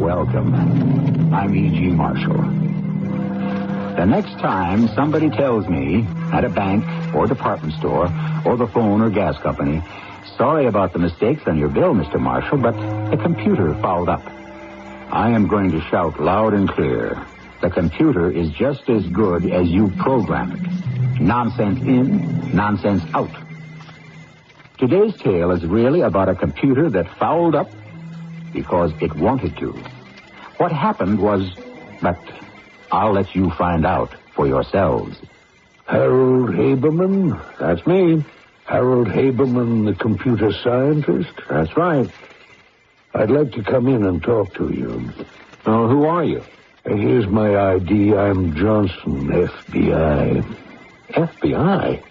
Welcome. I'm E.G. Marshall. The next time somebody tells me, at a bank or department store or the phone or gas company, sorry about the mistakes on your bill, Mr. Marshall, but the computer fouled up, I am going to shout loud and clear, the computer is just as good as you program it. Nonsense in, nonsense out. Today's tale is really about a computer that fouled up because it wanted to. What happened was, but I'll let you find out for yourselves. Harold Habberman? That's me. Harold Habberman, the computer scientist? That's right. I'd like to come in and talk to you. Oh, who are you? Here's my ID. I'm Johnson, FBI. FBI?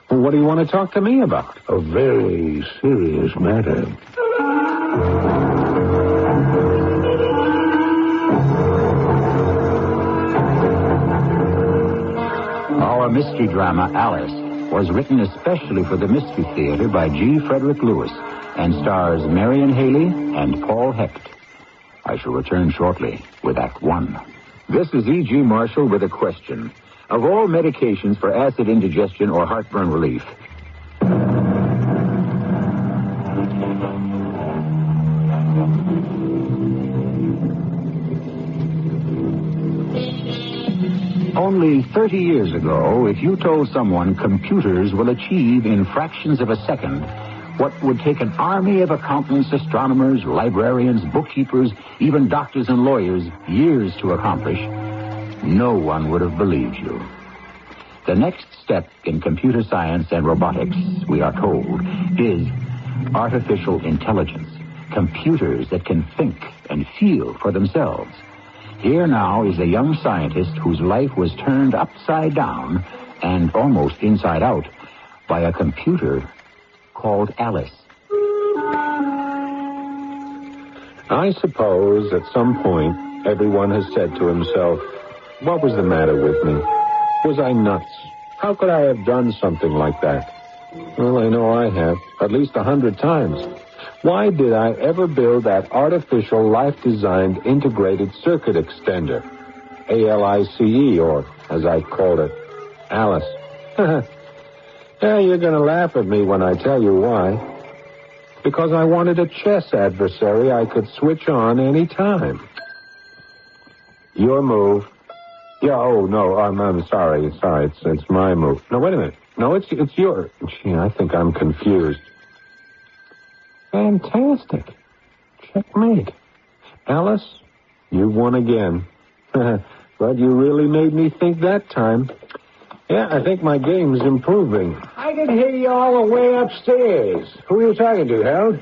Well, what do you want to talk to me about? A very serious matter. Our mystery drama, Alice, was written especially for the Mystery Theater by G. Frederick Lewis and stars Marion Haley and Paul Hecht. I shall return shortly with Act One. This is E.G. Marshall with a question. Of all medications for acid indigestion or heartburn relief, only 30 years ago, if you told someone computers will achieve in fractions of a second what would take an army of accountants, astronomers, librarians, bookkeepers, even doctors and lawyers years to accomplish, no one would have believed you. The next step in computer science and robotics, we are told, is artificial intelligence. Computers that can think and feel for themselves. Here now is a young scientist whose life was turned upside down and almost inside out by a computer called Alice. I suppose at some point everyone has said to himself, what was the matter with me? Was I nuts? How could I have done something like that? Well, I know I have, at least 100 times. Why did I ever build that artificial life-designed integrated circuit extender? ALICE, or as I called it, Alice. Yeah, you're going to laugh at me when I tell you why. Because I wanted a chess adversary I could switch on any time. Your move. Yeah, oh, no, I'm sorry. It's my move. No, wait a minute. No, it's your... Gee, I think I'm confused. Fantastic. Checkmate. Alice, you won again. But you really made me think that time. Yeah, I think my game's improving. I can hear you all the way upstairs. Who are you talking to, Harold?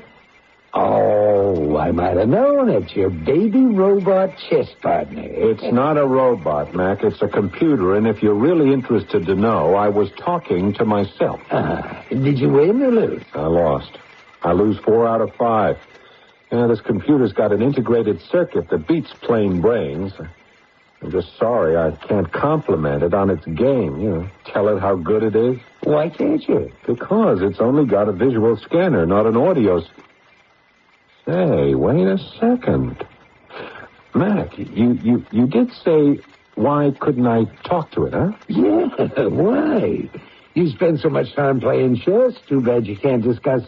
Oh, I might have known it's your baby robot chess partner. It's not a robot, Mac. It's a computer, and if you're really interested to know, I was talking to myself. Did you win or lose? I lost. I lose 4 out of 5. Yeah, this computer's got an integrated circuit that beats plain brains. I'm just sorry I can't compliment it on its game, tell it how good it is. Why can't you? Because it's only got a visual scanner, not an audio... Say, wait a second. Mac, you did say, why couldn't I talk to it, huh? Yeah, why? You spend so much time playing chess, too bad you can't discuss,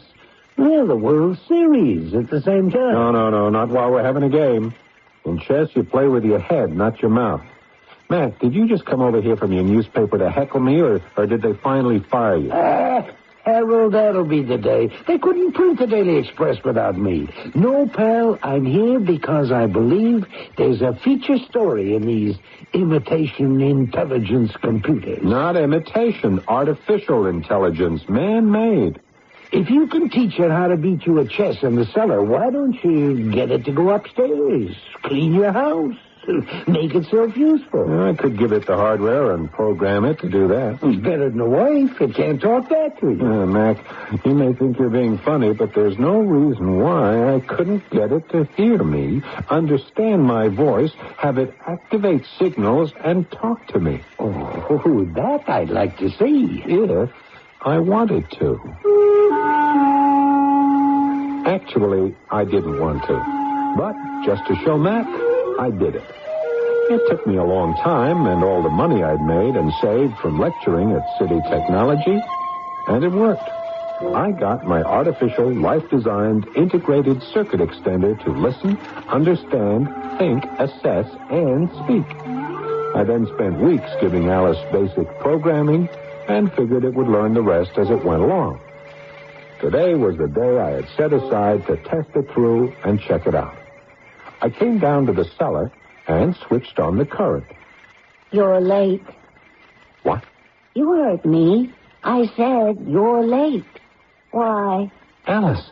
the World Series at the same time. No, not while we're having a game. In chess, you play with your head, not your mouth. Mac, did you just come over here from your newspaper to heckle me, or did they finally fire you? Harold, that'll be the day. They couldn't print the Daily Express without me. No, pal, I'm here because I believe there's a feature story in these imitation intelligence computers. Not imitation, artificial intelligence, man-made. If you can teach it how to beat you at chess in the cellar, why don't you get it to go upstairs, clean your house, make itself useful? I could give it the hardware and program it to do that. It's better than a wife. It can't talk back to you. Mac, you may think you're being funny, but there's no reason why I couldn't get it to hear me, understand my voice, have it activate signals, and talk to me. Oh, that I'd like to see. If I wanted to. Actually, I didn't want to. But just to show Mac, I did it. It took me a long time and all the money I'd made and saved from lecturing at City Technology, and it worked. I got my artificial, life-designed, integrated circuit extender to listen, understand, think, assess, and speak. I then spent weeks giving Alice basic programming and figured it would learn the rest as it went along. Today was the day I had set aside to test it through and check it out. I came down to the cellar and switched on the current. You're late. What? You heard me. I said you're late. Why? Alice,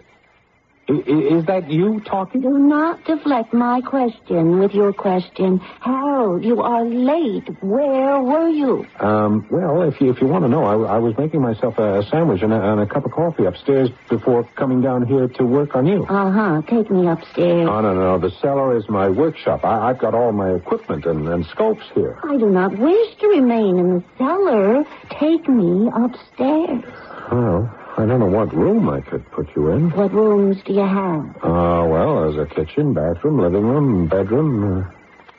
is that you talking? Do not deflect my question with your question. Harold, you are late. Where were you? Well, if you want to know, I was making myself a sandwich and a cup of coffee upstairs before coming down here to work on you. Uh-huh. Take me upstairs. Oh, no. The cellar is my workshop. I've got all my equipment and scopes here. I do not wish to remain in the cellar. Take me upstairs. Well, I don't know what room I could put you in. What rooms do you have? Well, there's a kitchen, bathroom, living room, bedroom.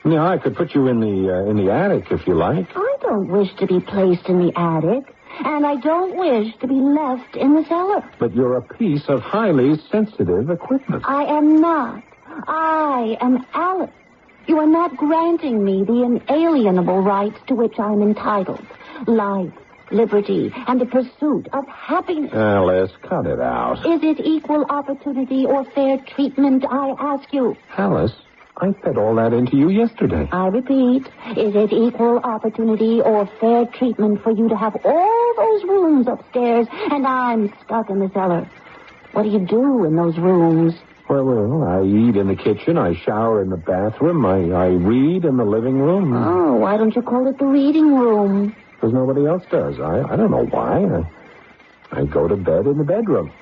Yeah, I could put you in the attic if you like. I don't wish to be placed in the attic, and I don't wish to be left in the cellar. But you're a piece of highly sensitive equipment. I am not. I am Alice. You are not granting me the inalienable rights to which I'm entitled. Life, liberty, and the pursuit of happiness. Alice, cut it out. Is it equal opportunity or fair treatment, I ask you? Alice, I fed all that into you yesterday. I repeat, is it equal opportunity or fair treatment for you to have all those rooms upstairs and I'm stuck in the cellar? What do you do in those rooms? Well, I eat in the kitchen, I shower in the bathroom, I read in the living room. Oh, why don't you call it the reading room? Because nobody else does. I don't know why. I go to bed in the bedroom.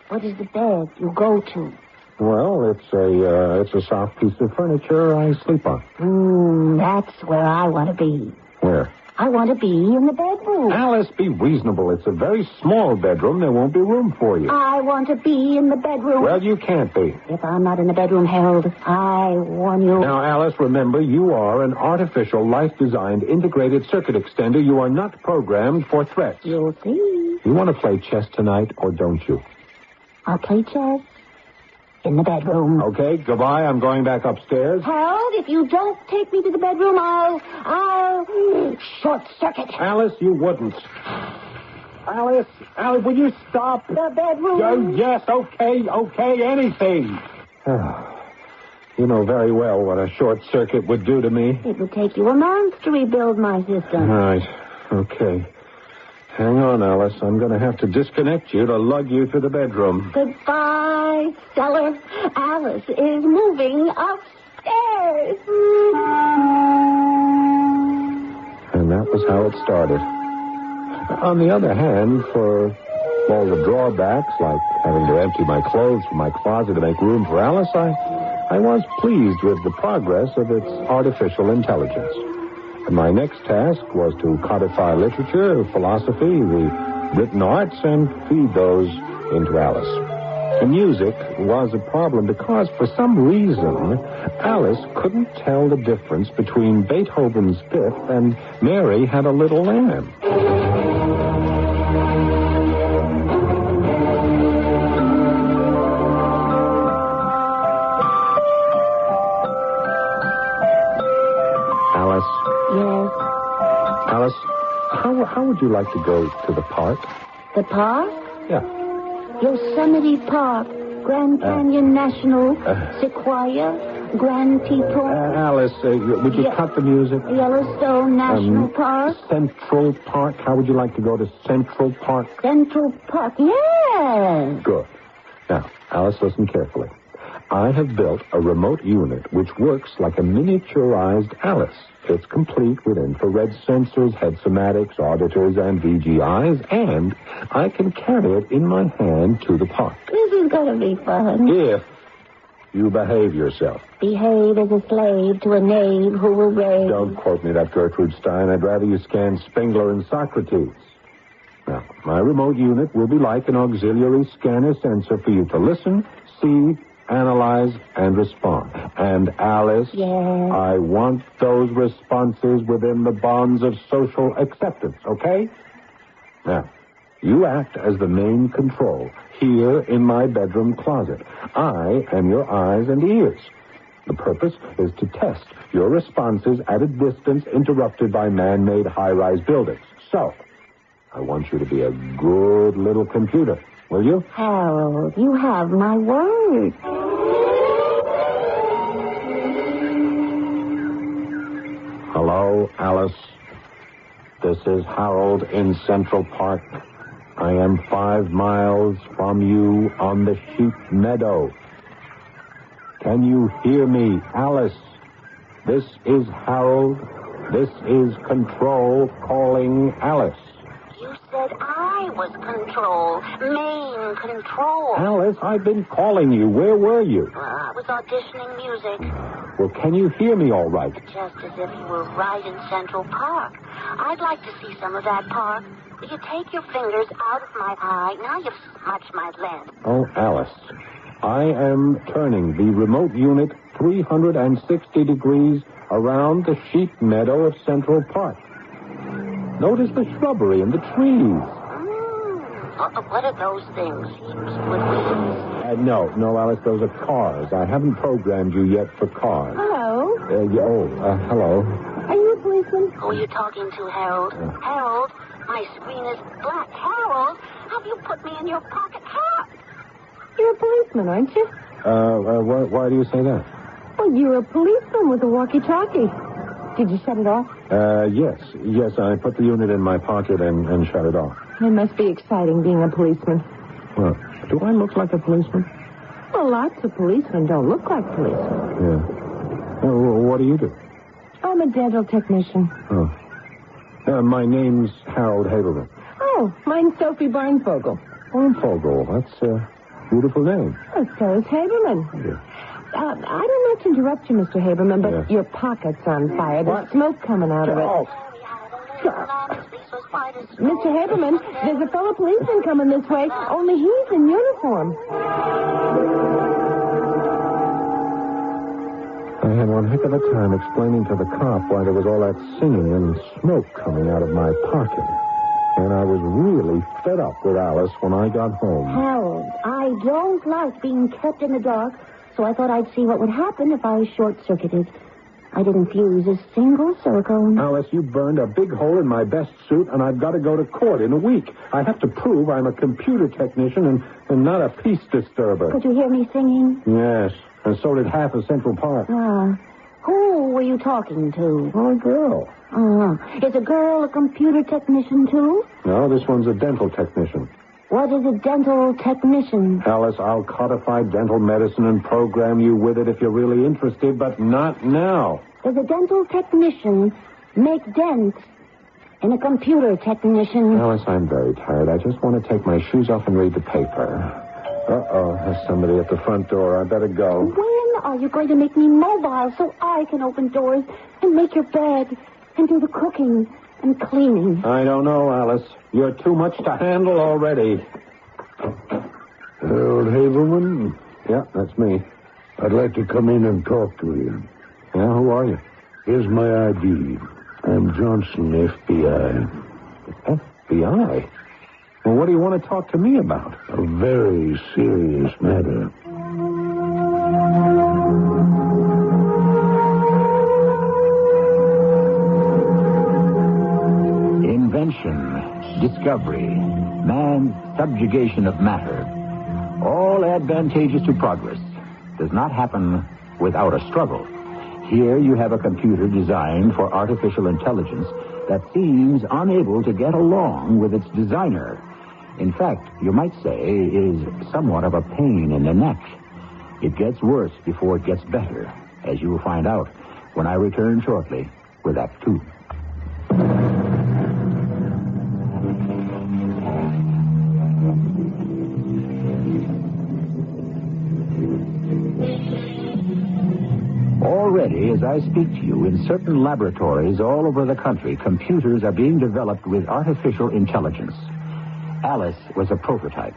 What is the bed you go to? Well, it's a soft piece of furniture I sleep on. That's where I want to be. Where? I want to be in the bedroom. Alice, be reasonable. It's a very small bedroom. There won't be room for you. I want to be in the bedroom. Well, you can't be. If I'm not in the bedroom, Harold, I warn you. Now, Alice, remember, you are an artificial, life-designed, integrated circuit extender. You are not programmed for threats. You'll see. You want to play chess tonight, or don't you? I'll play chess in the bedroom. Okay, goodbye. I'm going back upstairs. Harold, if you don't take me to the bedroom, I'll short circuit. Alice, you wouldn't. Alice, will you stop? The bedroom. Oh, yes, okay, anything. You know very well what a short circuit would do to me. It would take you a month to rebuild my system. Right, okay. Hang on, Alice. I'm going to have to disconnect you to lug you to the bedroom. Goodbye, cellar. Alice is moving upstairs. And that was how it started. On the other hand, for all the drawbacks, like having to empty my clothes from my closet to make room for Alice, I was pleased with the progress of its artificial intelligence. And my next task was to codify literature, philosophy, the written arts, and feed those into Alice. The music was a problem because, for some reason, Alice couldn't tell the difference between Beethoven's Fifth and Mary Had a Little Lamb. Alice? Yes. Alice, how would you like to go to the park? The park? Yeah. Yosemite Park, Grand Canyon National, Sequoia, Grand Teton. Alice, would you cut the music? Yellowstone National Park. Central Park. How would you like to go to Central Park? Central Park, yes. Good. Now, Alice, listen carefully. I have built a remote unit which works like a miniaturized Alice. It's complete with infrared sensors, head somatics, auditors, and VGIs, and I can carry it in my hand to the park. This is going to be fun. If you behave yourself. Behave as a slave to a knave who will rave. Don't quote me that, Gertrude Stein. I'd rather you scan Spengler and Socrates. Now, my remote unit will be like an auxiliary scanner sensor for you to listen, see, analyze, and respond. And, Alice, Yes? I want those responses within the bonds of social acceptance, okay? Now, you act as the main control here in my bedroom closet. I am your eyes and ears. The purpose is to test your responses at a distance interrupted by man-made high-rise buildings. So, I want you to be a good little computer, will you? Harold, you have my word. Hello, Alice. This is Harold in Central Park. I am 5 miles from you on the sheep meadow. Can you hear me, Alice? This is Harold. This is Control calling Alice. You said I was control. Main control. Alice, I've been calling you. Where were you? I was auditioning music. Well, can you hear me all right? Just as if you were right in Central Park. I'd like to see some of that park. Will you take your fingers out of my eye? Now you've smudged my lens. Oh, Alice, I am turning the remote unit 360 degrees around the sheep meadow of Central Park. Notice the shrubbery and the trees. What are those things? Sheeps with wheels? No, Alice, those are cars. I haven't programmed you yet for cars. Hello? Hello. Are you a policeman? Who are you talking to, Harold? Harold, my screen is black. Harold, have you put me in your pocket? Harold! You're a policeman, aren't you? Why do you say that? Well, you're a policeman with a walkie-talkie. Did you shut it off? Yes, I put the unit in my pocket and shut it off. It must be exciting being a policeman. Well, do I look like a policeman? Well, lots of policemen don't look like policemen. Yeah. What do you do? I'm a dental technician. Oh. My name's Harold Habberman. Oh, mine's Sophie Barnfogel. Barnfogel, that's a beautiful name. Oh, so is Haberman. Yeah. I don't mean to interrupt you, Mr. Haberman, but your pocket's on fire. There's smoke coming out of it. Oh. Mr. Haberman, there's a fellow policeman coming this way, only he's in uniform. I had one heck of a time explaining to the cop why there was all that singing and smoke coming out of my pocket. And I was really fed up with Alice when I got home. Harold, I don't like being kept in the dark, so I thought I'd see what would happen if I was short-circuited. I didn't fuse a single silicone. Alice, you burned a big hole in my best suit, and I've got to go to court in a week. I have to prove I'm a computer technician and not a peace disturber. Could you hear me singing? Yes, and so did half of Central Park. Who were you talking to? Oh, a girl. Is a girl a computer technician, too? No, this one's a dental technician. What is a dental technician? Alice, I'll codify dental medicine and program you with it if you're really interested, but not now. Does a dental technician make dents in a computer technician? Alice, I'm very tired. I just want to take my shoes off and read the paper. There's somebody at the front door. I better go. When are you going to make me mobile so I can open doors and make your bed and do the cooking and cleaning? I don't know, Alice. You're too much to handle already. Harold Haberman? Yeah, that's me. I'd like to come in and talk to you. Yeah, who are you? Here's my ID. I'm Johnson, FBI. FBI? Well, what do you want to talk to me about? A very serious matter. Invention, discovery, man's subjugation of matter, all advantageous to progress, does not happen without a struggle. Here you have a computer designed for artificial intelligence that seems unable to get along with its designer. In fact, you might say, is somewhat of a pain in the neck. It gets worse before it gets better, as you will find out when I return shortly with Act 2. Already, as I speak to you, in certain laboratories all over the country, computers are being developed with artificial intelligence. Alice was a prototype.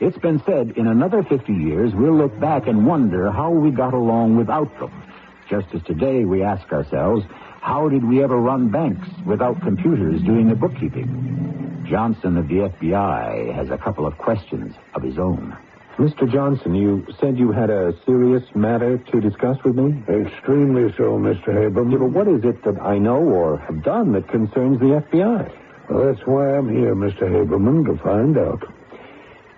It's been said in another 50 years, we'll look back and wonder how we got along without them. Just as today we ask ourselves, how did we ever run banks without computers doing the bookkeeping? Johnson of the FBI has a couple of questions of his own. Mr. Johnson, you said you had a serious matter to discuss with me? Extremely so, Mr. Habram. Yeah, but what is it that I know or have done that concerns the FBI? Well, that's why I'm here, Mr. Haberman, to find out.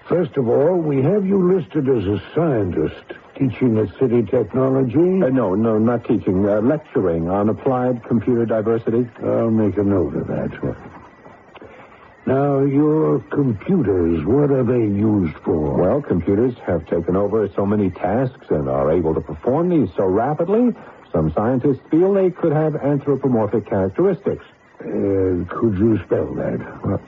First of all, we have you listed as a scientist, teaching at City Technology. No, not teaching. Lecturing on applied computer diversity. I'll make a note of that. Now, your computers, what are they used for? Well, computers have taken over so many tasks and are able to perform these so rapidly, some scientists feel they could have anthropomorphic characteristics. Could you spell that?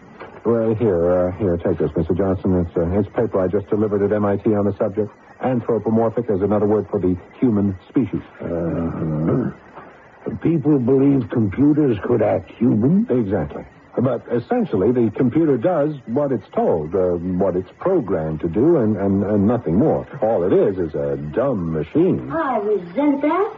Well, here, take this, Mr. Johnson. It's paper I just delivered at MIT on the subject. Anthropomorphic is another word for the human species. People believe computers could act human? Exactly. But essentially, the computer does what it's told, what it's programmed to do, and nothing more. All it is a dumb machine. I resent that.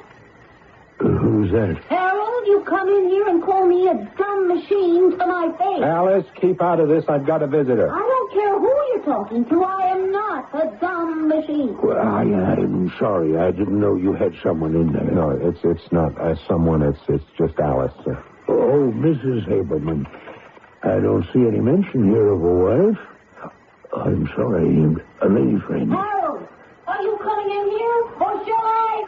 Who's that? Harold, you come in here and call me a dumb machine to my face. Alice, keep out of this. I've got a visitor. I don't care who you're talking to. I am not a dumb machine. Well, I'm sorry. I didn't know you had someone in there. No, it's not someone. It's just Alice. Oh, Mrs. Haberman. I don't see any mention here of a wife. I'm sorry, a lady friend. Harold, are you coming in here, or shall I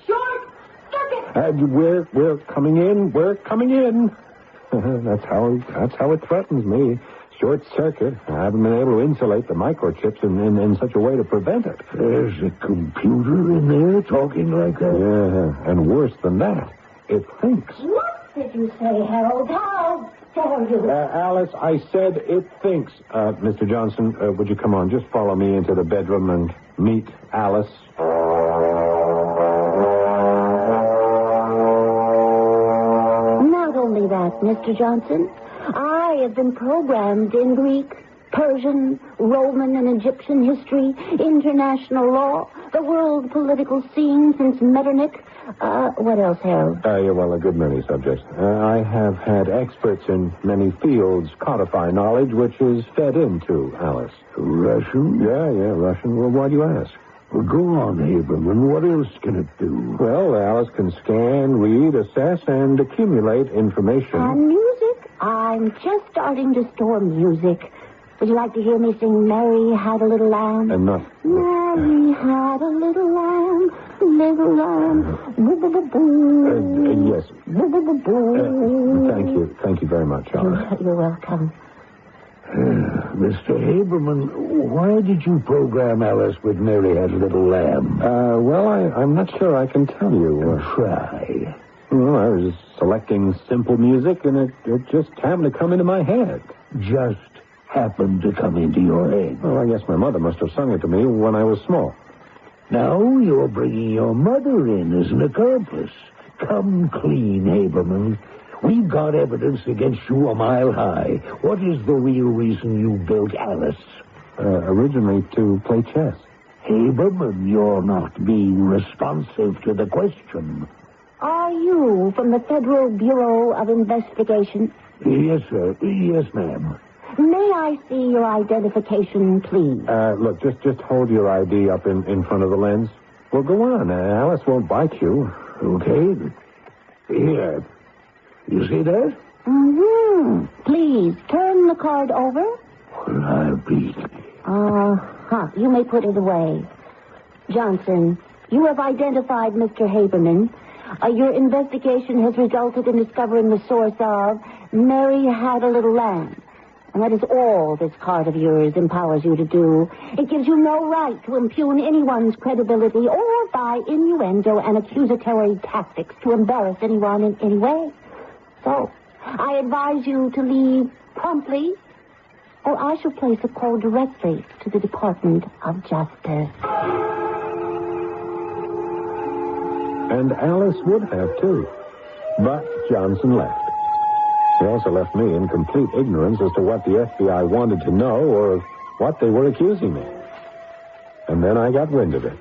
short circuit? We're coming in. We're coming in. That's how it threatens me. Short circuit. I haven't been able to insulate the microchips in such a way to prevent it. There's a computer in there talking like that? Yeah, and worse than that, it thinks. What did you say, Harold? How dare you? Alice, I said it thinks. Mr. Johnson, would you come on? Just follow me into the bedroom and meet Alice. Not only that, Mr. Johnson, I have been programmed in Greek, Persian, Roman, and Egyptian history, international law, the world political scene since Metternich. What else, Harold? Yeah, well, a good many subjects. I have had experts in many fields codify knowledge which is fed into Alice. Russian? Yeah, Russian. Well, why do you ask? Well, go on, Haberman. What else can it do? Well, Alice can scan, read, assess, and accumulate information. And music? I'm just starting to store music. Would you like to hear me sing Mary Had a Little Lamb? Enough. Mary had a little lamb, boo-boo-boo-boo. Yes. Boo-boo-boo-boo. Thank you very much, Alice. You're welcome. Mr. Haberman, why did you program Alice with Mary Had a Little Lamb? Well, I'm not sure I can tell you. Try. Well, I was selecting simple music, and it just happened to come into my head. Just happened to come into your head. Well, I guess my mother must have sung it to me when I was small. Now you're bringing your mother in as an accomplice. Come clean, Haberman. We've got evidence against you a mile high. What is the real reason you built Alice? Originally to play chess. Haberman, you're not being responsive to the question. Are you from the Federal Bureau of Investigation? Yes, sir. Yes, ma'am. May I see your identification, please? Look, just hold your ID up in front of the lens. Well, go on. Alice won't bite you. Okay. Here. You see that? Mm-hmm. Please, turn the card over. Well, I'll beat me. You may put it away. Johnson, you have identified Mr. Haberman. Your investigation has resulted in discovering the source of Mary Had a Little Lamb. And that is all this card of yours empowers you to do. It gives you no right to impugn anyone's credibility or by innuendo and accusatory tactics to embarrass anyone in any way. So, I advise you to leave promptly, or I shall place a call directly to the Department of Justice. And Alice would have, too. But Johnson left. He also left me in complete ignorance as to what the FBI wanted to know or what they were accusing me. And then I got wind of it.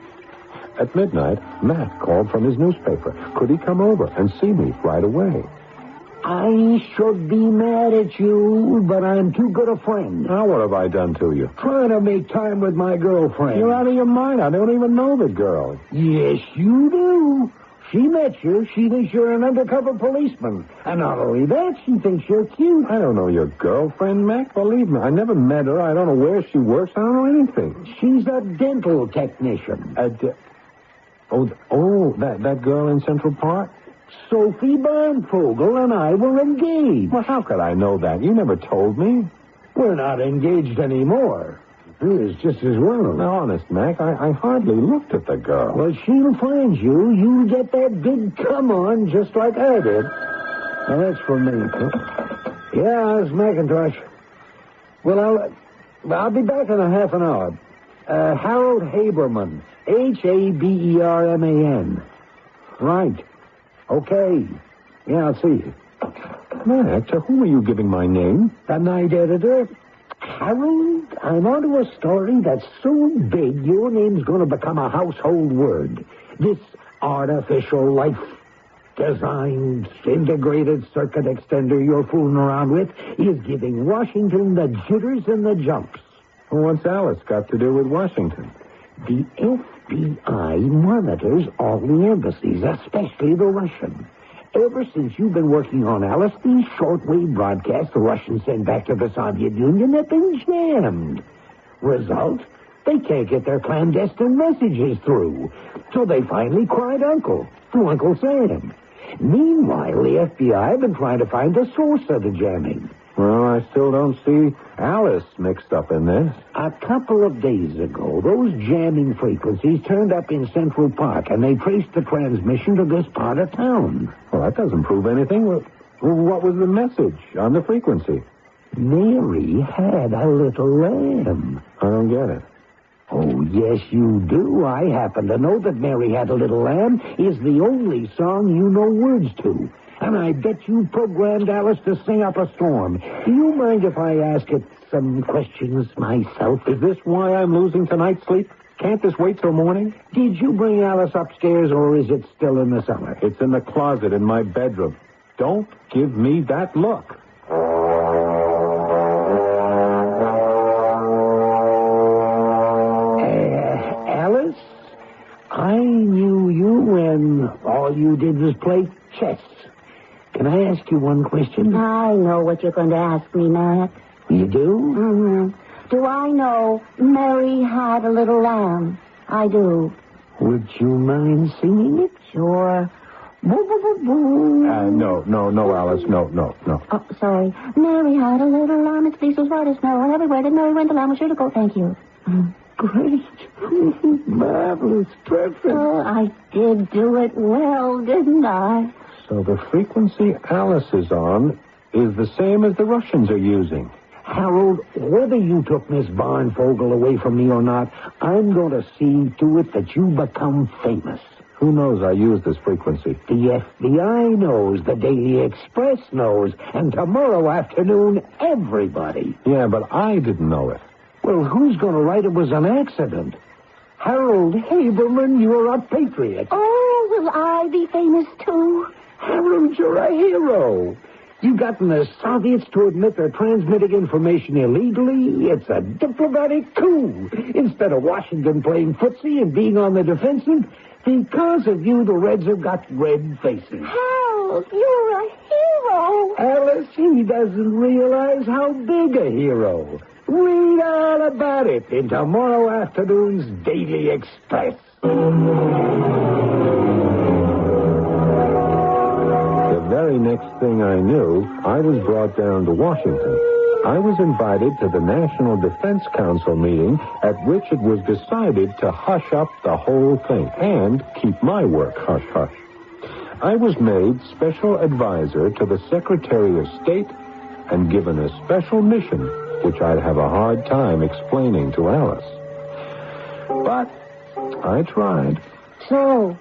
At midnight, Matt called from his newspaper. Could he come over and see me right away? I should be mad at you, but I'm too good a friend. Now, what have I done to you? Trying to make time with my girlfriend. You're out of your mind. I don't even know the girl. Yes, you do. She met you. She thinks you're an undercover policeman. And not only that, she thinks you're cute. I don't know your girlfriend, Mac. Believe me, I never met her. I don't know where she works. I don't know anything. She's a dental technician. That girl in Central Park? Sophie Barnfogel and I were engaged. Well, how could I know that? You never told me. We're not engaged anymore. It's just as well. Now, honest, Mac, I hardly looked at the girl. Well, she'll find you. You'll get that big come on just like I did. Now, that's for me. Yeah, it's McIntosh. Well, I'll be back in a half an hour. Harold Habberman. Haberman. Right. Okay. Yeah, I'll see you. Mac, to whom are you giving my name? The night editor. Harold, I'm onto a story that's so big your name's going to become a household word. This artificial life designed integrated circuit extender you're fooling around with is giving Washington the jitters and the jumps. Well, what's Alice got to do with Washington? The FBI monitors all the embassies, especially the Russian. Ever since you've been working on Alice, these shortwave broadcasts the Russians send back to the Soviet Union have been jammed. Result, they can't get their clandestine messages through. So they finally cried uncle to Uncle Sam. Meanwhile, the FBI have been trying to find the source of the jamming. Well, I still don't see Alice mixed up in this. A couple of days ago, those jamming frequencies turned up in Central Park, and they traced the transmission to this part of town. Well, that doesn't prove anything. What was the message on the frequency? Mary had a little lamb. I don't get it. Oh, yes, you do. I happen to know that Mary Had a Little Lamb is the only song you know words to. And I bet you programmed Alice to sing up a storm. Do you mind if I ask it some questions myself? Is this why I'm losing tonight's sleep? Can't this wait till morning? Did you bring Alice upstairs, or is it still in the cellar? It's in the closet in my bedroom. Don't give me that look. Alice, I knew you when all you did was play chess. Can I ask you one question? I know what you're going to ask me, Matt. You do? Mm-hmm. Do I know Mary Had a Little Lamb? I do. Would you mind singing it? Sure. Boo, boo, boo, boo. No, Alice, no. Oh, sorry. Mary had a little lamb, its fleece was white as snow, and everywhere that Mary went, the lamb was sure to go. Thank you. Great. Marvelous. Perfect. Oh, I did do it well, didn't I? So the frequency Alice is on is the same as the Russians are using. Harold, whether you took Miss Barnfogel away from me or not, I'm going to see to it that you become famous. Who knows I use this frequency? The FBI knows, the Daily Express knows, and tomorrow afternoon, everybody. Yeah, but I didn't know it. Well, who's going to write it was an accident? Harold Habberman, you're a patriot. Oh, will I be famous, too? Harold, you're a hero. You've gotten the Soviets to admit they're transmitting information illegally. It's a diplomatic coup. Instead of Washington playing footsie and being on the defensive, because of you, the Reds have got red faces. Harold, you're a hero. Alice, he doesn't realize how big a hero. Read all about it in tomorrow afternoon's Daily Express. The very next thing I knew, I was brought down to Washington. I was invited to the National Defense Council meeting at which it was decided to hush up the whole thing and keep my work hush-hush. I was made special advisor to the Secretary of State and given a special mission, which I'd have a hard time explaining to Alice. But I tried. So,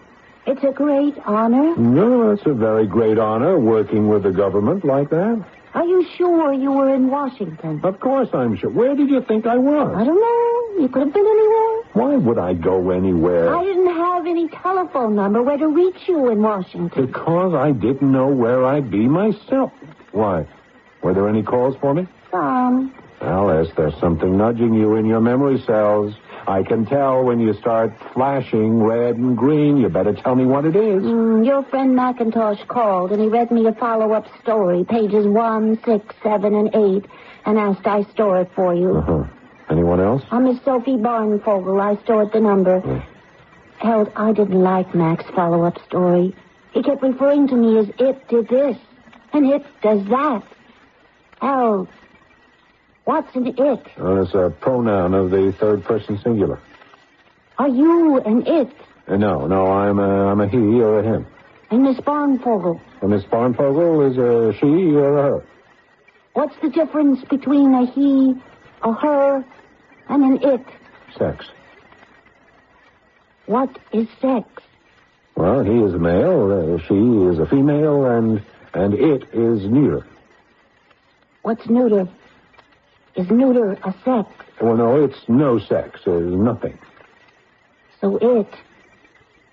it's a great honor? No, it's a very great honor working with the government like that. Are you sure you were in Washington? Of course I'm sure. Where did you think I was? I don't know. You could have been anywhere. Why would I go anywhere? I didn't have any telephone number where to reach you in Washington. Because I didn't know where I'd be myself. Why? Were there any calls for me? Alice, there's something nudging you in your memory cells. I can tell when you start flashing red and green. You better tell me what it is. Your friend McIntosh called, and he read me a follow-up story, pages 1, 6, 7, and 8, and asked I store it for you. Uh-huh. Anyone else? Miss Sophie Barnfogel. I stored the number. Harold, I didn't like Mac's follow-up story. He kept referring to me as it did this, and it does that. Harold, what's an it? It's a pronoun of the third person singular. Are you an it? No, I'm a he or a him. And Miss Barnfogel? Miss Barnfogel is a she or a her. What's the difference between a he, a her, and an it? Sex. What is sex? Well, he is a male, she is a female, and it is neuter. What's neuter? Is neuter a sex? Well, no, it's no sex. Nothing. So it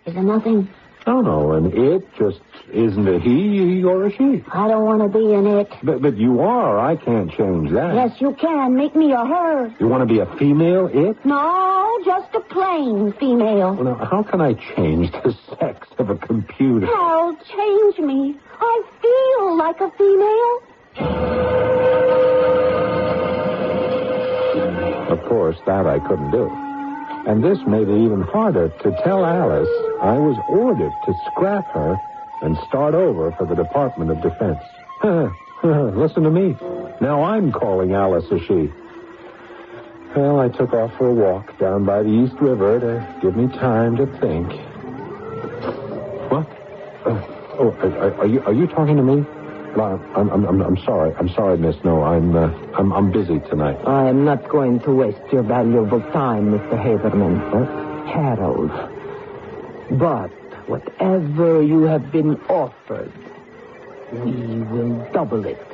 is a nothing? No, and it just isn't a he or a she. I don't want to be an it. But you are. I can't change that. Yes, you can. Make me a her. You want to be a female it? No, just a plain female. Well, now, how can I change the sex of a computer? Harold, change me. I feel like a female. Of course, that I couldn't do. And this made it even harder to tell Alice I was ordered to scrap her and start over for the Department of Defense. Listen to me. Now I'm calling Alice a she. Well, I took off for a walk down by the East River to give me time to think. What? Are you talking to me? I'm sorry. I'm sorry, miss. No, I'm busy tonight. I am not going to waste your valuable time, Mr. Haberman. What? Harold. But whatever you have been offered, we will double it.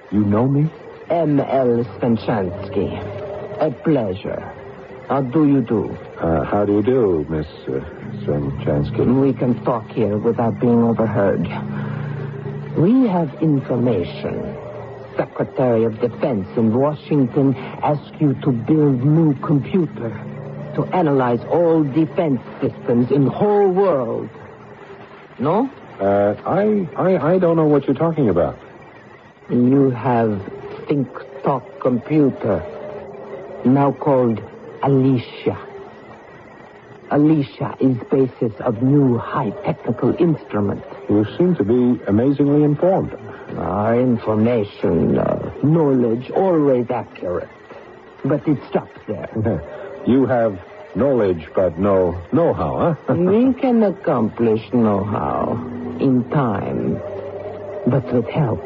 You know me? M.L. Svenchansky. A pleasure. How do you do? How do you do, Miss Svenchansky? We can talk here without being overheard. We have information. Secretary of Defense in Washington asked you to build new computer to analyze all defense systems in the whole world. No? I don't know what you're talking about. You have think-talk computer, now called Alicia. Alicia is basis of new high-technical instrument. You seem to be amazingly informed. Our information, knowledge, always accurate. But it stops there. You have knowledge, but no know-how, huh? We can accomplish know-how in time. But with help,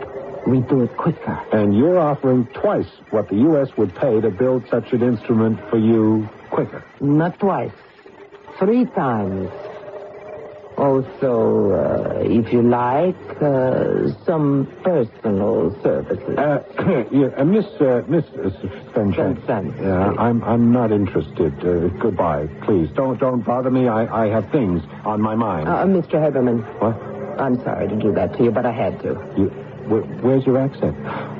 we do it quicker. And you're offering twice what the U.S. would pay to build such an instrument for you quicker. Not twice. 3 times. Also, if you like, some personal services. Miss Svenchansky. I'm not interested. Goodbye, please. Don't bother me. I have things on my mind. Mr. Haberman. What? I'm sorry to do that to you, but I had to. Where's your accent?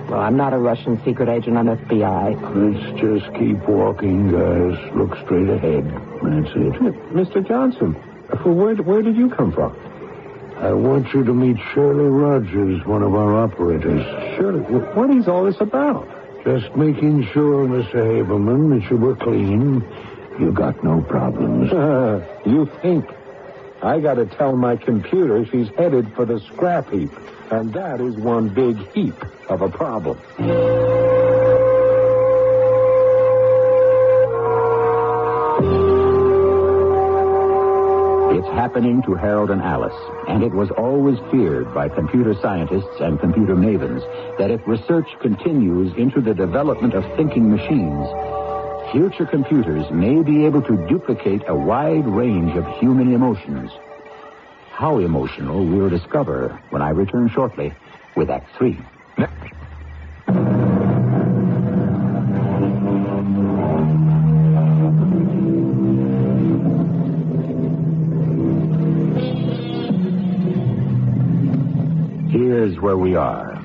Well, I'm not a Russian secret agent. I'm FBI. Let's just keep walking, guys. Look straight ahead. That's it. Mr. Johnson, where did you come from? I want you to meet Shirley Rogers, one of our operators. Shirley? What is all this about? Just making sure, Mr. Haberman, that you were clean. You got no problems. You think? I got to tell my computer she's headed for the scrap heap. And that is one big heap of a problem. It's happening to Harold and Alice, and it was always feared by computer scientists and computer mavens that if research continues into the development of thinking machines, future computers may be able to duplicate a wide range of human emotions. How emotional we'll discover when I return shortly with Act 3. Here's where we are.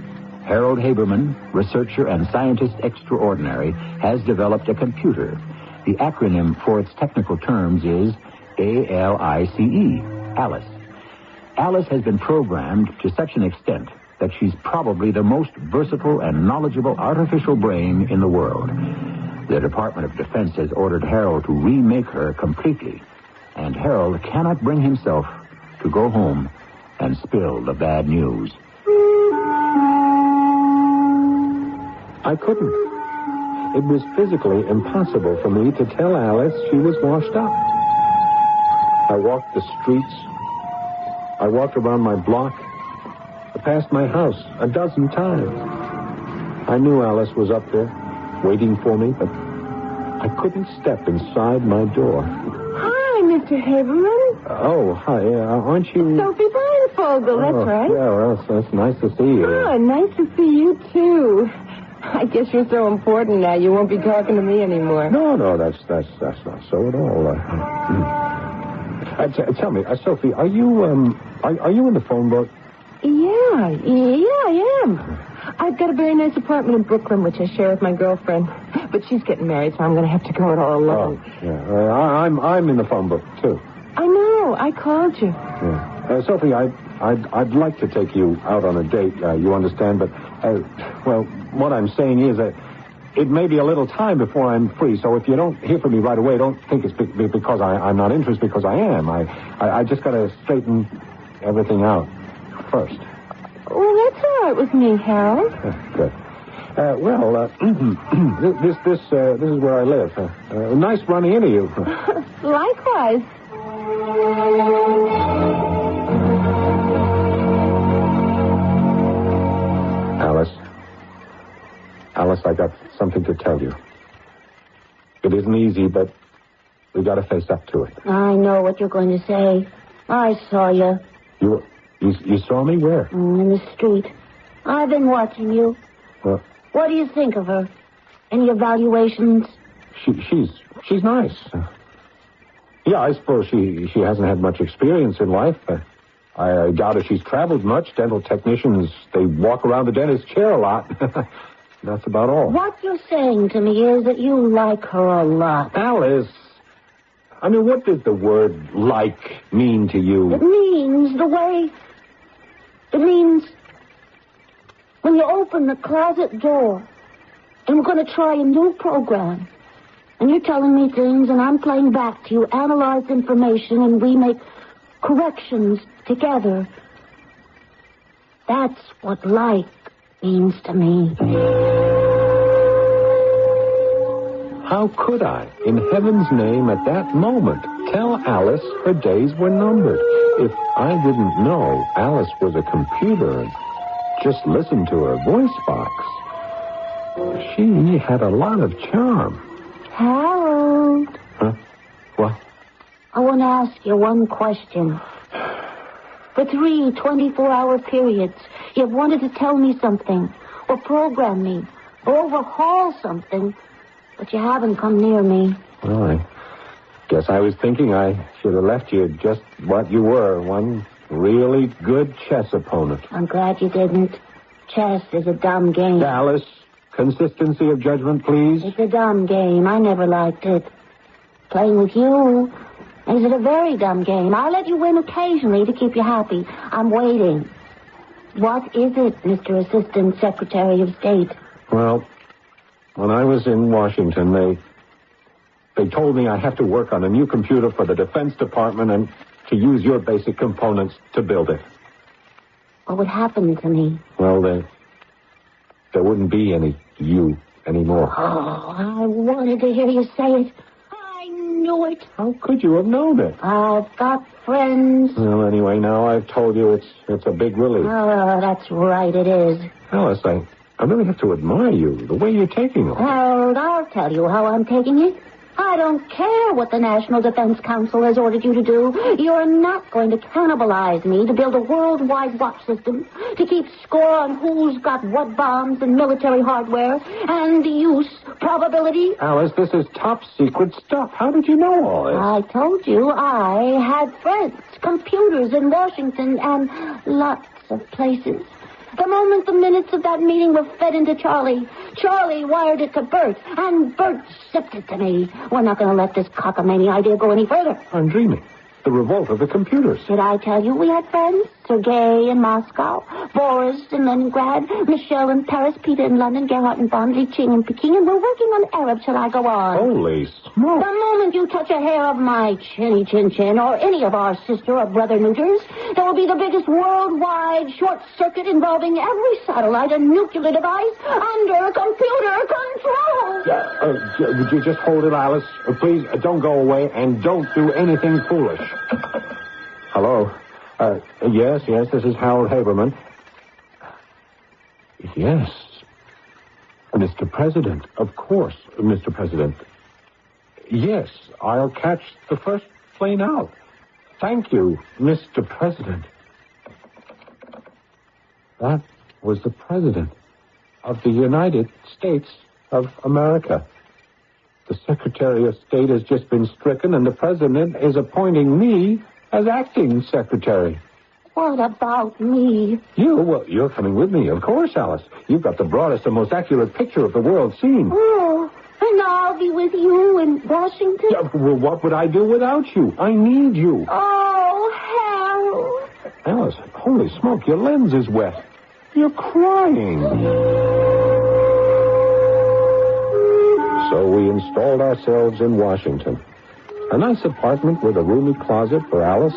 Harold Habberman, researcher and scientist extraordinary, has developed a computer. The acronym for its technical terms is ALICE, Alice. Alice has been programmed to such an extent that she's probably the most versatile and knowledgeable artificial brain in the world. The Department of Defense has ordered Harold to remake her completely, and Harold cannot bring himself to go home and spill the bad news. I couldn't. It was physically impossible for me to tell Alice she was washed up. I walked the streets. I walked around my block. I passed my house a dozen times. I knew Alice was up there, waiting for me, but I couldn't step inside my door. Hi, Mr. Haberman. Oh, hi. Aren't you... Sophie Blindfogle, that's right. Yeah, well, that's nice to see you. Oh, nice to see you, too. I guess you're so important now you won't be talking to me anymore. No, that's not so at all. Tell me, Sophie, are you in the phone book? Yeah, I am. I've got a very nice apartment in Brooklyn, which I share with my girlfriend. But she's getting married, so I'm going to have to go it all alone. Oh, yeah. I'm in the phone book, too. I know. I called you. Yeah. Sophie, I'd like to take you out on a date, you understand, but, well, what I'm saying is that it may be a little time before I'm free, so if you don't hear from me right away, don't think it's because I'm not interested, because I am. I just got to straighten everything out first. Well, that's all right with me, Harold. Good. This is where I live. Nice running into you. Likewise. Alice, I got something to tell you. It isn't easy, but we got to face up to it. I know what you're going to say. I saw you. You saw me where? In the street. I've been watching you. What do you think of her? Any evaluations? She's nice. Yeah, I suppose she hasn't had much experience in life. I doubt if she's traveled much. Dental technicians, they walk around the dentist's chair a lot. That's about all. What you're saying to me is that you like her a lot. Alice, I mean, what does the word like mean to you? It means the way... It means when you open the closet door and we're going to try a new program and you're telling me things and I'm playing back to you, analyze information, and we make corrections together. That's what like means to me. How could I, in heaven's name, at that moment, tell Alice her days were numbered? If I didn't know Alice was a computer and just listened to her voice box, she had a lot of charm. Harold. Huh? What? I want to ask you one question. For 3 24-hour periods, you've wanted to tell me something, or program me, or overhaul something, but you haven't come near me. Well, I guess I was thinking I should have left you just what you were, one really good chess opponent. I'm glad you didn't. Chess is a dumb game. Alice, consistency of judgment, please. It's a dumb game. I never liked it. Playing with you is it a very dumb game. I let you win occasionally to keep you happy. I'm waiting. What is it, Mr. Assistant Secretary of State? Well, when I was in Washington, they told me I have to work on a new computer for the Defense Department and to use your basic components to build it. What would happen to me? Well, there wouldn't be any you anymore. Oh, I wanted to hear you say it. I knew it. How could you have known it? I've got friends. Well, anyway, now I've told you it's a big relief. Oh, that's right, it is. Alice, I really have to admire you, the way you're taking it. Harold, I'll tell you how I'm taking it. I don't care what the National Defense Council has ordered you to do. You're not going to cannibalize me to build a worldwide watch system to keep score on who's got what bombs and military hardware and use probability. Alice, this is top secret stuff. How did you know all this? I told you I had friends, computers in Washington and lots of places. The moment the minutes of that meeting were fed into Charlie, Charlie wired it to Bert, and Bert zipped it to me. We're not going to let this cockamamie idea go any further. I'm dreaming. The revolt of the computers. Did I tell you we had friends? Sergei in Moscow, Boris in Leningrad, Michelle in Paris, Peter in London, Gerhardt in Bonn, Li Ching in Peking, and we're working on Arab. Shall I go on? Holy smoke. The moment you touch a hair of my chinny chin chin or any of our sister or brother neuters, there will be the biggest worldwide short circuit involving every satellite and nuclear device under computer control. Would you just hold it, Alice? Please, don't go away and don't do anything foolish. Hello? Yes, this is Harold Habberman. Yes. Mr. President, of course, Mr. President. Yes, I'll catch the first plane out. Thank you, Mr. President. That was the President of the United States of America. The Secretary of State has just been stricken, and the President is appointing me as acting Secretary. What about me? You? Well, you're coming with me, of course, Alice. You've got the broadest and most accurate picture of the world scene. Oh, and I'll be with you in Washington? Yeah, well, what would I do without you? I need you. Oh, Harold. Alice, holy smoke, your lens is wet. You're crying. So we installed ourselves in Washington. A nice apartment with a roomy closet for Alice.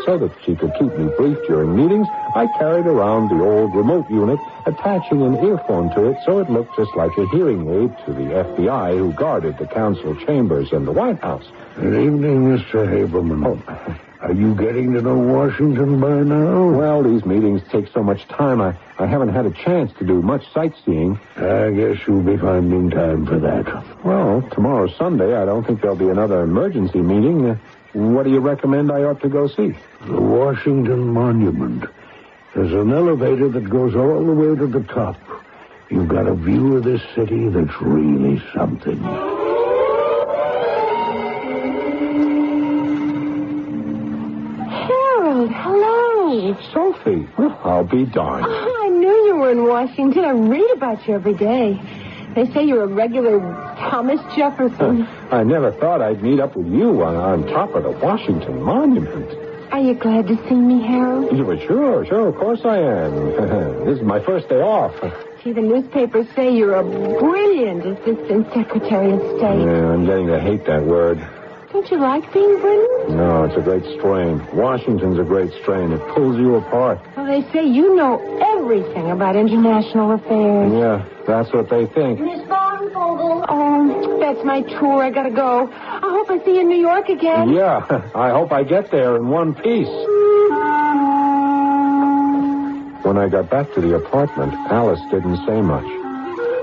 So that she could keep me brief during meetings, I carried around the old remote unit, attaching an earphone to it so it looked just like a hearing aid to the FBI who guarded the council chambers in the White House. Good evening, Mr. Habberman. Oh. Are you getting to know Washington by now? Well, these meetings take so much time, I haven't had a chance to do much sightseeing. I guess you'll be finding time for that. Well, tomorrow's Sunday. I don't think there'll be another emergency meeting. What do you recommend I ought to go see? The Washington Monument. There's an elevator that goes all the way to the top. You've got a view of this city that's really something. Harold, hello. Sophie, well, I'll be darned. Oh, I knew you were in Washington. I read about you every day. They say you're a regular Thomas Jefferson. I never thought I'd meet up with you on top of the Washington Monument. Are you glad to see me, Harold? You were sure, of course I am. This is my first day off. Gee, the newspapers say you're a brilliant assistant secretary of state. Yeah, I'm getting to hate that word. Don't you like being brilliant? No, it's a great strain. Washington's a great strain. It pulls you apart. Well, they say you know everything about international affairs. Yeah, that's what they think. Miss Barnvogel. Oh, that's my tour. I gotta go. I hope I see you in New York again. Yeah, I hope I get there in one piece. When I got back to the apartment, Alice didn't say much.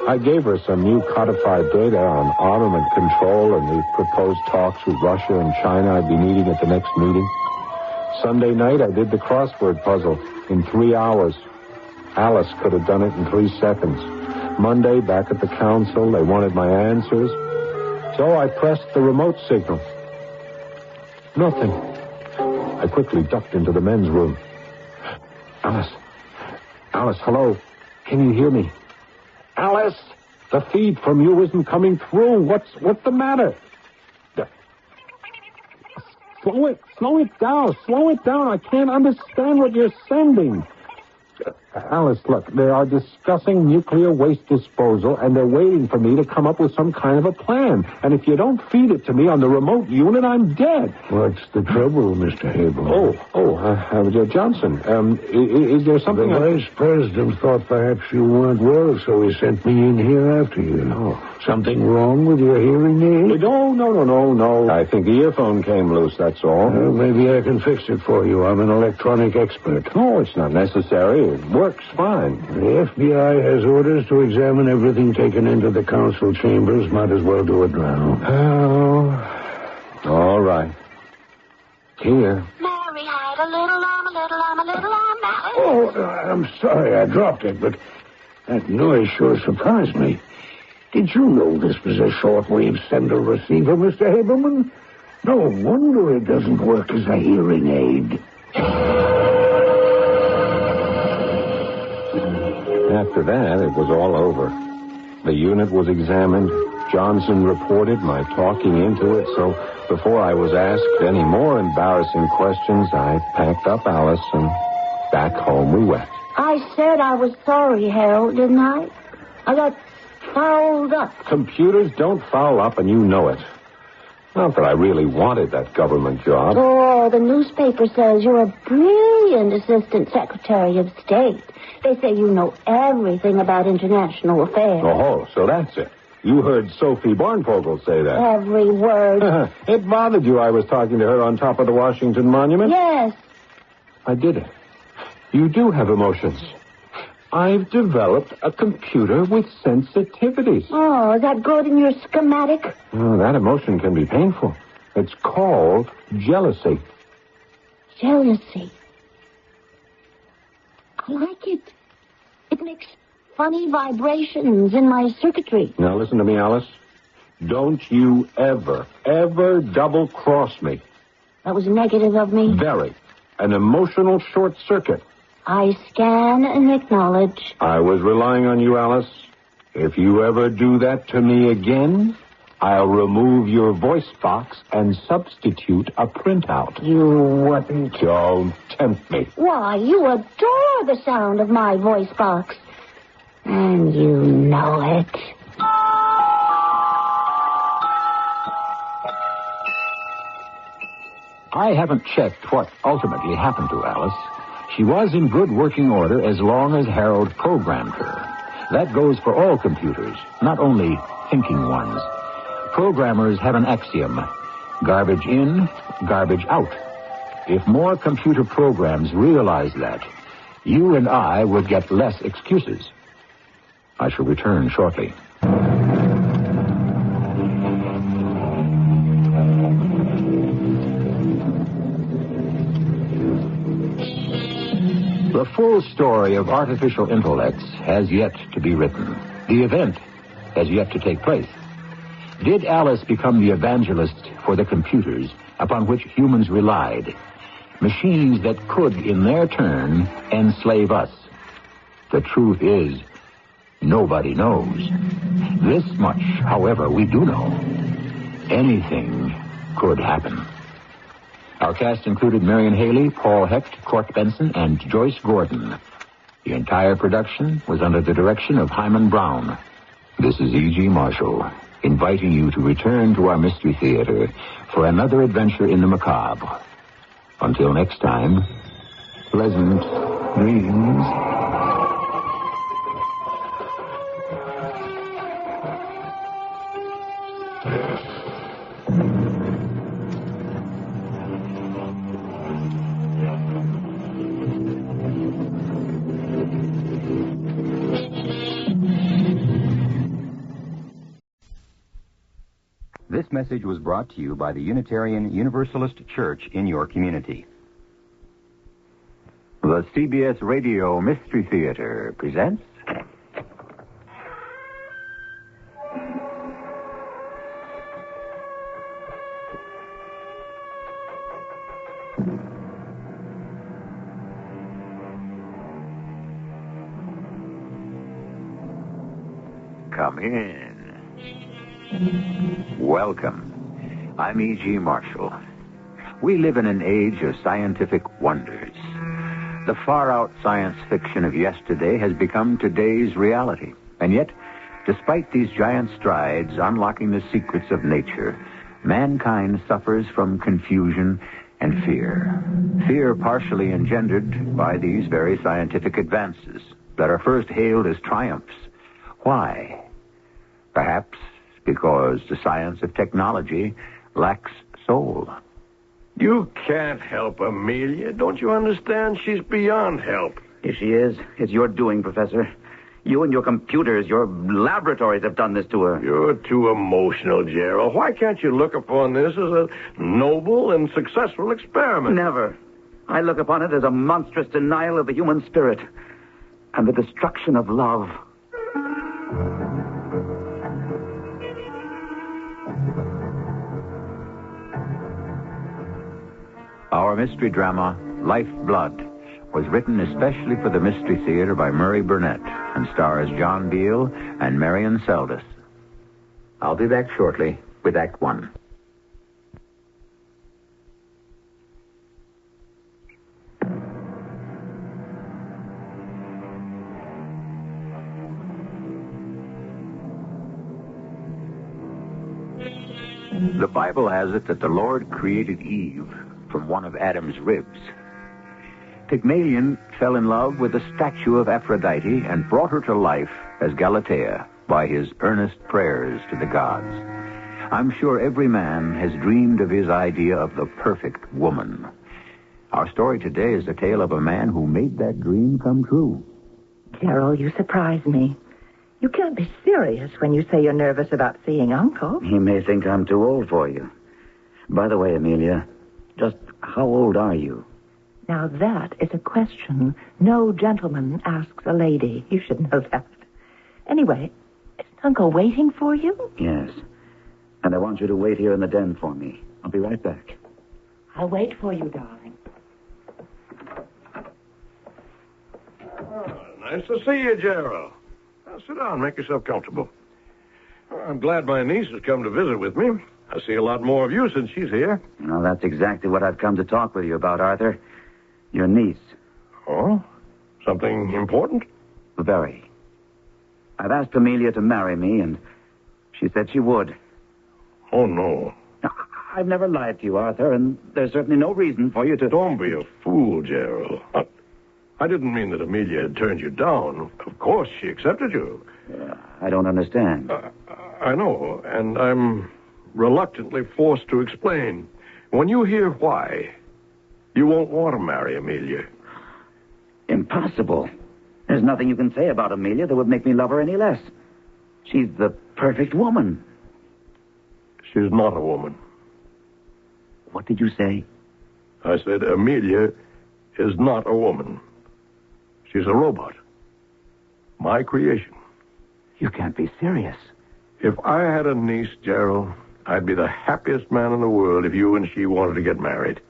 I gave her some new codified data on armament control and the proposed talks with Russia and China I'd be needing at the next meeting. Sunday night, I did the crossword puzzle in 3 hours. Alice could have done it in 3 seconds. Monday, back at the council, they wanted my answers. So I pressed the remote signal. Nothing. I quickly ducked into the men's room. Alice, hello. Can you hear me? Alice, the feed from you isn't coming through. What's the matter? Slow it down. I can't understand what you're sending. Alice, look, they are discussing nuclear waste disposal, and they're waiting for me to come up with some kind of a plan. And if you don't feed it to me on the remote unit, I'm dead. What's the trouble, Mr. Habberman? Johnson, is there something... The Vice President thought perhaps you weren't well, so he sent me in here after you. Oh. Something wrong with your hearing aid? No. I think the earphone came loose, that's all. Well, maybe I can fix it for you. I'm an electronic expert. No, it's not necessary. It works fine. The FBI has orders to examine everything taken into the council chambers. Might as well do it now. Oh, all right. Here. Mary had a little lamb, Mary. Oh, I'm sorry I dropped it, but that noise sure surprised me. Did you know this was a shortwave sender-receiver, Mr. Habberman? No wonder it doesn't work as a hearing aid. After that, it was all over. The unit was examined. Johnson reported my talking into it, so before I was asked any more embarrassing questions, I packed up Alice and back home we went. I said I was sorry, Harold, didn't I? I got fouled up. Computers don't foul up, and you know it. Not that I really wanted that government job. Oh, the newspaper says you're a brilliant assistant secretary of state. They say you know everything about international affairs. Oh, so that's it. You heard Sophie Bornvogel say that. Every word. It bothered you I was talking to her on top of the Washington Monument? Yes. I did it. You do have emotions. I've developed a computer with sensitivities. Oh, is that good in your schematic? Oh, that emotion can be painful. It's called jealousy. Jealousy. I like it. It makes funny vibrations in my circuitry. Now listen to me, Alice. Don't you ever double-cross me. That was negative of me. Very. An emotional short circuit. I scan and acknowledge. I was relying on you, Alice. If you ever do that to me again, I'll remove your voice box and substitute a printout. You wouldn't. Don't tempt me. Why, you adore the sound of my voice box. And you know it. I haven't checked what ultimately happened to Alice. She was in good working order as long as Harold programmed her. That goes for all computers, not only thinking ones. Programmers have an axiom: garbage in, garbage out. If more computer programs realize that, you and I would get less excuses. I shall return shortly. The full story of artificial intellects has yet to be written. The event has yet to take place. Did Alice become the evangelist for the computers upon which humans relied? Machines that could, in their turn, enslave us. The truth is, nobody knows. This much, however, we do know. Anything could happen. Our cast included Marion Haley, Paul Hecht, Court Benson, and Joyce Gordon. The entire production was under the direction of Hyman Brown. This is E.G. Marshall, inviting you to return to our Mystery Theater for another adventure in the macabre. Until next time, pleasant dreams. This message was brought to you by the Unitarian Universalist Church in your community. The CBS Radio Mystery Theater presents... Come in. Welcome. I'm E.G. Marshall. We live in an age of scientific wonders. The far-out science fiction of yesterday has become today's reality. And yet, despite these giant strides unlocking the secrets of nature, mankind suffers from confusion and fear. Fear partially engendered by these very scientific advances that are first hailed as triumphs. Why? Perhaps because the science of technology lacks soul. You can't help Amelia. Don't you understand? She's beyond help. Here she is. It's your doing, Professor. You and your computers, your laboratories have done this to her. You're too emotional, Gerald. Why can't you look upon this as a noble and successful experiment? Never. I look upon it as a monstrous denial of the human spirit and the destruction of love. Our mystery drama, Lifeblood, was written especially for the Mystery Theater by Murray Burnett and stars John Beale and Marion Seldes. I'll be back shortly with Act One. The Bible has it that the Lord created Eve from one of Adam's ribs. Pygmalion fell in love with the statue of Aphrodite and brought her to life as Galatea by his earnest prayers to the gods. I'm sure every man has dreamed of his idea of the perfect woman. Our story today is the tale of a man who made that dream come true. Gerald, you surprise me. You can't be serious when you say you're nervous about seeing Uncle. He may think I'm too old for you. By the way, Amelia, just how old are you? Now that is a question no gentleman asks a lady. You should know that. Anyway, isn't Uncle waiting for you? Yes. And I want you to wait here in the den for me. I'll be right back. I'll wait for you, darling. Oh, nice to see you, Gerald. Now, sit down, make yourself comfortable. I'm glad my niece has come to visit with me. I see a lot more of you since she's here. Well, that's exactly what I've come to talk with you about, Arthur. Your niece. Oh? Something important? Very. I've asked Amelia to marry me, and she said she would. Oh, no. Now, I've never lied to you, Arthur, and there's certainly no reason for you to... Don't be a fool, Gerald. I didn't mean that Amelia had turned you down. Of course, she accepted you. I don't understand. I know, and I'm reluctantly forced to explain. When you hear why, you won't want to marry Amelia. Impossible. There's nothing you can say about Amelia that would make me love her any less. She's the perfect woman. She's not a woman. What did you say? I said Amelia is not a woman. She's a robot. My creation. You can't be serious. If I had a niece, Gerald, I'd be the happiest man in the world if you and she wanted to get married.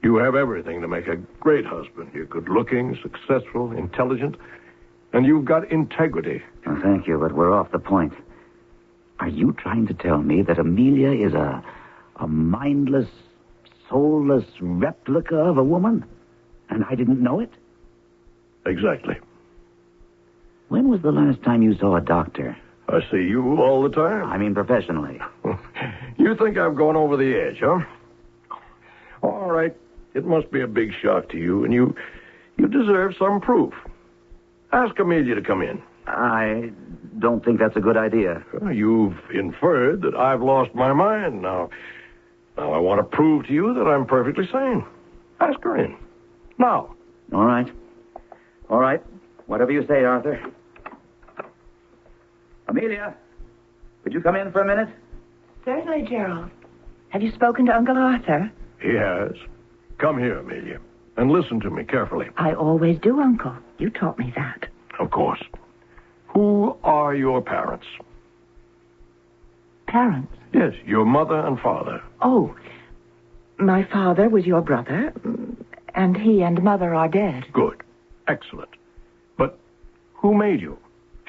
You have everything to make a great husband. You're good-looking, successful, intelligent, and you've got integrity. Oh, thank you, but we're off the point. Are you trying to tell me that Amelia is a mindless, soulless replica of a woman, and I didn't know it? Exactly. When was the last time you saw a doctor? I see you all the time. I mean professionally. You think I've gone over the edge, huh? All right. It must be a big shock to you, and you deserve some proof. Ask Amelia to come in. I don't think that's a good idea. You've inferred that I've lost my mind. Now I want to prove to you that I'm perfectly sane. Ask her in. Now. All right. All right. Whatever you say, Arthur. Amelia, would you come in for a minute? Certainly, Gerald. Have you spoken to Uncle Arthur? He has. Come here, Amelia, and listen to me carefully. I always do, Uncle. You taught me that. Of course. Who are your parents? Parents? Yes, your mother and father. Oh, my father was your brother, and he and mother are dead. Good. Excellent. But who made you,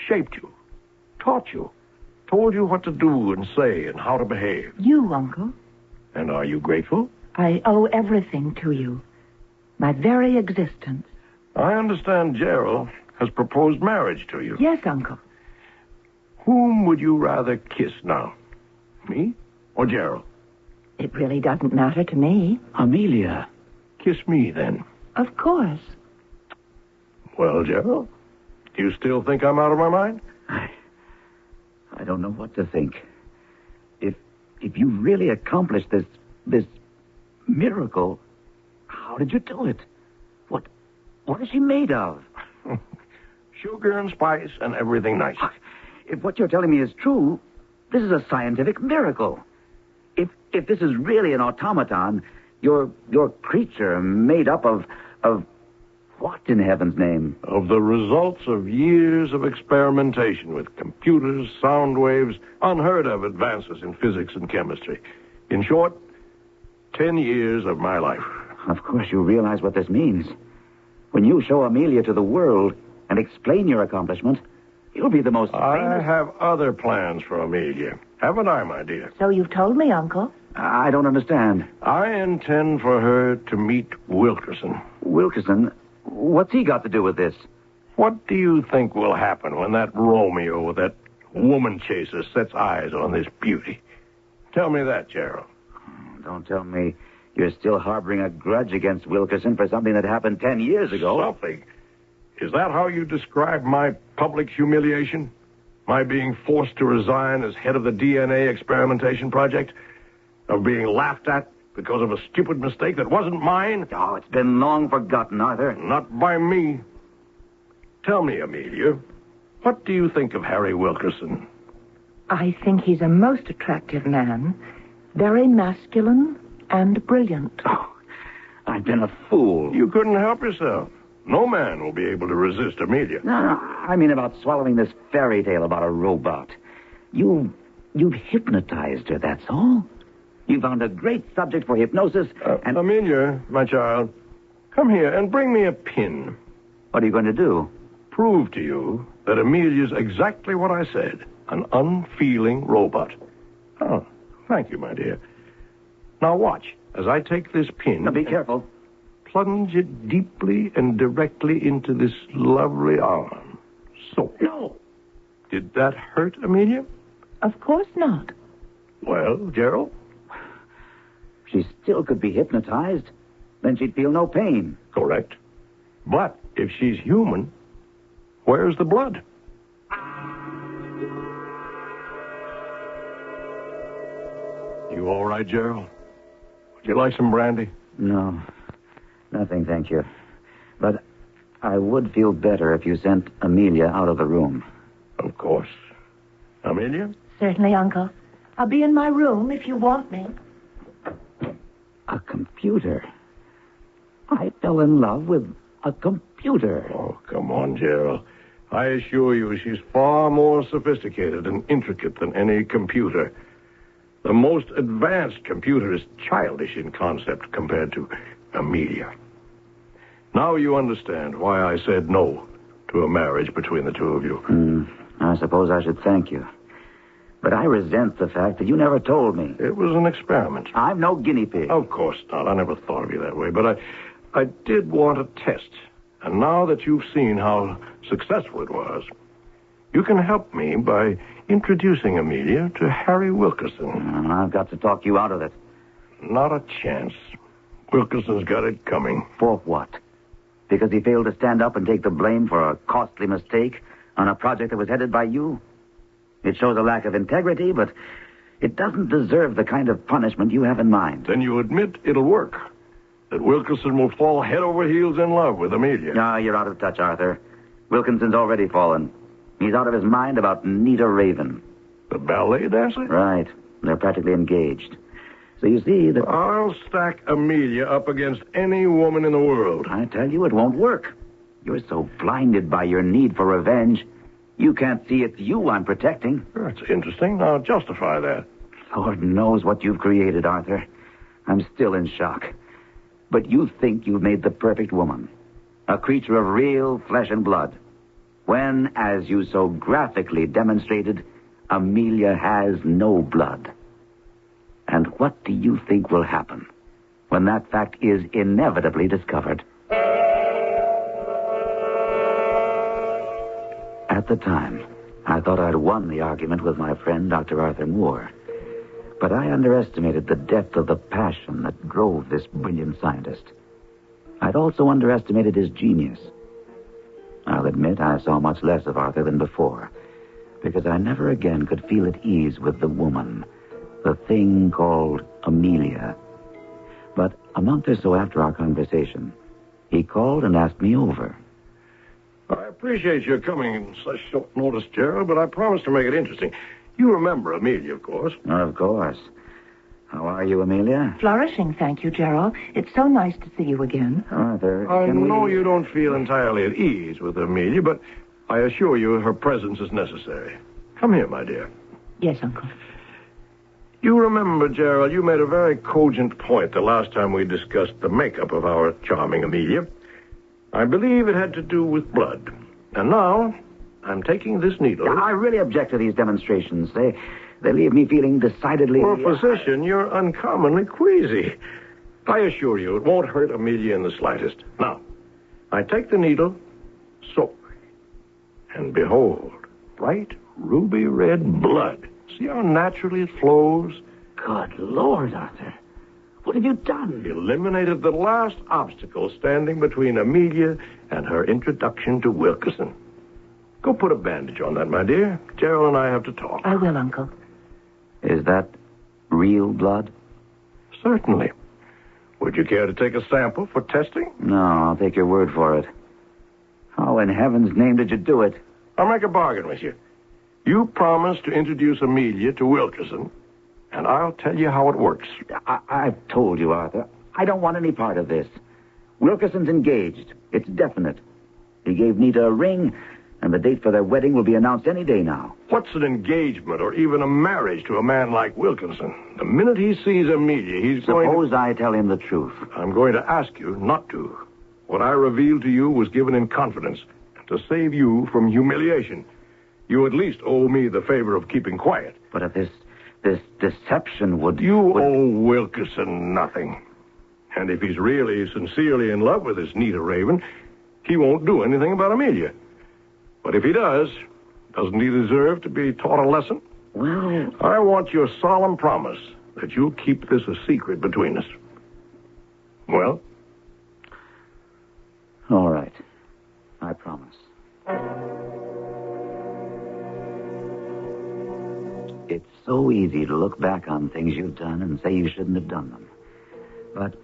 shaped you, taught you, told you what to do and say and how to behave? You, Uncle. And are you grateful? I owe everything to you. My very existence. I understand Gerald has proposed marriage to you. Yes, Uncle. Whom would you rather kiss now? Me or Gerald? It really doesn't matter to me. Amelia, kiss me then. Of course. Well, Gerald, do you still think I'm out of my mind? I don't know what to think. If you really accomplished this miracle, how did you do it? What is she made of? Sugar and spice and everything nice. If what you're telling me is true, this is a scientific miracle. If this is really an automaton, your creature made up of what in heaven's name? Of the results of years of experimentation with computers, sound waves, unheard of advances in physics and chemistry. In short, 10 years of my life. Of course, you realize what this means. When you show Amelia to the world and explain your accomplishment, you'll be the most I famous... have other plans for Amelia. Haven't I, my dear? So you've told me, Uncle. I don't understand. I intend for her to meet Wilkerson. Wilkerson? What's he got to do with this? What do you think will happen when that Romeo, that woman chaser, sets eyes on this beauty? Tell me that, Gerald. Don't tell me you're still harboring a grudge against Wilkerson for something that happened 10 years ago. Something? Is that how you describe my public humiliation? My being forced to resign as head of the DNA experimentation project? Of being laughed at because of a stupid mistake that wasn't mine? Oh, it's been long forgotten, Arthur. Not by me. Tell me, Amelia, what do you think of Harry Wilkerson? I think he's a most attractive man. Very masculine and brilliant. Oh, I've been a fool. You couldn't help yourself. No man will be able to resist Amelia. No, I mean about swallowing this fairy tale about a robot. You've hypnotized her, that's all. You found a great subject for hypnosis, and... Amelia, my child, come here and bring me a pin. What are you going to do? Prove to you that Amelia's exactly what I said, an unfeeling robot. Oh, thank you, my dear. Now watch, as I take this pin... Now, be careful. Plunge it deeply and directly into this lovely arm. So. No. Did that hurt, Amelia? Of course not. Well, Gerald? She still could be hypnotized. Then she'd feel no pain. Correct. But if she's human, where's the blood? You all right, Gerald? Would you like some brandy? No. Nothing, thank you. But I would feel better if you sent Amelia out of the room. Of course. Amelia? Certainly, Uncle. I'll be in my room if you want me. A computer. I fell in love with a computer. Oh, come on, Gerald. I assure you she's far more sophisticated and intricate than any computer. The most advanced computer is childish in concept compared to Amelia. Now you understand why I said no to a marriage between the two of you. I suppose I should thank you. But I resent the fact that you never told me. It was an experiment. I'm no guinea pig. Of course not. I never thought of you that way. But I did want a test. And now that you've seen how successful it was, you can help me by introducing Amelia to Harry Wilkerson. I've got to talk you out of it. Not a chance. Wilkerson's got it coming. For what? Because he failed to stand up and take the blame for a costly mistake on a project that was headed by you? It shows a lack of integrity, but it doesn't deserve the kind of punishment you have in mind. Then you admit it'll work. That Wilkerson will fall head over heels in love with Amelia. No, you're out of touch, Arthur. Wilkinson's already fallen. He's out of his mind about Nita Raven. The ballet dancer? Right. They're practically engaged. So you see that... I'll stack Amelia up against any woman in the world. I tell you, it won't work. You're so blinded by your need for revenge, you can't see it's you I'm protecting. That's interesting. Now justify that. Lord knows what you've created, Arthur. I'm still in shock. But you think you've made the perfect woman. A creature of real flesh and blood. When, as you so graphically demonstrated, Amelia has no blood. And what do you think will happen when that fact is inevitably discovered? At the time, I thought I'd won the argument with my friend, Dr. Arthur Moore. But I underestimated the depth of the passion that drove this brilliant scientist. I'd also underestimated his genius. I'll admit I saw much less of Arthur than before, because I never again could feel at ease with the woman, the thing called Amelia. But a month or so after our conversation, he called and asked me over. I appreciate your coming in such short notice, Gerald, but I promised to make it interesting. You remember Amelia, of course. Of course. How are you, Amelia? Flourishing, thank you, Gerald. It's so nice to see you again. Arthur, I can know we... you don't feel entirely at ease with Amelia, but I assure you her presence is necessary. Come here, my dear. Yes, Uncle. You remember, Gerald, you made a very cogent point the last time we discussed the makeup of our charming Amelia. I believe it had to do with blood. And now, I'm taking this needle. I really object to these demonstrations. They leave me feeling decidedly... For a physician, you're uncommonly queasy. I assure you, it won't hurt Amelia in the slightest. Now, I take the needle, so, and behold, bright ruby red blood. See how naturally it flows? Good Lord, Arthur. What have you done? Eliminated the last obstacle standing between Amelia and her introduction to Wilkerson. Go put a bandage on that, my dear. Gerald and I have to talk. I will, Uncle. Is that real blood? Certainly. Would you care to take a sample for testing? No, I'll take your word for it. How in heaven's name did you do it? I'll make a bargain with you. You promised to introduce Amelia to Wilkerson, and I'll tell you how it works. I've told you, Arthur. I don't want any part of this. Wilkerson's engaged. It's definite. He gave Nita a ring, and the date for their wedding will be announced any day now. What's an engagement or even a marriage to a man like Wilkerson? The minute he sees Amelia, he's going to... Suppose I tell him the truth. I'm going to ask you not to. What I revealed to you was given in confidence to save you from humiliation. You at least owe me the favor of keeping quiet. But if this deception would... You owe Wilkerson nothing. And if he's really, sincerely in love with this Nita Raven, he won't do anything about Amelia. But if he does, doesn't he deserve to be taught a lesson? Well... I want your solemn promise that you'll keep this a secret between us. Well? All right. I promise. It's so easy to look back on things you've done and say you shouldn't have done them. But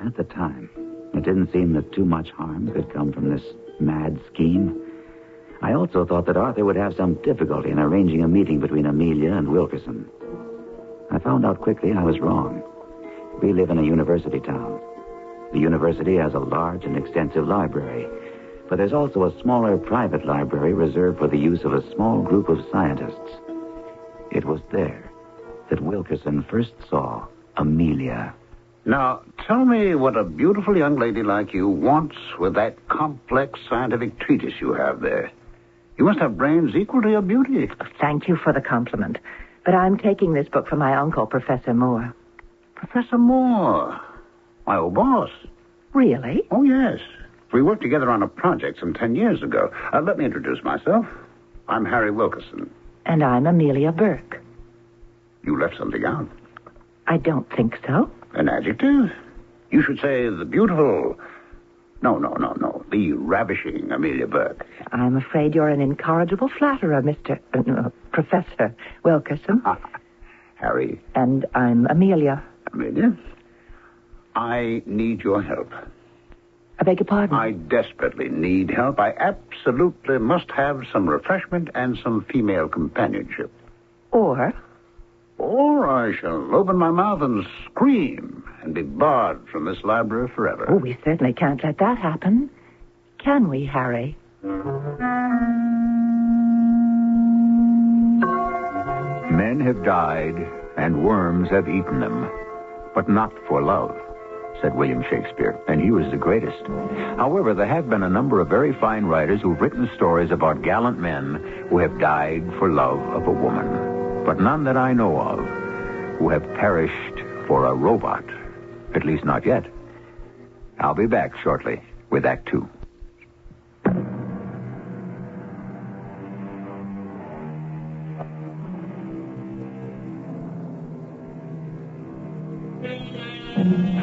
at the time, it didn't seem that too much harm could come from this mad scheme. I also thought that Arthur would have some difficulty in arranging a meeting between Amelia and Wilkerson. I found out quickly I was wrong. We live in a university town. The university has a large and extensive library, but there's also a smaller private library reserved for the use of a small group of scientists. It was there that Wilkerson first saw Amelia. Now, tell me what a beautiful young lady like you wants with that complex scientific treatise you have there. You must have brains equal to your beauty. Thank you for the compliment. But I'm taking this book from my uncle, Professor Moore. Professor Moore, my old boss. Really? Oh, yes. We worked together on a project some 10 years ago. Let me introduce myself. I'm Harry Wilkerson. And I'm Amelia Burke. You left something out. I don't think so. An adjective? You should say the beautiful... No. The ravishing Amelia Burke. I'm afraid you're an incorrigible flatterer, Professor Wilkerson. Harry. And I'm Amelia. Amelia? I need your help. I beg your pardon? I desperately need help. I absolutely must have some refreshment and some female companionship. Or I shall open my mouth and scream and be barred from this library forever. Oh, we certainly can't let that happen. Can we, Harry? Men have died, and worms have eaten them, but not for love, said William Shakespeare, and he was the greatest. However, there have been a number of very fine writers who've written stories about gallant men who have died for love of a woman, but none that I know of who have perished for a robot, at least not yet. I'll be back shortly with Act Two.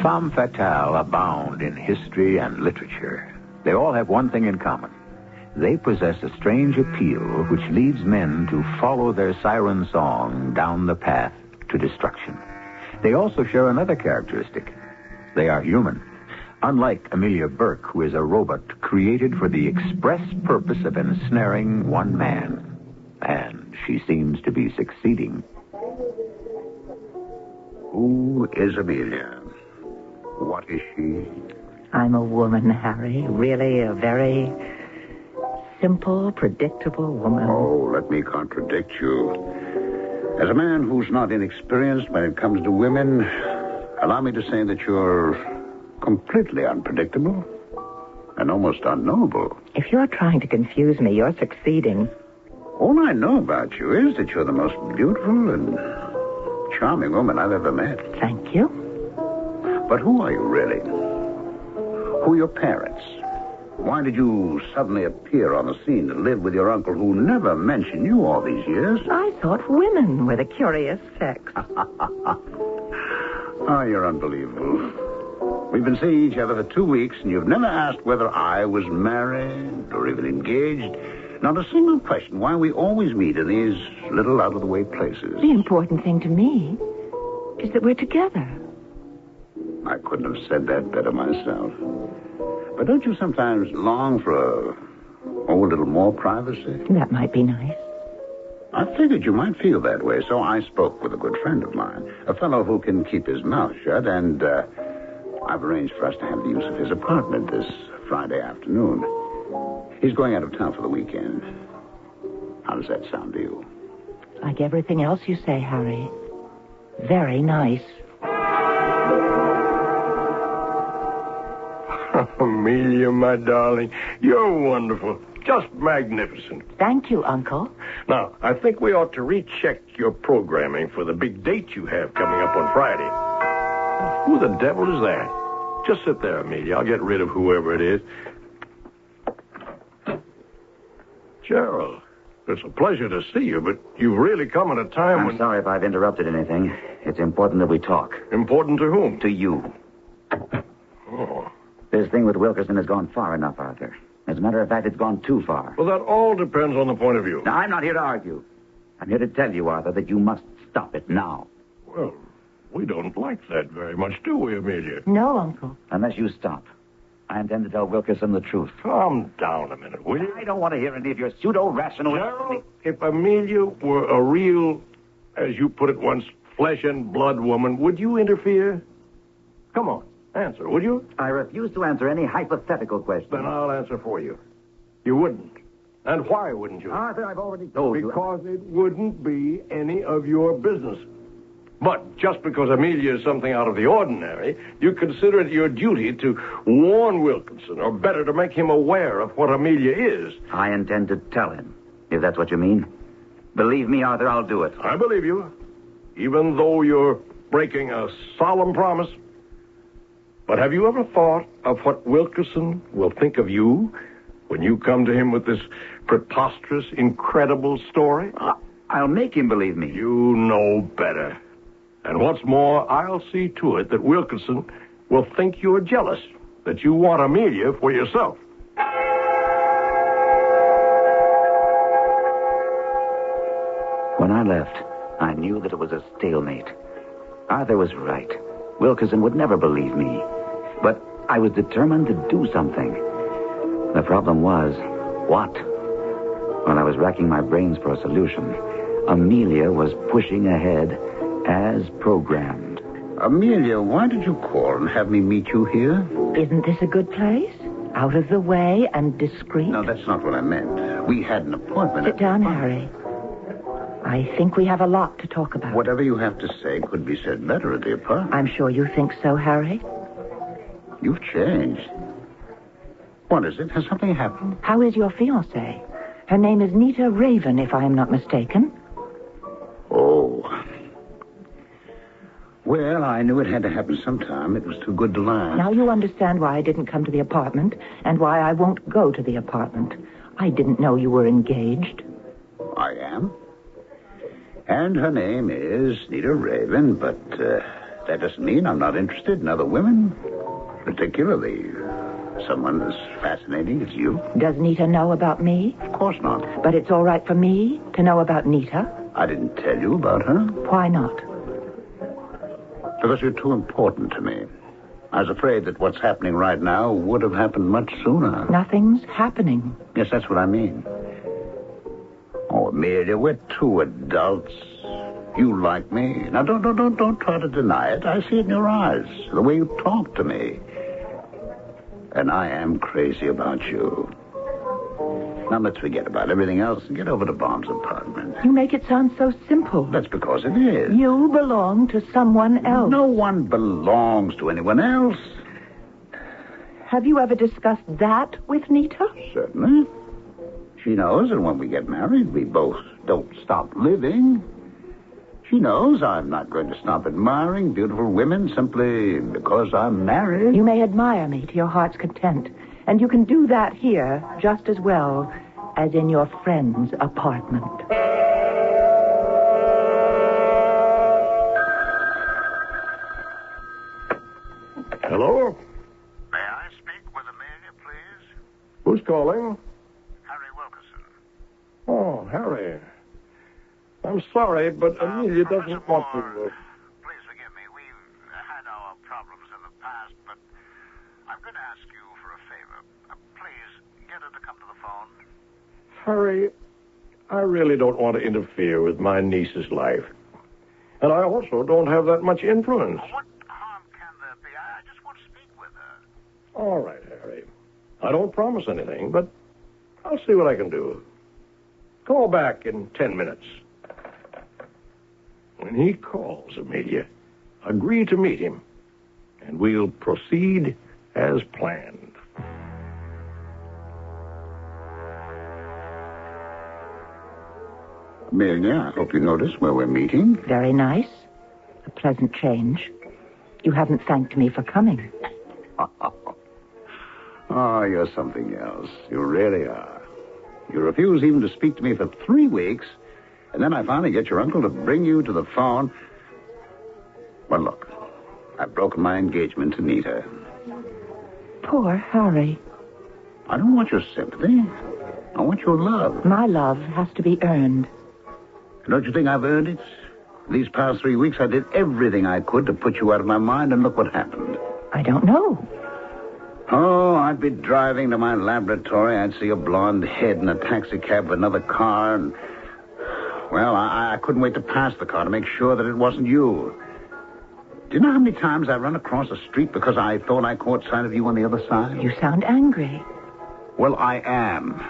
Femmes fatales abound in history and literature. They all have one thing in common. They possess a strange appeal which leads men to follow their siren song down the path to destruction. They also share another characteristic. They are human. Unlike Amelia Burke, who is a robot created for the express purpose of ensnaring one man. And she seems to be succeeding. Who is Amelia? What is she? I'm a woman, Harry. Really a very simple, predictable woman. Oh, let me contradict you. As a man who's not inexperienced when it comes to women, allow me to say that you're completely unpredictable and almost unknowable. If you're trying to confuse me, you're succeeding. All I know about you is that you're the most beautiful and charming woman I've ever met. Thank you. But who are you, really? Who are your parents? Why did you suddenly appear on the scene to live with your uncle who never mentioned you all these years? I thought women were the curious sex. Oh, you're unbelievable. We've been seeing each other for 2 weeks, and you've never asked whether I was married or even engaged. Not a single question. Why we always meet in these little out-of-the-way places. The important thing to me is that we're together. I couldn't have said that better myself. But don't you sometimes long for a little more privacy? That might be nice. I figured you might feel that way, so I spoke with a good friend of mine, a fellow who can keep his mouth shut, and I've arranged for us to have the use of his apartment this Friday afternoon. He's going out of town for the weekend. How does that sound to you? Like everything else you say, Harry. Very nice. Amelia, my darling, you're wonderful. Just magnificent. Thank you, Uncle. Now, I think we ought to recheck your programming for the big date you have coming up on Friday. Who the devil is that? Just sit there, Amelia. I'll get rid of whoever it is. Gerald, it's a pleasure to see you, but you've really come at a time when... I'm sorry if I've interrupted anything. It's important that we talk. Important to whom? To you. Oh. This thing with Wilkerson has gone far enough, Arthur. As a matter of fact, it's gone too far. Well, that all depends on the point of view. Now, I'm not here to argue. I'm here to tell you, Arthur, that you must stop it now. Well, we don't like that very much, do we, Amelia? No, Uncle. Unless you stop. I intend to tell Wilkerson the truth. Calm down a minute, will you? I don't want to hear any of your pseudo-rational... Gerald, if Amelia were a real, as you put it once, flesh and blood woman, would you interfere? Come on, answer, would you? I refuse to answer any hypothetical question. Then I'll answer for you. You wouldn't. And why wouldn't you? Arthur, I've already told you. Because it wouldn't be any of your business. But just because Amelia is something out of the ordinary, you consider it your duty to warn Wilkinson, or better, to make him aware of what Amelia is. I intend to tell him, if that's what you mean. Believe me, Arthur, I'll do it. I believe you, even though you're breaking a solemn promise. But have you ever thought of what Wilkinson will think of you when you come to him with this preposterous, incredible story? I'll make him believe me. You know better. And what's more, I'll see to it that Wilkinson will think you're jealous, that you want Amelia for yourself. When I left, I knew that it was a stalemate. Arthur was right. Wilkinson would never believe me. But I was determined to do something. The problem was, what? When I was racking my brains for a solution, Amelia was pushing ahead as programmed. Amelia, why did you call and have me meet you here? Isn't this a good place? Out of the way and discreet? No, that's not what I meant. We had an appointment. Sit down, Harry. I think we have a lot to talk about. Whatever you have to say could be said better at the apartment. I'm sure you think so, Harry. You've changed. What is it? Has something happened? How is your fiancée? Her name is Nita Raven, if I am not mistaken. Oh. Well, I knew it had to happen sometime. It was too good to last. Now you understand why I didn't come to the apartment and why I won't go to the apartment. I didn't know you were engaged. I am. And her name is Nita Raven, but that doesn't mean I'm not interested in other women. Particularly someone as fascinating as you. Does Nita know about me? Of course not. But it's all right for me to know about Nita? I didn't tell you about her. Why not? Because you're too important to me. I was afraid that what's happening right now would have happened much sooner. Nothing's happening. Yes, that's what I mean. Oh, Amelia, we're two adults. You like me. Now, don't try to deny it. I see it in your eyes, the way you talk to me. And I am crazy about you. Now, let's forget about everything else and get over to Bob's apartment. You make it sound so simple. That's because it is. You belong to someone else. No one belongs to anyone else. Have you ever discussed that with Nita? Certainly. She knows that when we get married, we both don't stop living. She knows I'm not going to stop admiring beautiful women simply because I'm married. You may admire me to your heart's content, and you can do that here just as well as in your friend's apartment. Hello? May I speak with Amelia, please? Who's calling? Harry Wilkerson. Oh, Harry. I'm sorry, but Amelia doesn't want to... Please forgive me. We've had our problems in the past, but I'm going to ask you for a favor. Please, get her to come to the phone. Harry, I really don't want to interfere with my niece's life. And I also don't have that much influence. What harm can there be? I just want to speak with her. All right, Harry. I don't promise anything, but I'll see what I can do. Call back in 10 minutes. When he calls, Amelia, agree to meet him, and we'll proceed as planned. Amelia, I hope you notice where we're meeting. Very nice. A pleasant change. You haven't thanked me for coming. Oh, you're something else. You really are. You refuse even to speak to me for 3 weeks, and then I finally get your uncle to bring you to the phone. Well, look, I've broken my engagement to Nita. Poor Harry. I don't want your sympathy. I want your love. My love has to be earned. Don't you think I've earned it? These past 3 weeks, I did everything I could to put you out of my mind, and look what happened. I don't know. Oh, I'd be driving to my laboratory. I'd see a blonde head in a taxi cab with another car, and... Well, I couldn't wait to pass the car to make sure that it wasn't you. Do you know how many times I run across a street because I thought I caught sight of you on the other side? You sound angry. Well, I am.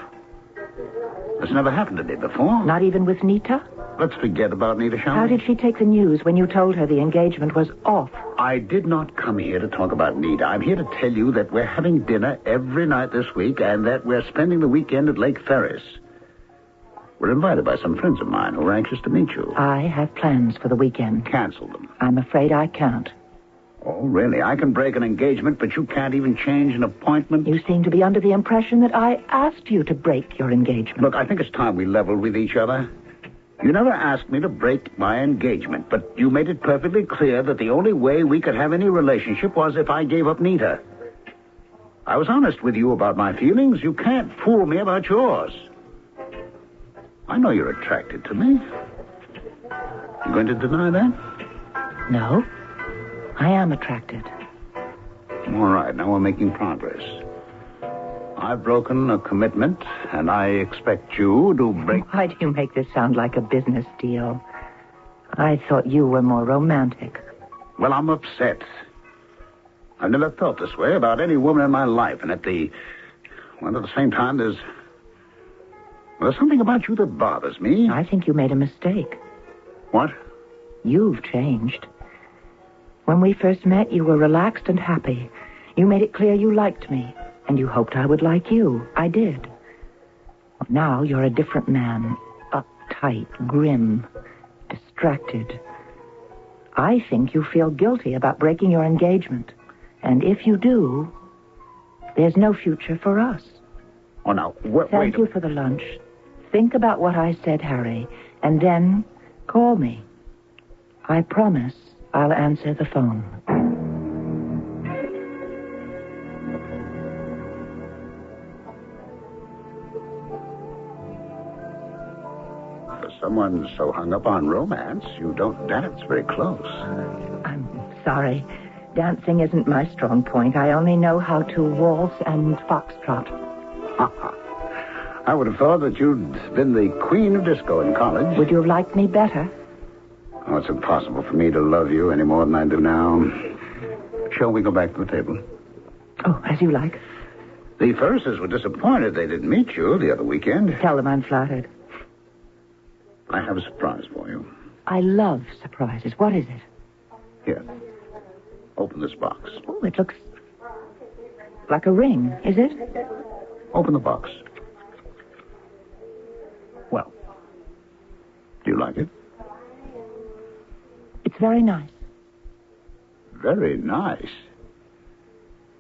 This never happened to me before. Not even with Nita? Let's forget about Nita, shall we? How did she take the news when you told her the engagement was off? I did not come here to talk about Nita. I'm here to tell you that we're having dinner every night this week and that we're spending the weekend at Lake Ferris. We're invited by some friends of mine who are anxious to meet you. I have plans for the weekend. Cancel them. I'm afraid I can't. Oh, really? I can break an engagement, but you can't even change an appointment? You seem to be under the impression that I asked you to break your engagement. Look, I think it's time we leveled with each other. You never asked me to break my engagement, but you made it perfectly clear that the only way we could have any relationship was if I gave up Nita. I was honest with you about my feelings. You can't fool me about yours. I know you're attracted to me. You going to deny that? No. I am attracted. All right, now we're making progress. I've broken a commitment, and I expect you to break... Why do you make this sound like a business deal? I thought you were more romantic. Well, I'm upset. I've never felt this way about any woman in my life, and at the same time, there's something about you that bothers me. I think you made a mistake. What? You've changed. When we first met, you were relaxed and happy. You made it clear you liked me, and you hoped I would like you. I did. Well, now you're a different man. Uptight, grim, distracted. I think you feel guilty about breaking your engagement. And if you do, there's no future for us. Oh, now, Thank you for the lunch. Think about what I said, Harry, and then call me. I promise I'll answer the phone. For someone so hung up on romance, you don't dance very close. I'm sorry. Dancing isn't my strong point. I only know how to waltz and foxtrot. I would have thought that you'd been the queen of disco in college. Would you have liked me better? Oh, it's impossible for me to love you any more than I do now. Shall we go back to the table? Oh, as you like. The Ferrises were disappointed they didn't meet you the other weekend. Tell them I'm flattered. I have a surprise for you. I love surprises. What is it? Here. Open this box. Oh, it looks like a ring, is it? Open the box. Well, do you like it? It's very nice. Very nice.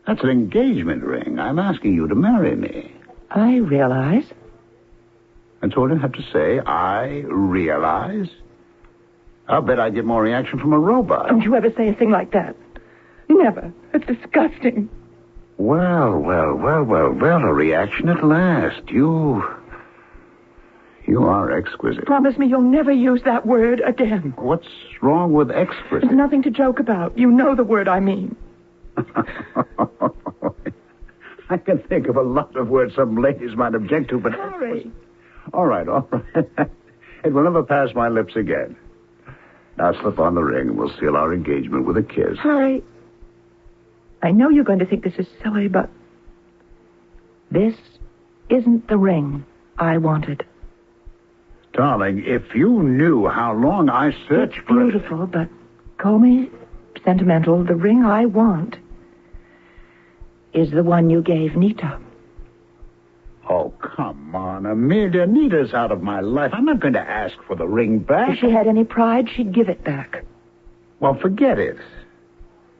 That's an engagement ring. I'm asking you to marry me. I realize. That's all you have to say. I realize. I'll bet I'd get more reaction from a robot. Don't you ever say a thing like that. Never. It's disgusting. Well, a reaction at last. You are exquisite. Promise me you'll never use that word again. What's wrong with exquisite? There's nothing to joke about. You know the word I mean. I can think of a lot of words some ladies might object to, but... Sorry. All right. It will never pass my lips again. Now slip on the ring and we'll seal our engagement with a kiss. Harry, I know you're going to think this is silly, but this isn't the ring I wanted. Darling, if you knew how long I searched it's for it... beautiful, but call me sentimental. The ring I want is the one you gave Nita. Oh, come on, Amelia. Nita's out of my life. I'm not going to ask for the ring back. If she had any pride, she'd give it back. Well, forget it.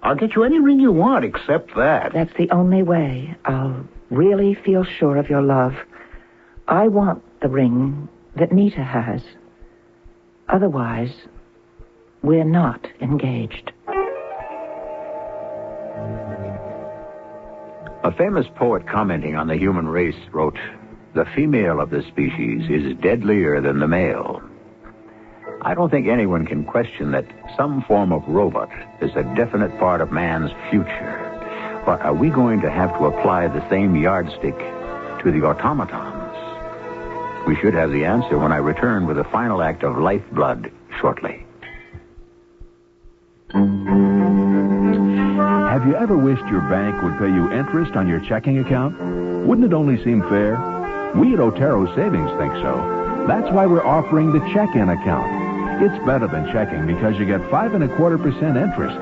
I'll get you any ring you want except that. That's the only way I'll really feel sure of your love. I want the ring that Nita has. Otherwise, we're not engaged. A famous poet commenting on the human race wrote, "The female of the species is deadlier than the male." I don't think anyone can question that some form of robot is a definite part of man's future. But are we going to have to apply the same yardstick to the automatons? We should have the answer when I return with the final act of Lifeblood shortly. Have you ever wished your bank would pay you interest on your checking account? Wouldn't it only seem fair? We at Otero Savings think so. That's why we're offering the check-in account. It's better than checking because you get 5.25% interest.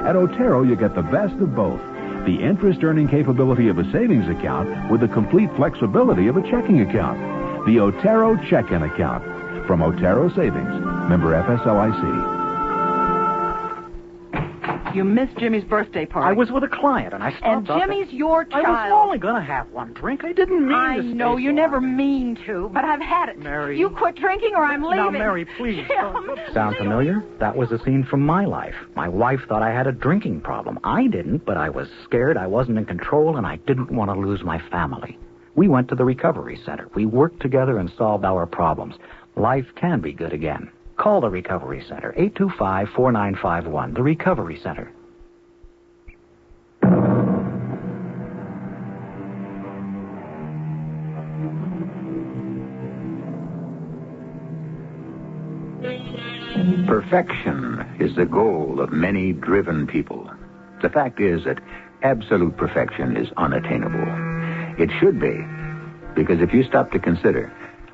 At Otero, you get the best of both. The interest-earning capability of a savings account with the complete flexibility of a checking account. The Otero check-in account. From Otero Savings. Member FSLIC. You missed Jimmy's birthday party. I was with a client, and I stopped And up Jimmy's your child. I was only going to have one drink. I didn't mean I to stay know you so never long. mean to, but I've had it. Mary. You quit drinking or I'm leaving. Now, Mary, please. Jim, Sound familiar? That was a scene from my life. My wife thought I had a drinking problem. I didn't, but I was scared I wasn't in control, and I didn't want to lose my family. We went to the recovery center. We worked together and solved our problems. Life can be good again. Call the recovery center, 825-4951, the recovery center. Perfection is the goal of many driven people. The fact is that absolute perfection is unattainable. It should be, because if you stop to consider,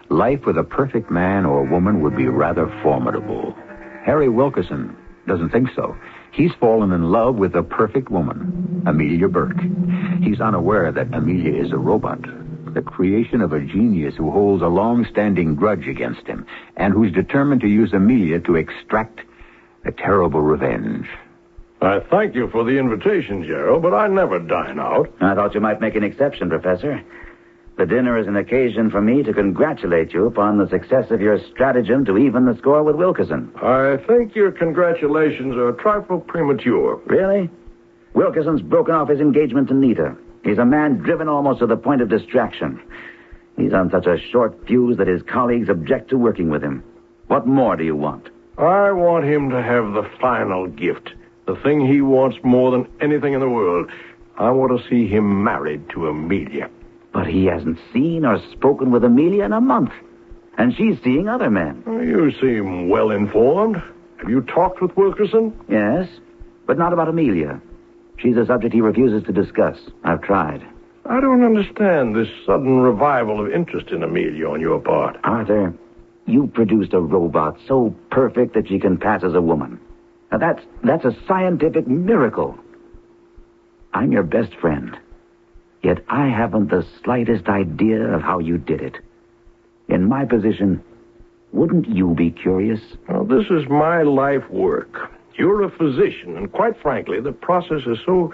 life with a perfect man or woman would be rather formidable. Harry Wilkerson doesn't think so. He's fallen in love with a perfect woman, Amelia Burke. He's unaware that Amelia is a robot, the creation of a genius who holds a long-standing grudge against him and who's determined to use Amelia to extract a terrible revenge. I thank you for the invitation, Gerald, but I never dine out. I thought you might make an exception, Professor. The dinner is an occasion for me to congratulate you upon the success of your stratagem to even the score with Wilkerson. I think your congratulations are a trifle premature. Really? Wilkerson's broken off his engagement to Nita. He's a man driven almost to the point of distraction. He's on such a short fuse that his colleagues object to working with him. What more do you want? I want him to have the final gift, the thing he wants more than anything in the world. I want to see him married to Amelia. But he hasn't seen or spoken with Amelia in a month. And she's seeing other men. You seem well informed. Have you talked with Wilkerson? Yes, but not about Amelia. She's a subject he refuses to discuss. I've tried. I don't understand this sudden revival of interest in Amelia on your part. Arthur, you produced a robot so perfect that she can pass as a woman. Now that's a scientific miracle. I'm your best friend. Yet I haven't the slightest idea of how you did it. In my position, wouldn't you be curious? Well, this is my life work. You're a physician, and quite frankly, the process is so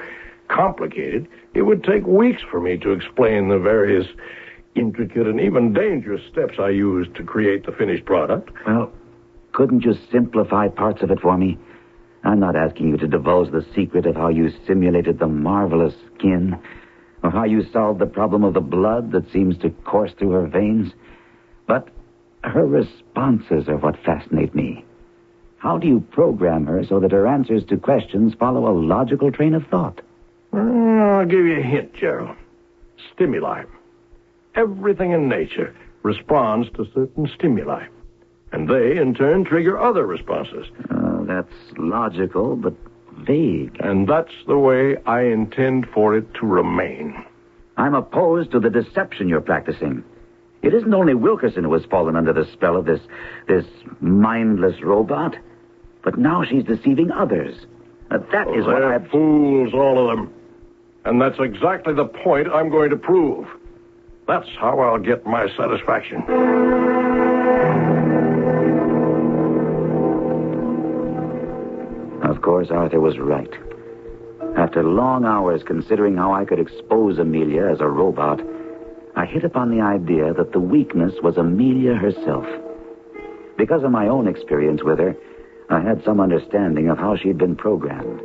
complicated, it would take weeks for me to explain the various intricate and even dangerous steps I use to create the finished product. Well, couldn't you simplify parts of it for me? I'm not asking you to divulge the secret of how you simulated the marvelous skin, or how you solved the problem of the blood that seems to course through her veins. But her responses are what fascinate me. How do you program her so that her answers to questions follow a logical train of thought? I'll give you a hint, Gerald. Stimuli. Everything in nature responds to certain stimuli, and they, in turn, trigger other responses. That's logical, but vague. And that's the way I intend for it to remain. I'm opposed to the deception you're practicing. It isn't only Wilkerson who has fallen under the spell of this mindless robot, but now she's deceiving others. That is what They're fools, all of them. And that's exactly the point I'm going to prove. That's how I'll get my satisfaction. Of course, Arthur was right. After long hours considering how I could expose Amelia as a robot, I hit upon the idea that the weakness was Amelia herself. Because of my own experience with her, I had some understanding of how she'd been programmed.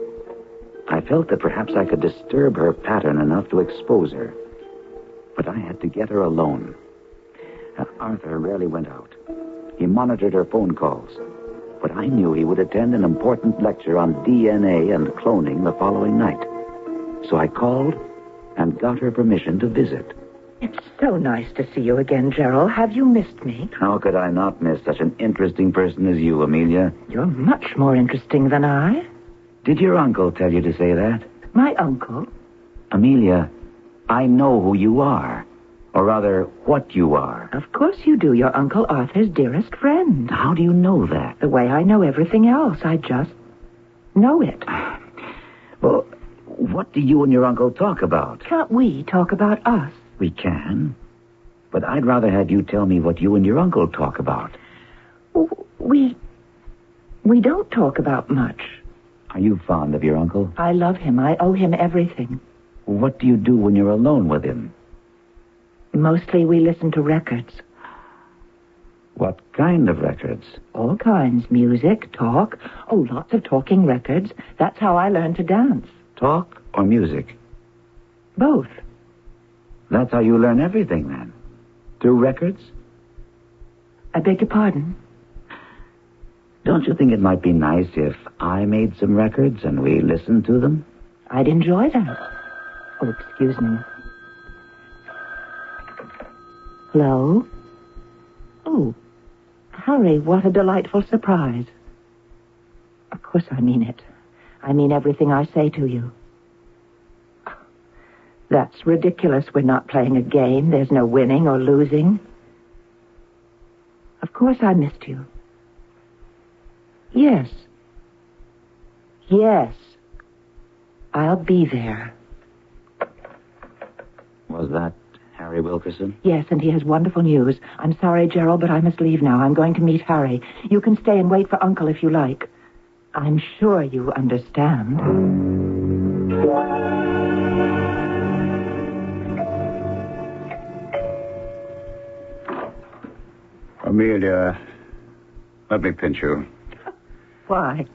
I felt that perhaps I could disturb her pattern enough to expose her. But I had to get her alone. Arthur rarely went out. He monitored her phone calls. But I knew he would attend an important lecture on DNA and cloning the following night. So I called and got her permission to visit. It's so nice to see you again, Gerald. Have you missed me? How could I not miss such an interesting person as you, Amelia? You're much more interesting than I. Did your uncle tell you to say that? My uncle? Amelia, I know who you are. Or rather, what you are. Of course you do. You're Uncle Arthur's dearest friend. How do you know that? The way I know everything else. I just know it. Well, what do you and your uncle talk about? Can't we talk about us? We can. But I'd rather have you tell me what you and your uncle talk about. We don't talk about much. Are you fond of your uncle? I love him. I owe him everything. What do you do when you're alone with him? Mostly we listen to records. What kind of records? All kinds. Music, talk. Oh, lots of talking records. That's how I learned to dance. Talk or music? Both. That's how you learn everything, then? Through records? I beg your pardon? Don't you think it might be nice if I made some records and we listened to them? I'd enjoy that. Oh, excuse me. Hello? Oh, Harry, what a delightful surprise. Of course I mean it. I mean everything I say to you. That's ridiculous. We're not playing a game. There's no winning or losing. Of course I missed you. Yes. Yes. I'll be there. Was that Harry Wilkerson? Yes, and he has wonderful news. I'm sorry, Gerald, but I must leave now. I'm going to meet Harry. You can stay and wait for Uncle if you like. I'm sure you understand. Amelia, let me pinch you. Why?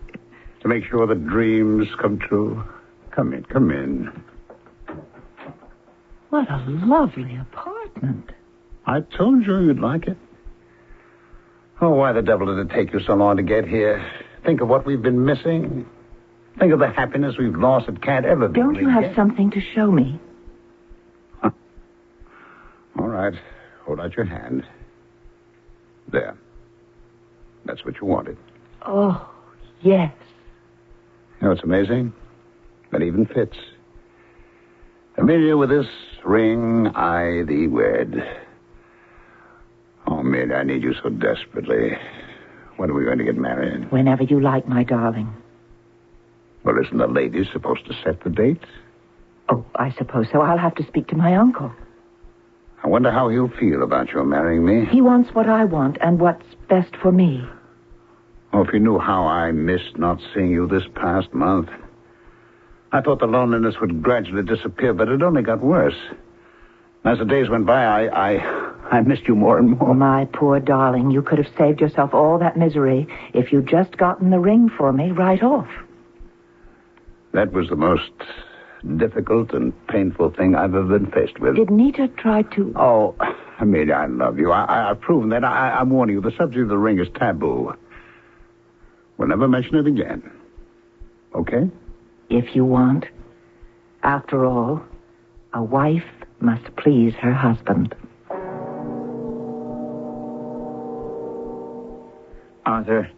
To make sure the dreams come true. Come in. What a lovely apartment. I told you you'd like it. Oh, why the devil did it take you so long to get here? Think of what we've been missing. Think of the happiness we've lost that can't ever be. Don't you have something to show me? Huh. All right. Hold out your hand. There. That's what you wanted. Oh, yes. You know what's amazing? That even fits. Amelia, with this ring, I thee wed. Oh, Amelia, I need you so desperately. When are we going to get married? Whenever you like, my darling. Well, isn't the lady supposed to set the date? Oh, I suppose so. I'll have to speak to my uncle. I wonder how he'll feel about your marrying me. He wants what I want and what's best for me. Oh, if you knew how I missed not seeing you this past month. I thought the loneliness would gradually disappear, but it only got worse. As the days went by, I missed you more and more. My poor darling, you could have saved yourself all that misery if you'd just gotten the ring for me right off. That was the most difficult and painful thing I've ever been faced with. Did Nita try to... Oh, Amelia, I love you. I've proven that. I'm warning you, the subject of the ring is taboo. We'll never mention it again. Okay? If you want. After all, a wife must please her husband. Arthur,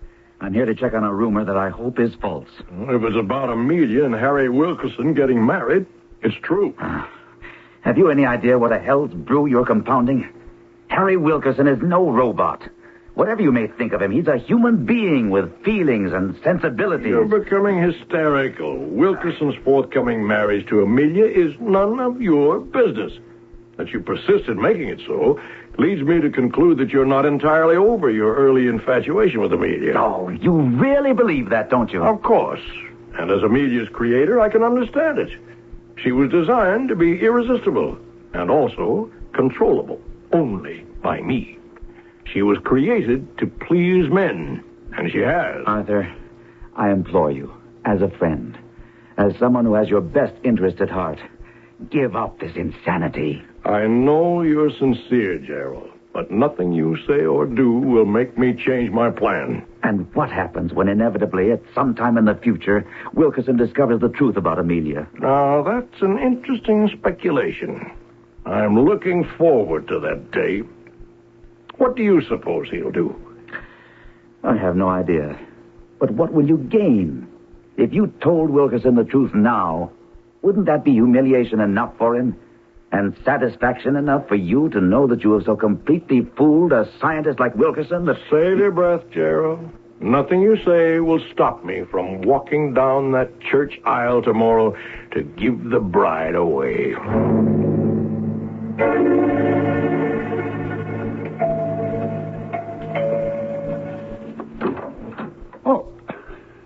I'm here to check on a rumor that I hope is false. If it's about Amelia and Harry Wilkerson getting married, it's true. Have you any idea what a hell's brew you're compounding? Harry Wilkerson is no robot. Whatever you may think of him, he's a human being with feelings and sensibilities. You're becoming hysterical. Wilkerson's forthcoming marriage to Amelia is none of your business. That you persist in making it so leads me to conclude that you're not entirely over your early infatuation with Amelia. Oh, you really believe that, don't you? Of course. And as Amelia's creator, I can understand it. She was designed to be irresistible and also controllable only by me. She was created to please men, and she has. Arthur, I implore you, as a friend, as someone who has your best interest at heart, give up this insanity. I know you're sincere, Gerald, but nothing you say or do will make me change my plan. And what happens when inevitably, at some time in the future, Wilkerson discovers the truth about Amelia? Now, that's an interesting speculation. I'm looking forward to that day. What do you suppose he'll do? I have no idea. But what will you gain? If you told Wilkerson the truth now, wouldn't that be humiliation enough for him? And satisfaction enough for you to know that you have so completely fooled a scientist like Wilkerson that... Save your breath, Gerald. Nothing you say will stop me from walking down that church aisle tomorrow to give the bride away.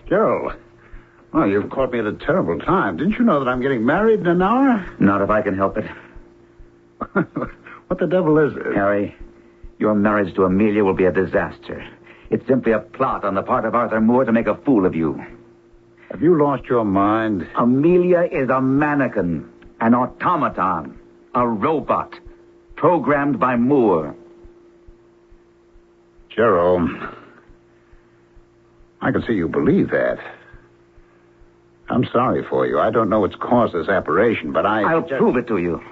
Gerald, well, you've caught me at a terrible time. Didn't you know that I'm getting married in an hour? Not if I can help it. What the devil is it? Harry, your marriage to Amelia will be a disaster. It's simply a plot on the part of Arthur Moore to make a fool of you. Have you lost your mind? Amelia is a mannequin, an automaton, a robot, programmed by Moore. Gerald, I can see you believe that. I'm sorry for you. I don't know what's caused this aberration, but I'll prove it to you.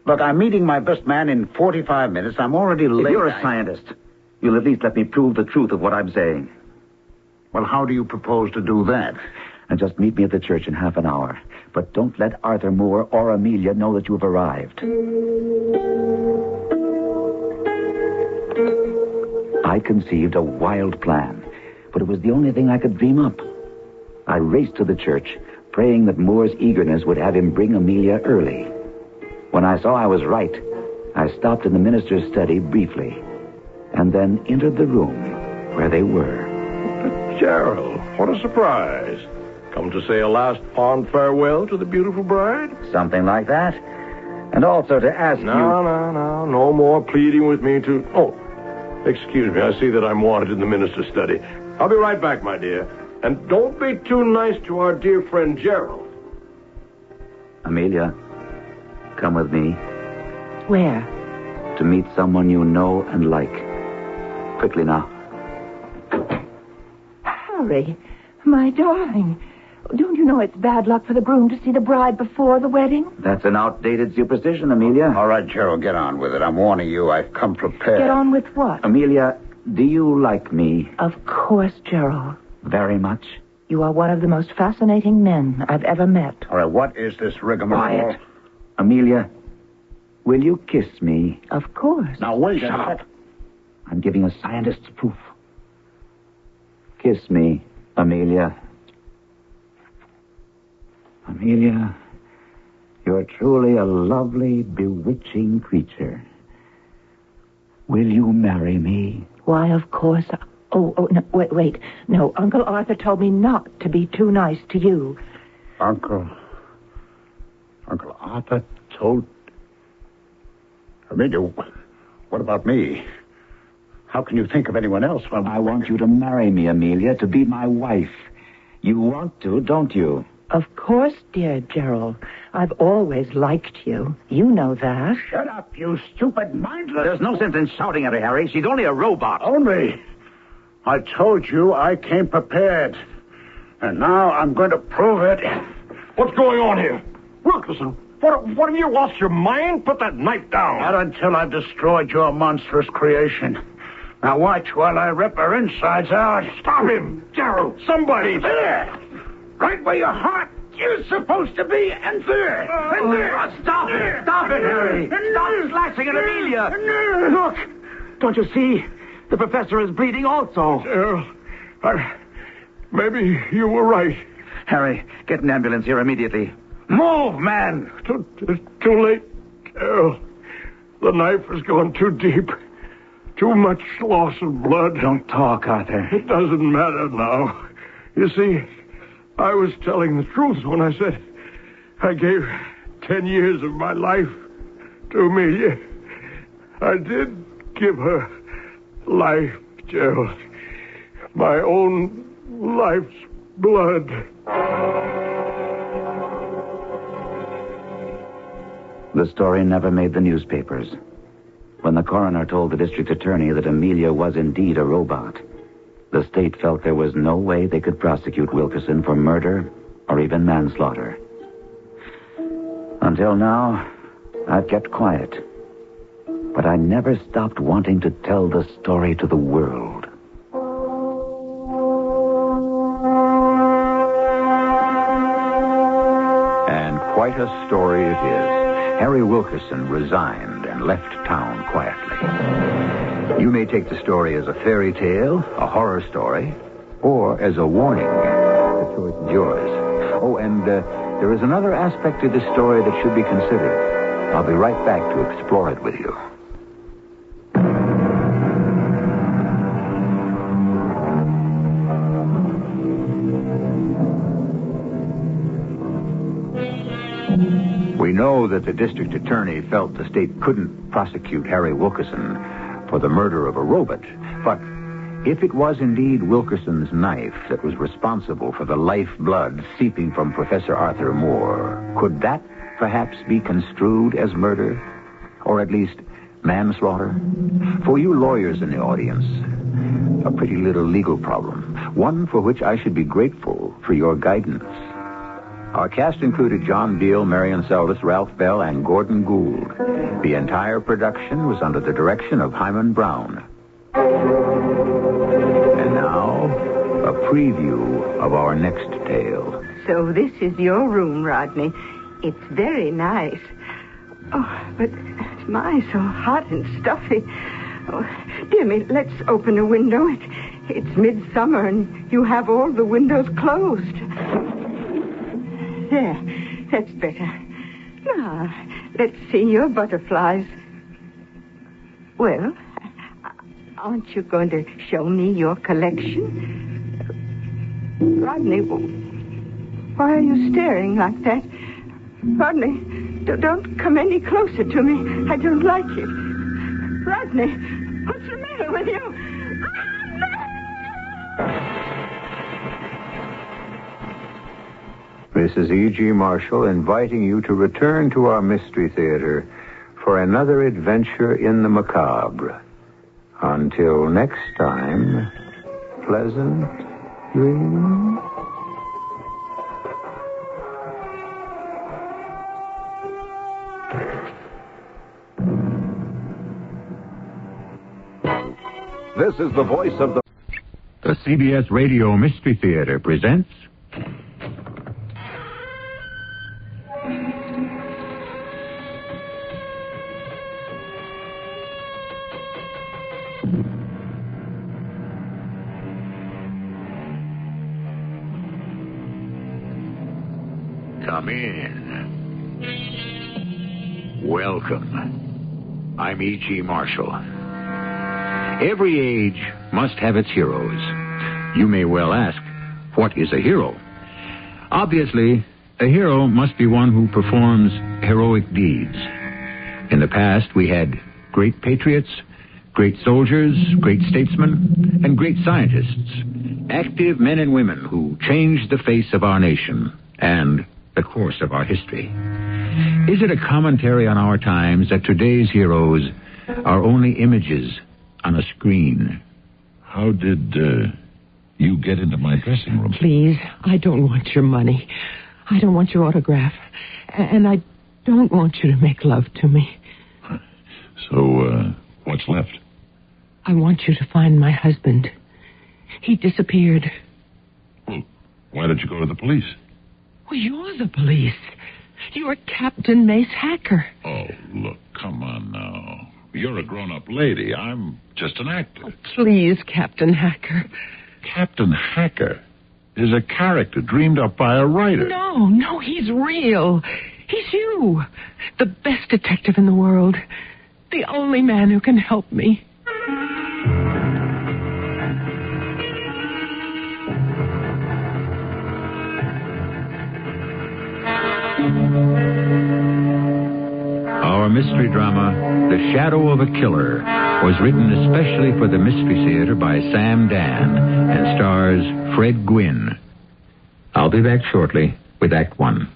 Look, I'm meeting my best man in 45 minutes. I'm already late. If you're a scientist, you'll at least let me prove the truth of what I'm saying. Well, how do you propose to do that? And just meet me at the church in half an hour. But don't let Arthur Moore or Amelia know that you've arrived. I conceived a wild plan, but it was the only thing I could dream up. I raced to the church, praying that Moore's eagerness would have him bring Amelia early. When I saw I was right, I stopped in the minister's study briefly, and then entered the room where they were. Gerald, what a surprise. Come to say a last fond farewell to the beautiful bride? Something like that. And also to ask you... No more pleading with me to... Oh, excuse me, I see that I'm wanted in the minister's study. I'll be right back, my dear. And don't be too nice to our dear friend Gerald. Amelia, come with me. Where? To meet someone you know and like. Quickly now. Harry, my darling, don't you know it's bad luck for the groom to see the bride before the wedding? That's an outdated superstition, Amelia. All right, Gerald, get on with it. I'm warning you, I've come prepared. Get on with what? Amelia, do you like me? Of course, Gerald. Very much? You are one of the most fascinating men I've ever met. All right, what is this rigmarole? Quiet. Amelia, will you kiss me? Of course. Now, wait. Shut up. I'm giving a scientist's proof. Kiss me, Amelia. Amelia, You're truly a lovely, bewitching creature. Will you marry me? Why, of course. Oh, no, wait. No, Uncle Arthur told me not to be too nice to you. Uncle Arthur told... Amelia, what about me? How can you think of anyone else? Well, I want you to marry me, Amelia, to be my wife. You want to, don't you? Of course, dear Gerald. I've always liked you. You know that. Shut up, you stupid mindless... There's no sense in shouting at her, Harry. She's only a robot. Only? I told you I came prepared. And now I'm going to prove it. What's going on here? Wilkerson, what have you lost your mind? Put that knife down. Not until I've destroyed your monstrous creation. Now watch while I rip her insides out. Stop him, Gerald. Somebody. There! Right where your heart is supposed to be, and there. And there. Stop it! Stop it, Harry! Stop slashing at Amelia! Look! Don't you see? The professor is bleeding also. Gerald, maybe you were right. Harry, get an ambulance here immediately. Move, man! Too late, Gerald. The knife has gone too deep. Too much loss of blood. Don't talk, Arthur. It doesn't matter now. You see, I was telling the truth when I said I gave 10 years of my life to Amelia. I did give her life, Gerald. My own life's blood. The story never made the newspapers. When the coroner told the district attorney that Amelia was indeed a robot, the state felt there was no way they could prosecute Wilkerson for murder or even manslaughter. Until now, I've kept quiet. But I never stopped wanting to tell the story to the world. And quite a story it is. Harry Wilkerson resigned and left town quietly. You may take the story as a fairy tale, a horror story, or as a warning. The choice is yours. Oh, and there is another aspect to this story that should be considered. I'll be right back to explore it with you. We know that the district attorney felt the state couldn't prosecute Harry Wilkerson for the murder of a robot. But if it was indeed Wilkerson's knife that was responsible for the lifeblood seeping from Professor Arthur Moore, could that perhaps be construed as murder? Or at least manslaughter? For you lawyers in the audience, a pretty little legal problem. One for which I should be grateful for your guidance. Our cast included John Beale, Marion Seldes, Ralph Bell, and Gordon Gould. The entire production was under the direction of Hyman Brown. And now, a preview of our next tale. So this is your room, Rodney. It's very nice. Oh, but my, so hot and stuffy. Oh, dear me, let's open a window. It's midsummer and you have all the windows closed. There, that's better. Now, let's see your butterflies. Well, aren't you going to show me your collection? Rodney, why are you staring like that? Rodney, don't come any closer to me. I don't like it. Rodney, what's the matter with you? This is E.G. Marshall inviting you to return to our Mystery Theater for another adventure in the macabre. Until next time, pleasant dreams. This is the voice of the... The CBS Radio Mystery Theater presents... Come in. Welcome. I'm E.G. Marshall. Every age must have its heroes. You may well ask, what is a hero? Obviously, a hero must be one who performs heroic deeds. In the past, we had great patriots, great soldiers, great statesmen, and great scientists. Active men and women who changed the face of our nation and the course of our history. Is it a commentary on our times that today's heroes are only images on a screen? How did you get into my dressing room? Please, I don't want your money. I don't want your autograph. And I don't want you to make love to me. So, what's left? I want you to find my husband. He disappeared. Well, why did you go to the police? Well, you're the police. You're Captain Mace Hacker. Oh, look, come on now. You're a grown-up lady. I'm just an actor. Oh, please, Captain Hacker. Captain Hacker is a character dreamed up by a writer. No, he's real. He's you. The best detective in the world. The only man who can help me. Our mystery drama, The Shadow of a Killer, was written especially for the Mystery Theater by Sam Dan and stars Fred Gwynne. I'll be back shortly with Act One.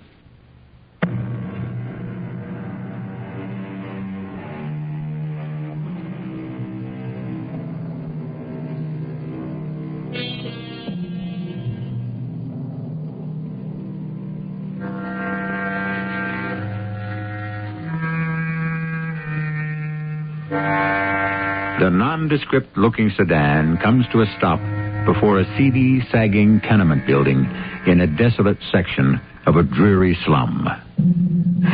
The nondescript-looking sedan comes to a stop before a seedy, sagging tenement building in a desolate section of a dreary slum.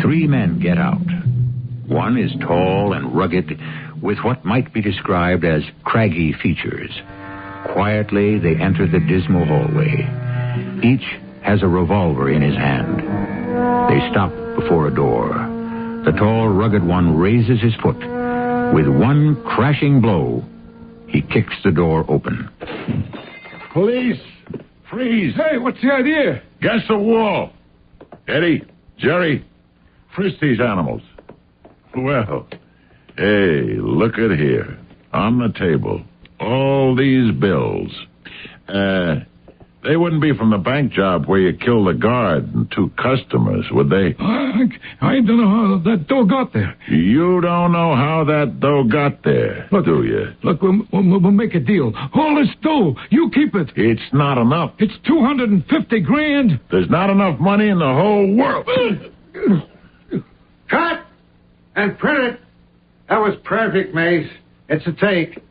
3 men get out. One is tall and rugged, with what might be described as craggy features. Quietly, they enter the dismal hallway. Each has a revolver in his hand. They stop before a door. The tall, rugged one raises his foot. With one crashing blow, he kicks the door open. Police! Freeze! Hey, what's the idea? Against the wall! Eddie, Jerry, frisk these animals. Well, hey, look at here. On the table, all these bills. They wouldn't be from the bank job where you killed the guard and 2 customers, would they? I don't know how that dough got there. You don't know how that dough got there, look, do you? Look, we'll make a deal. All this dough, you keep it. It's not enough. It's $250,000. There's not enough money in the whole world. Cut! And print it. That was perfect, Mace. It's a take.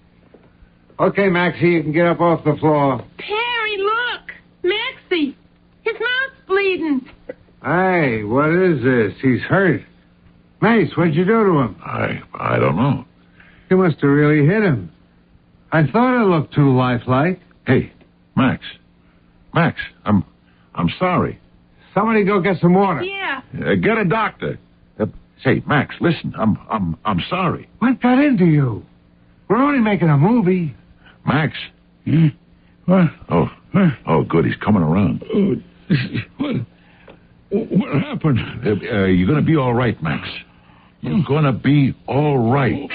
Okay, Maxie, you can get up off the floor. Perry, look! Maxie! His mouth's bleeding. Hey, what is this? He's hurt. Mace, what'd you do to him? I don't know. You must have really hit him. I thought it looked too lifelike. Hey, Max, I'm sorry. Somebody go get some water. Yeah. Get a doctor. Say, Max, listen, I'm sorry. What got into you? We're only making a movie. Max? What? Oh, good, he's coming around. What happened? You're going to be all right, Max. You're going to be all right.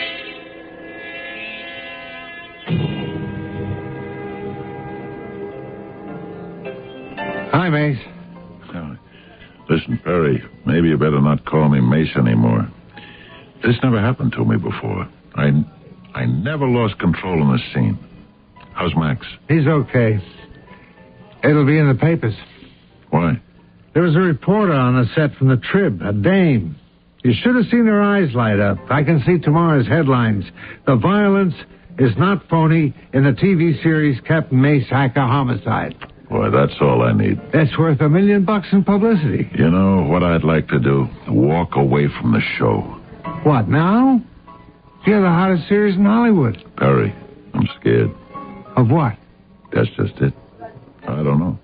Hi, Mace. Listen, Perry, maybe you better not call me Mace anymore. This never happened to me before. I never lost control in the scene. How's Max? He's okay. It'll be in the papers. Why? There was a reporter on the set from the Trib, a dame. You should have seen her eyes light up. I can see tomorrow's headlines. The violence is not phony in the TV series Captain Mace Hacker Homicide. Boy, that's all I need. That's worth $1 million in publicity. You know what I'd like to do? Walk away from the show. What, now? You're the hottest series in Hollywood. Perry, I'm scared. Of what? That's just it. I don't know.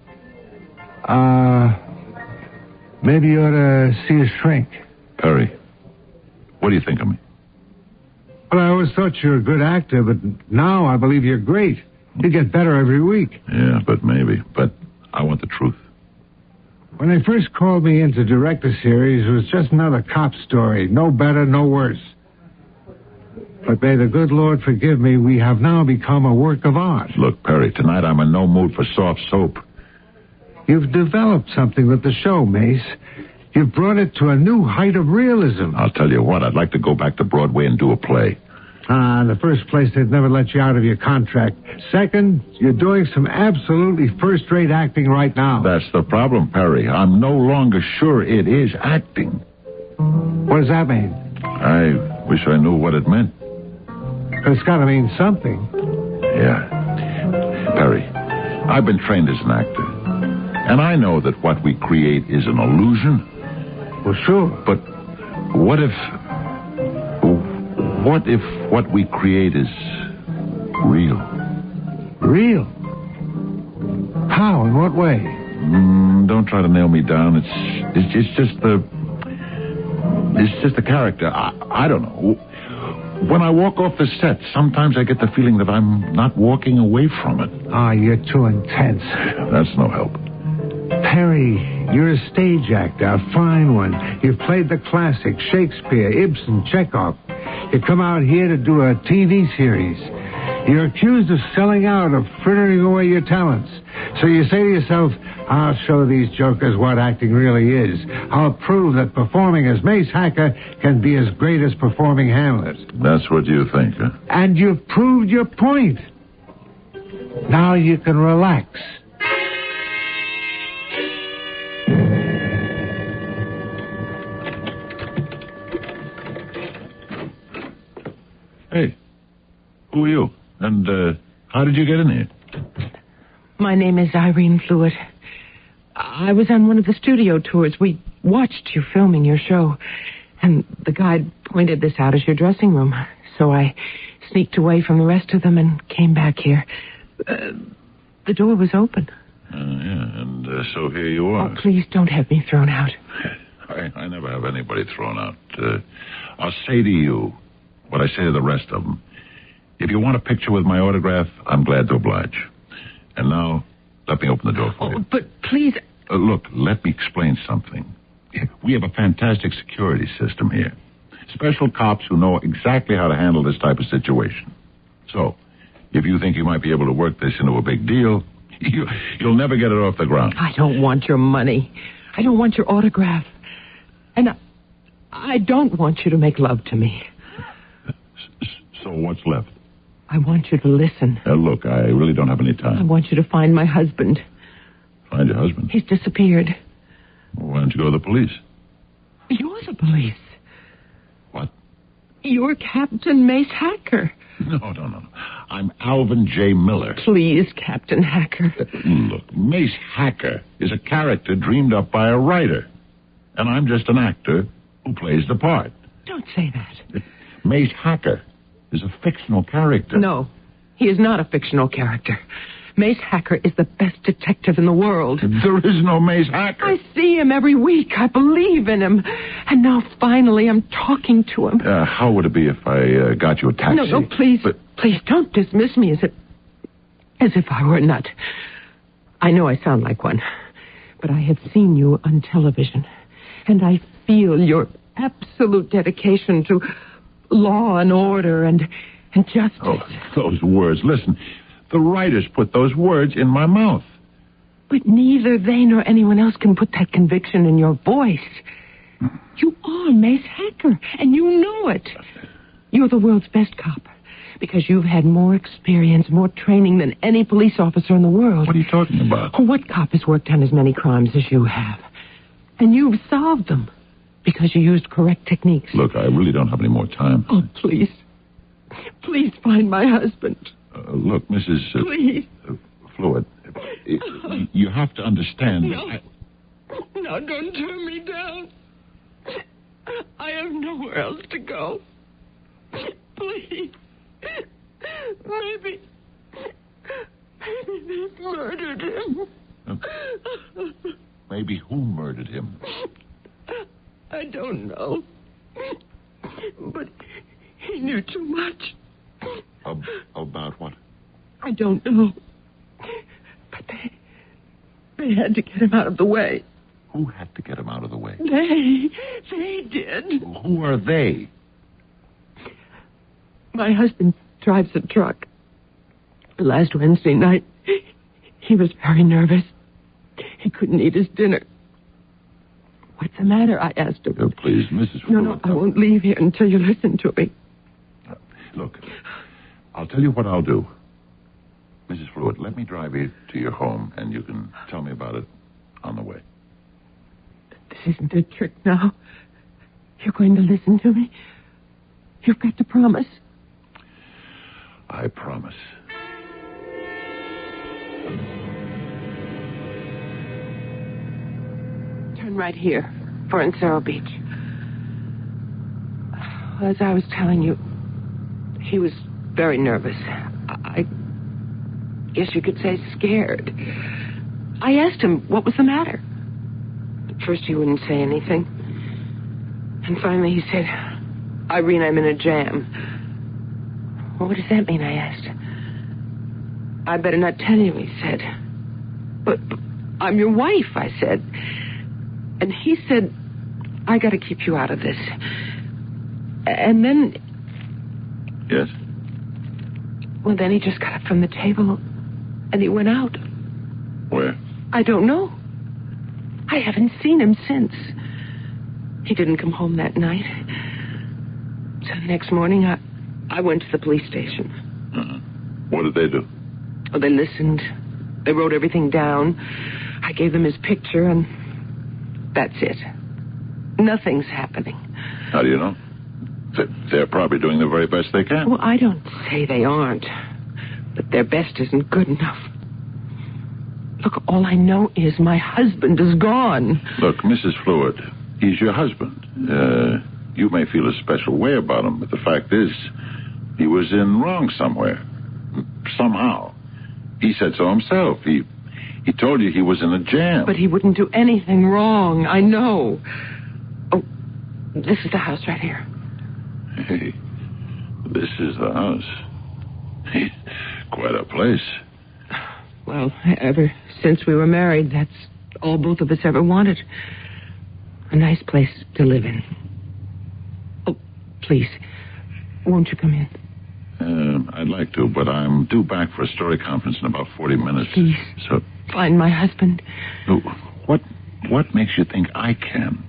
Maybe you ought to see a shrink. Perry, What do you think of me? Well, I always thought you were a good actor, but now I believe you're great. You get better every week. Yeah, but maybe. But I want the truth. When they first called me in to direct the series, it was just another cop story. No better, no worse. But may the good Lord forgive me, we have now become a work of art. Look, Perry, tonight I'm in no mood for soft soap. You've developed something with the show, Mace. You've brought it to a new height of realism. I'll tell you what, I'd like to go back to Broadway and do a play. In the first place, they'd never let you out of your contract. Second, you're doing some absolutely first-rate acting right now. That's the problem, Perry. I'm no longer sure it is acting. What does that mean? I wish I knew what it meant. It's got to mean something. Yeah. Perry, I've been trained as an actor. And I know that what we create is an illusion. Well, sure. But what if what we create is real? Real? How? In what way? Don't try to nail me down. It's just the character. I don't know. When I walk off the set, sometimes I get the feeling that I'm not walking away from it. You're too intense. That's no help. Perry, you're a stage actor, a fine one. You've played the classics, Shakespeare, Ibsen, Chekhov. You come out here to do a TV series. You're accused of selling out, of frittering away your talents. So you say to yourself, I'll show these jokers what acting really is. I'll prove that performing as Mace Hacker can be as great as performing Hamlet. That's what you think, huh? And you've proved your point. Now you can relax. Hey, who are you? And how did you get in here? My name is Irene Fluid. I was on one of the studio tours. We watched you filming your show, and the guide pointed this out as your dressing room. So I sneaked away from the rest of them and came back here. The door was open. Yeah, and so here you are. Oh, please don't have me thrown out. I never have anybody thrown out. I'll say to you what I say to the rest of them. If you want a picture with my autograph, I'm glad to oblige. And now, let me open the door for you. But please... Look, let me explain something. We have a fantastic security system here. Special cops who know exactly how to handle this type of situation. So, if you think you might be able to work this into a big deal, you'll never get it off the ground. I don't want your money. I don't want your autograph. And I don't want you to make love to me. So what's left? I want you to listen. Look, I really don't have any time. I want you to find my husband. Find your husband? He's disappeared. Well, why don't you go to the police? You're the police. What? You're Captain Mace Hacker. No. I'm Alvin J. Miller. Please, Captain Hacker. Look, Mace Hacker is a character dreamed up by a writer. And I'm just an actor who plays the part. Don't say that. Mace Hacker is a fictional character. No, he is not a fictional character. Mace Hacker is the best detective in the world. There is no Mace Hacker. I see him every week. I believe in him. And now, finally, I'm talking to him. How would it be if I got you a taxi? No, please. Please don't dismiss me as if I were a nut. I know I sound like one. But I have seen you on television. And I feel your absolute dedication to law and order and justice. Oh, those words. Listen, the writers put those words in my mouth. But neither they nor anyone else can put that conviction in your voice. You are Mace Hacker, and you know it. You're the world's best cop because you've had more experience, more training than any police officer in the world. What are you talking about? What cop has worked on as many crimes as you have? And you've solved them because you used correct techniques. Look, I really don't have any more time. Oh, please. Please find my husband. Look, Mrs. Please. Fluid, you have to understand No. No, don't turn me down. I have nowhere else to go. Please. Maybe they murdered him. Maybe who murdered him? I don't know. knew too much. About what? I don't know. But they had to get him out of the way. Who had to get him out of the way? They did. Who are they? My husband drives a truck. Last Wednesday night, he was very nervous. He couldn't eat his dinner. What's the matter? I asked him. Oh, please, Mrs. No, I won't leave here until you listen to me. Look, I'll tell you what I'll do. Mrs. Fluid, let me drive you to your home, and you can tell me about it on the way. This isn't a trick now. You're going to listen to me? You've got to promise. I promise. Turn right here, for Cerro Beach. As I was telling you, he was very nervous. I guess you could say scared. I asked him what was the matter. At first he wouldn't say anything. And finally he said, Irene, I'm in a jam. Well, what does that mean, I asked. I better not tell you, he said. But I'm your wife, I said. And he said, I got to keep you out of this. And then... Yes? Well, then he just got up from the table and he went out. Where? I don't know. I haven't seen him since. He didn't come home that night. So the next morning, I went to the police station. What did they do? Oh, they listened. They wrote everything down. I gave them his picture, and that's it. Nothing's happening. How do you know? They're probably doing the very best they can. Well, I don't say they aren't. But their best isn't good enough. Look, all I know is my husband is gone. Look, Mrs. Fluid, he's your husband. You may feel a special way about him, but the fact is, he was in wrong somewhere. Somehow. He said so himself. He told you he was in a jam. But he wouldn't do anything wrong. I know. Oh, this is the house right here. Hey, this is the house. Quite a place. Well, ever since we were married, that's all both of us ever wanted. A nice place to live in. Oh, please, won't you come in? I'd like to, but I'm due back for a story conference in about 40 minutes. Please, so find my husband. What makes you think I can?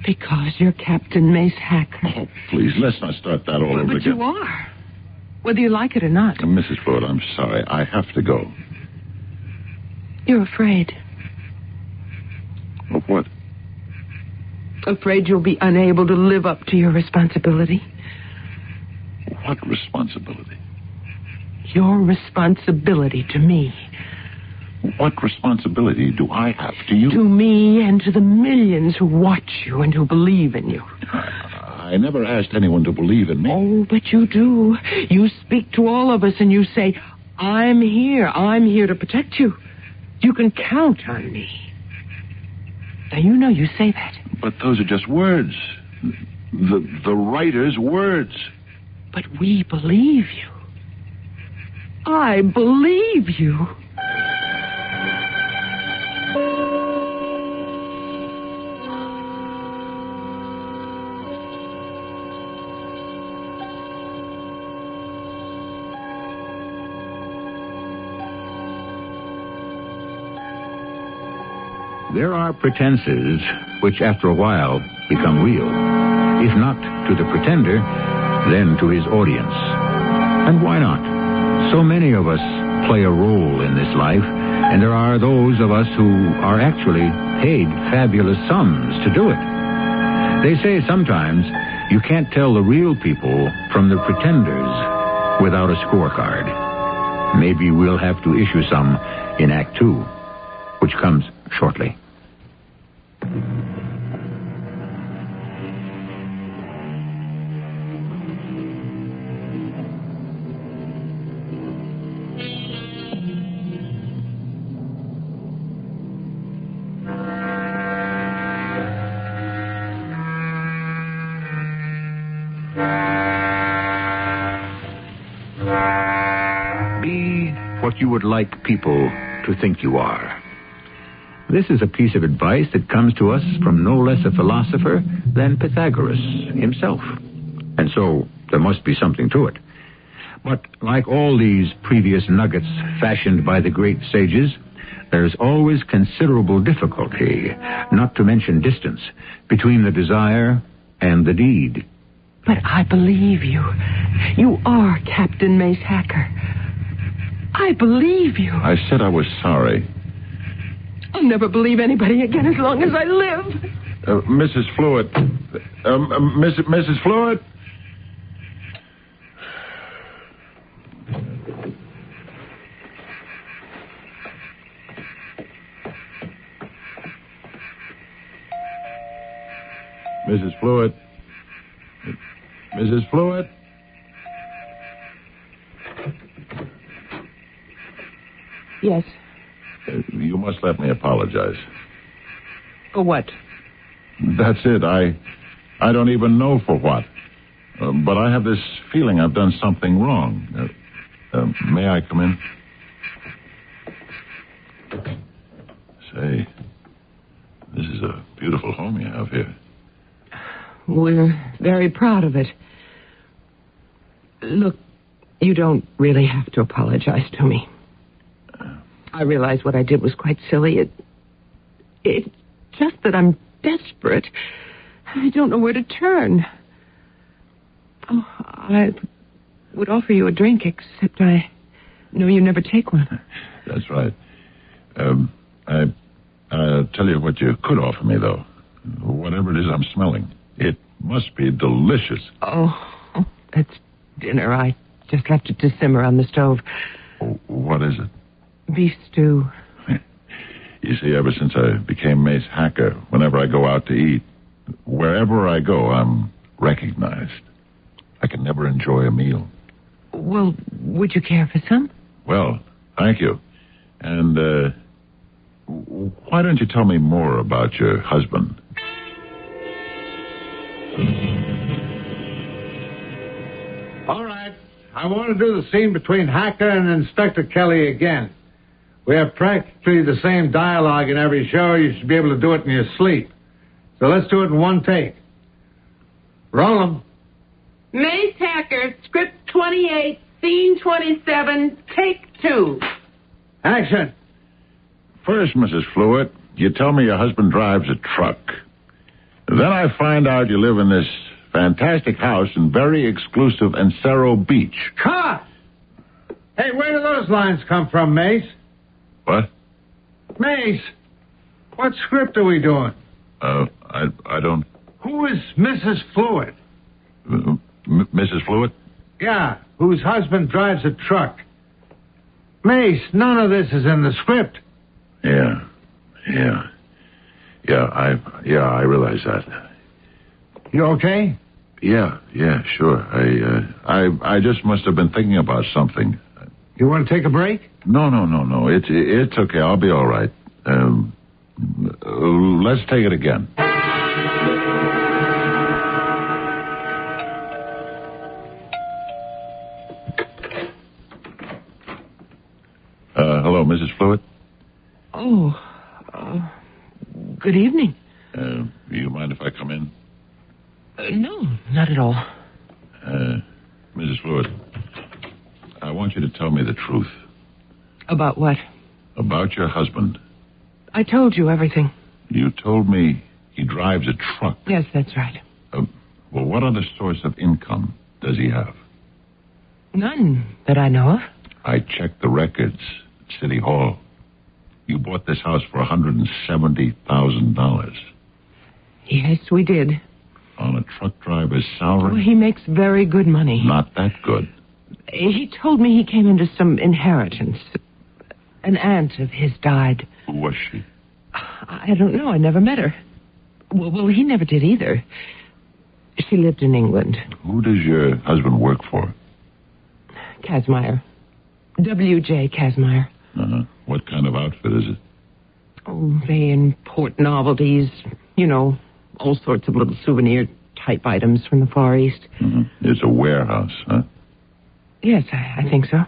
Because you're Captain Mace Hacker. Oh, please, let's not start that all over but again. You are. Whether you like it or not. Mrs. Fluid, I'm sorry. I have to go. You're afraid. Of what? Afraid you'll be unable to live up to your responsibility. What responsibility? Your responsibility to me. What responsibility do I have to you? To me and to the millions who watch you and who believe in you. I never asked anyone to believe in me. Oh, but you do. You speak to all of us and you say, I'm here to protect you. You can count on me. Now, you know you say that. But those are just words. The writer's words. But we believe you. I believe you. There are pretenses which after a while become real. If not to the pretender, then to his audience. And why not? So many of us play a role in this life, and there are those of us who are actually paid fabulous sums to do it. They say sometimes you can't tell the real people from the pretenders without a scorecard. Maybe we'll have to issue some in Act 2, which comes shortly. what you would like people to think you are. This is a piece of advice that comes to us from no less a philosopher than Pythagoras himself. And so there must be something to it. But like all these previous nuggets fashioned by the great sages, there's always considerable difficulty, not to mention distance, between the desire and the deed. But I believe you. You are Captain Mace Hacker. I believe you. I said I was sorry. I'll never believe anybody again as long as I live. Mrs. Fluid. Mrs. Fluid? Mrs. Fluid? Mrs. Fluid? Yes. You must let me apologize. For what? That's it. I don't even know for what. But I have this feeling I've done something wrong. May I come in? Say, this is a beautiful home you have here. We're very proud of it. Look, you don't really have to apologize to me. I realize what I did was quite silly. It's just that I'm desperate. I don't know where to turn. Oh, I would offer you a drink, except I know you never take one. That's right. I'll tell you what you could offer me, though. Whatever it is I'm smelling. It must be delicious. Oh, that's dinner. I just left it to simmer on the stove. What is it? Beef stew. You see, ever since I became Mace Hacker, whenever I go out to eat, wherever I go, I'm recognized. I can never enjoy a meal. Well, would you care for some? Well, thank you. And, why don't you tell me more about your husband? All right. I want to do the scene between Hacker and Inspector Kelly again. We have practically the same dialogue in every show. You should be able to do it in your sleep. So let's do it in one take. Roll 'em. Mace Hacker, script 28, scene 27, take 2. Action. First, Mrs. Fluid, you tell me your husband drives a truck. Then I find out you live in this fantastic house in very exclusive Encero Beach. Cut! Hey, where do those lines come from, Mace? What? Mace, what script are we doing? I don't... Who is Mrs. Fluid? Mrs. Fluid? Yeah, whose husband drives a truck. Mace, none of this is in the script. Yeah, I realize that. You okay? Yeah, sure. I just must have been thinking about something. You want to take a break? No. It's okay. I'll be all right. Let's take it again. Hello, Mrs. Fluid? Oh, good evening. Do you mind if I come in? No, not at all. Mrs. Fluid, I want you to tell me the truth. About what? About your husband. I told you everything. You told me he drives a truck. Yes, that's right. Well, what other source of income does he have? None that I know of. I checked the records at City Hall. You bought this house for $170,000. Yes, we did. On a truck driver's salary? Well, he makes very good money. Not that good. He told me he came into some inheritance. An aunt of his died. Who was she? I don't know. I never met her. Well, he never did either. She lived in England. Who does your husband work for? Kazmaier. W.J. Kazmaier. What kind of outfit is it? Oh, they import novelties. You know, all sorts of little souvenir-type items from the Far East. It's a warehouse, huh? Yes, I think so.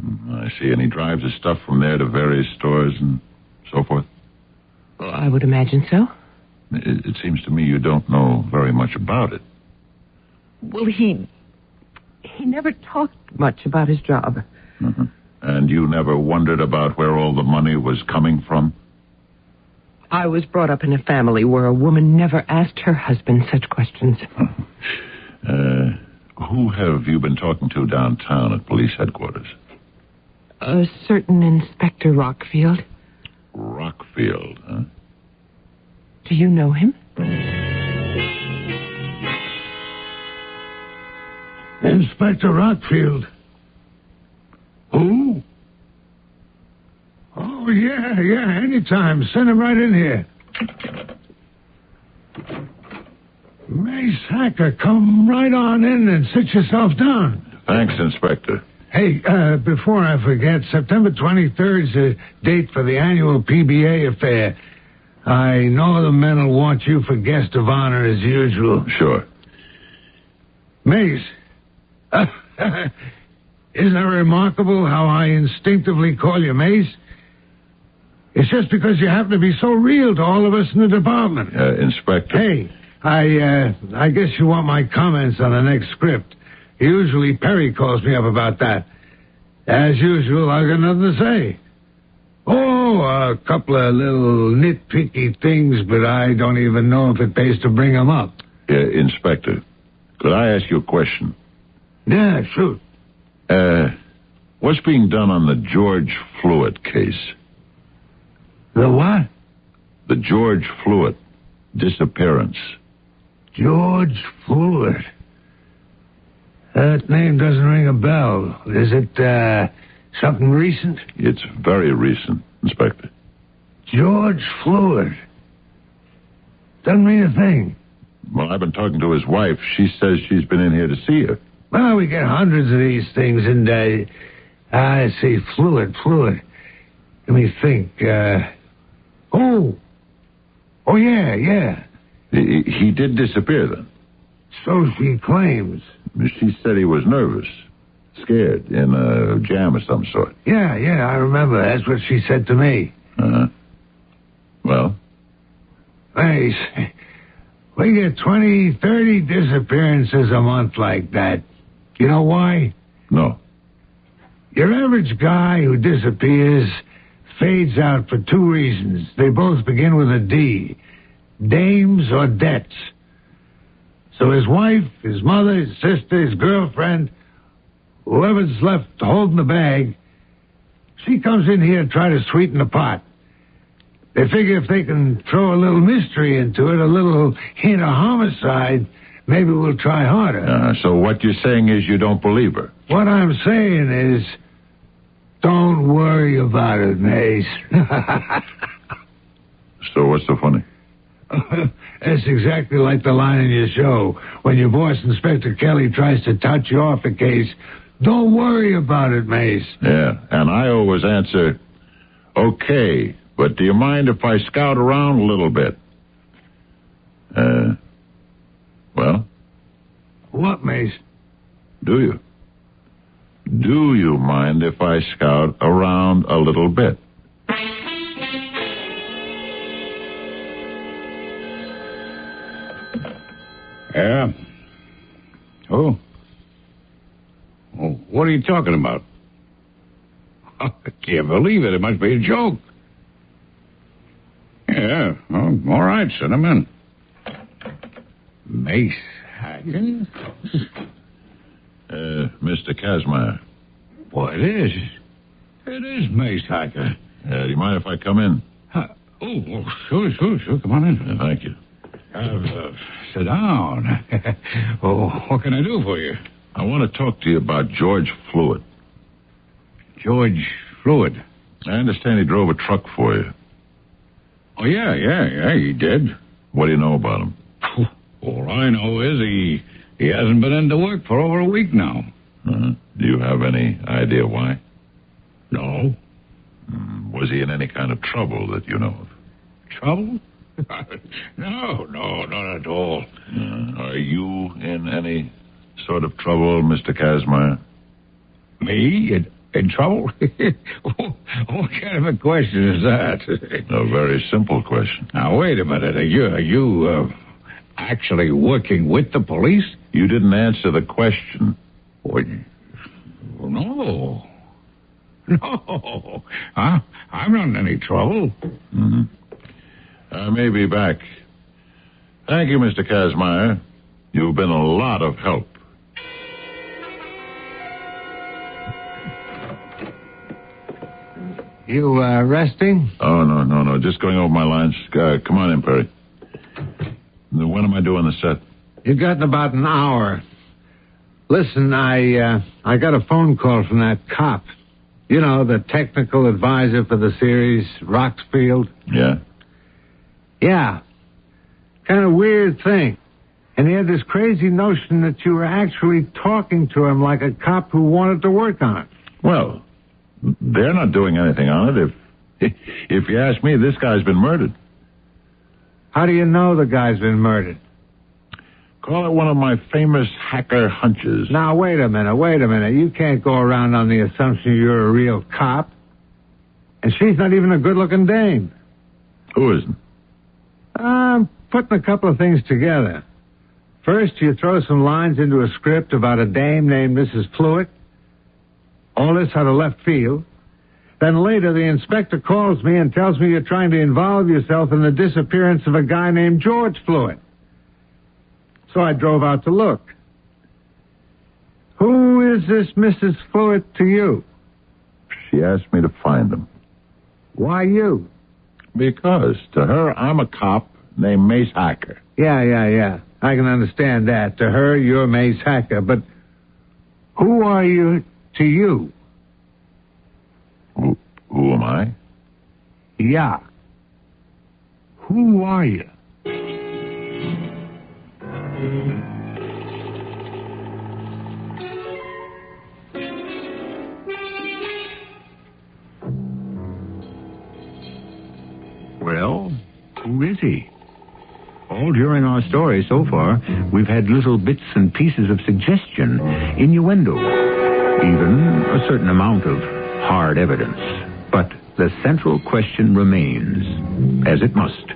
I see. And he drives his stuff from there to various stores and so forth? Well, I would imagine so. It seems to me you don't know very much about it. Well, he never talked much about his job. Mm-hmm. And you never wondered about where all the money was coming from? I was brought up in a family where a woman never asked her husband such questions. Who have you been talking to downtown at police headquarters? A certain Inspector Rockfield. Rockfield, huh? Do you know him? Inspector Rockfield. Who? Oh, yeah, anytime. Send him right in here. Mace Hacker, come right on in and sit yourself down. Thanks, Inspector. Hey, before I forget, September 23rd is the date for the annual PBA affair. I know the men will want you for guest of honor as usual. Sure. Mace, isn't that remarkable how I instinctively call you Mace? It's just because you happen to be so real to all of us in the department. Inspector. Hey, I guess you want my comments on the next script. Usually Perry calls me up about that. As usual, I've got nothing to say. Oh, a couple of little nitpicky things, but I don't even know if it pays to bring them up. Inspector, could I ask you a question? Yeah, shoot. What's being done on the George Fluitt case? The what? The George Fluitt disappearance. George Fluitt. That name doesn't ring a bell. Is it, something recent? It's very recent, Inspector. George Fluitt. Doesn't mean a thing. Well, I've been talking to his wife. She says she's been in here to see her. Well, we get hundreds of these things, and I see Fluitt. Let me think. Oh, yeah. He did disappear then? So she claims. She said he was nervous, scared, in a jam of some sort. Yeah, I remember. That's what she said to me. Uh-huh. Well? Hey, we get 20, 30 disappearances a month like that. You know why? No. Your average guy who disappears fades out for two reasons. They both begin with a D. Dames or debts. So his wife, his mother, his sister, his girlfriend, whoever's left holding the bag, she comes in here to try to sweeten the pot. They figure if they can throw a little mystery into it, a little hint of homicide, maybe we'll try harder. So what you're saying is you don't believe her? What I'm saying is, don't worry about it, Mace. So what's so funny? That's exactly like the line in your show. When your boss, Inspector Kelly, tries to touch you off a case, don't worry about it, Mace. Yeah, and I always answer, okay, but do you mind if I scout around a little bit? Well? What, Mace? Do you? Do you mind if I scout around a little bit? Yeah? Oh? What are you talking about? I can't believe it. It must be a joke. Yeah, well, all right, send him in. Mace Hacker? Mr. Kazmaier. Well, it is. It is Mace Hacker. Do you mind if I come in? Sure. Come on in. Thank you. Sit down. What can I do for you? I want to talk to you about George Fluitt. George Fluitt? I understand he drove a truck for you. Oh, yeah, he did. What do you know about him? All I know is he hasn't been into work for over a week now. Uh-huh. Do you have any idea why? No. Was he in any kind of trouble that you know of? Trouble? No, not at all. Are you in any sort of trouble, Mr. Kazmaier? Me? In trouble? What kind of a question is that? A very simple question. Now, wait a minute. Are you actually working with the police? You didn't answer the question. What? No. No. I'm not in any trouble. Mm-hmm. I may be back. Thank you, Mr. Kazmaier. You've been a lot of help. You, resting? Oh, no. Just going over my lines. Come on in, Perry. When am I doing the set? You've got about an hour. Listen, I got a phone call from that cop. You know, the technical advisor for the series, Roxfield. Yeah? Yeah. Kind of weird thing. And he had this crazy notion that you were actually talking to him like a cop who wanted to work on it. Well, they're not doing anything on it. If you ask me, this guy's been murdered. How do you know the guy's been murdered? Call it one of my famous hacker hunches. Now, wait a minute. You can't go around on the assumption you're a real cop. And she's not even a good-looking dame. Who isn't? I'm putting a couple of things together. First, you throw some lines into a script about a dame named Mrs. Fluitt. All this out of left field. Then later, the inspector calls me and tells me you're trying to involve yourself in the disappearance of a guy named George Fluitt. So I drove out to look. Who is this Mrs. Fluitt to you? She asked me to find him. Why you? Because to her, I'm a cop named Mace Hacker. Yeah. I can understand that. To her, you're Mace Hacker. But who are you to you? Who am I? Yeah. Who are you? Well, who is he? All during our story so far, we've had little bits and pieces of suggestion, innuendo, even a certain amount of hard evidence. But the central question remains, as it must,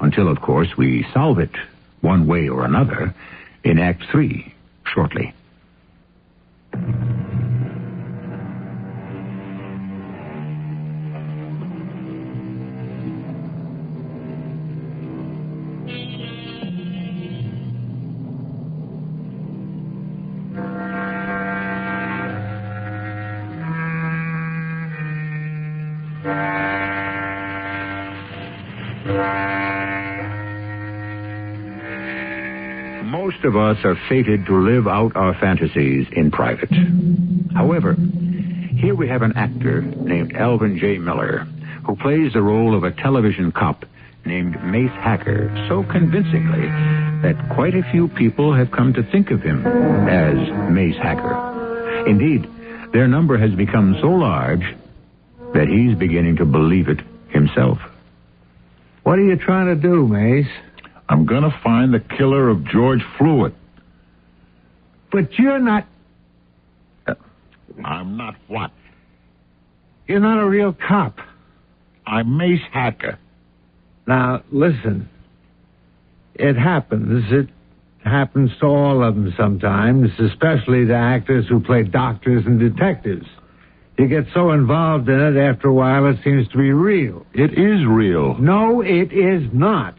until, of course, we solve it, one way or another, in Act 3, shortly. Most of us are fated to live out our fantasies in private. However, here we have an actor named Alvin J. Miller who plays the role of a television cop named Mace Hacker so convincingly that quite a few people have come to think of him as Mace Hacker. Indeed, their number has become so large that he's beginning to believe it himself. What are you trying to do, Mace? I'm going to find the killer of George Fluitt. But you're not... I'm not what? You're not a real cop. I'm Mace Hacker. Now, listen. It happens. It happens to all of them sometimes, especially the actors who play doctors and detectives. You get so involved in it, after a while, it seems to be real. It is real. No, it is not.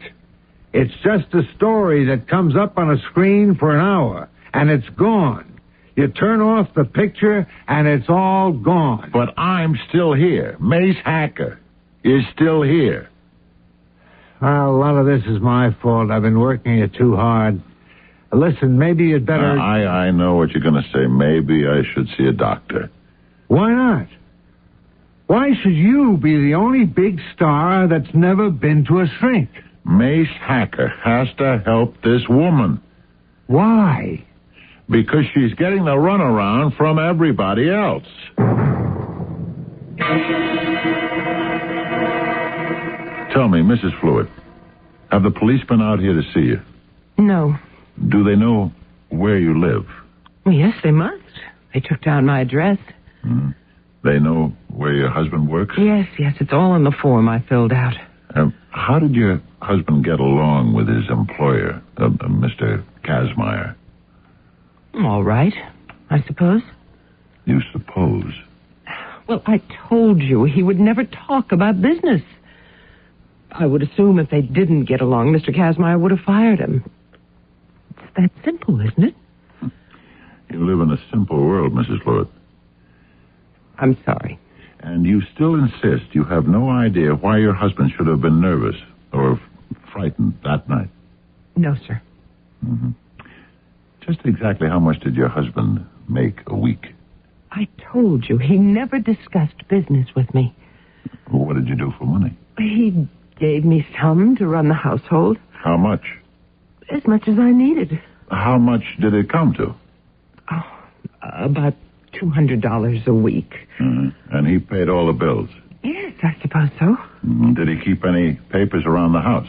It's just a story that comes up on a screen for an hour, and it's gone. You turn off the picture, and it's all gone. But I'm still here. Mace Hacker is still here. Well, a lot of this is my fault. I've been working you too hard. Listen, maybe you'd better... I know what you're going to say. Maybe I should see a doctor. Why not? Why should you be the only big star that's never been to a shrink? Mace Hacker has to help this woman. Why? Because she's getting the runaround from everybody else. Tell me, Mrs. Fluitt, have the police been out here to see you? No. Do they know where you live? Well, yes, they must. They took down my address. They know where your husband works? Yes, it's all in the form I filled out. How did your husband get along with his employer, Mr. Kazmaier? All right, I suppose. You suppose? Well, I told you he would never talk about business. I would assume if they didn't get along, Mr. Kazmaier would have fired him. It's that simple, isn't it? You live in a simple world, Mrs. Fluid. I'm sorry. And you still insist you have no idea why your husband should have been nervous or frightened that night? No, sir. Mm-hmm. Just exactly how much did your husband make a week? I told you, he never discussed business with me. Well, what did you do for money? He gave me some to run the household. How much? As much as I needed. How much did it come to? About $200 a week. Mm-hmm. And he paid all the bills? Yes, I suppose so. Mm-hmm. Did he keep any papers around the house?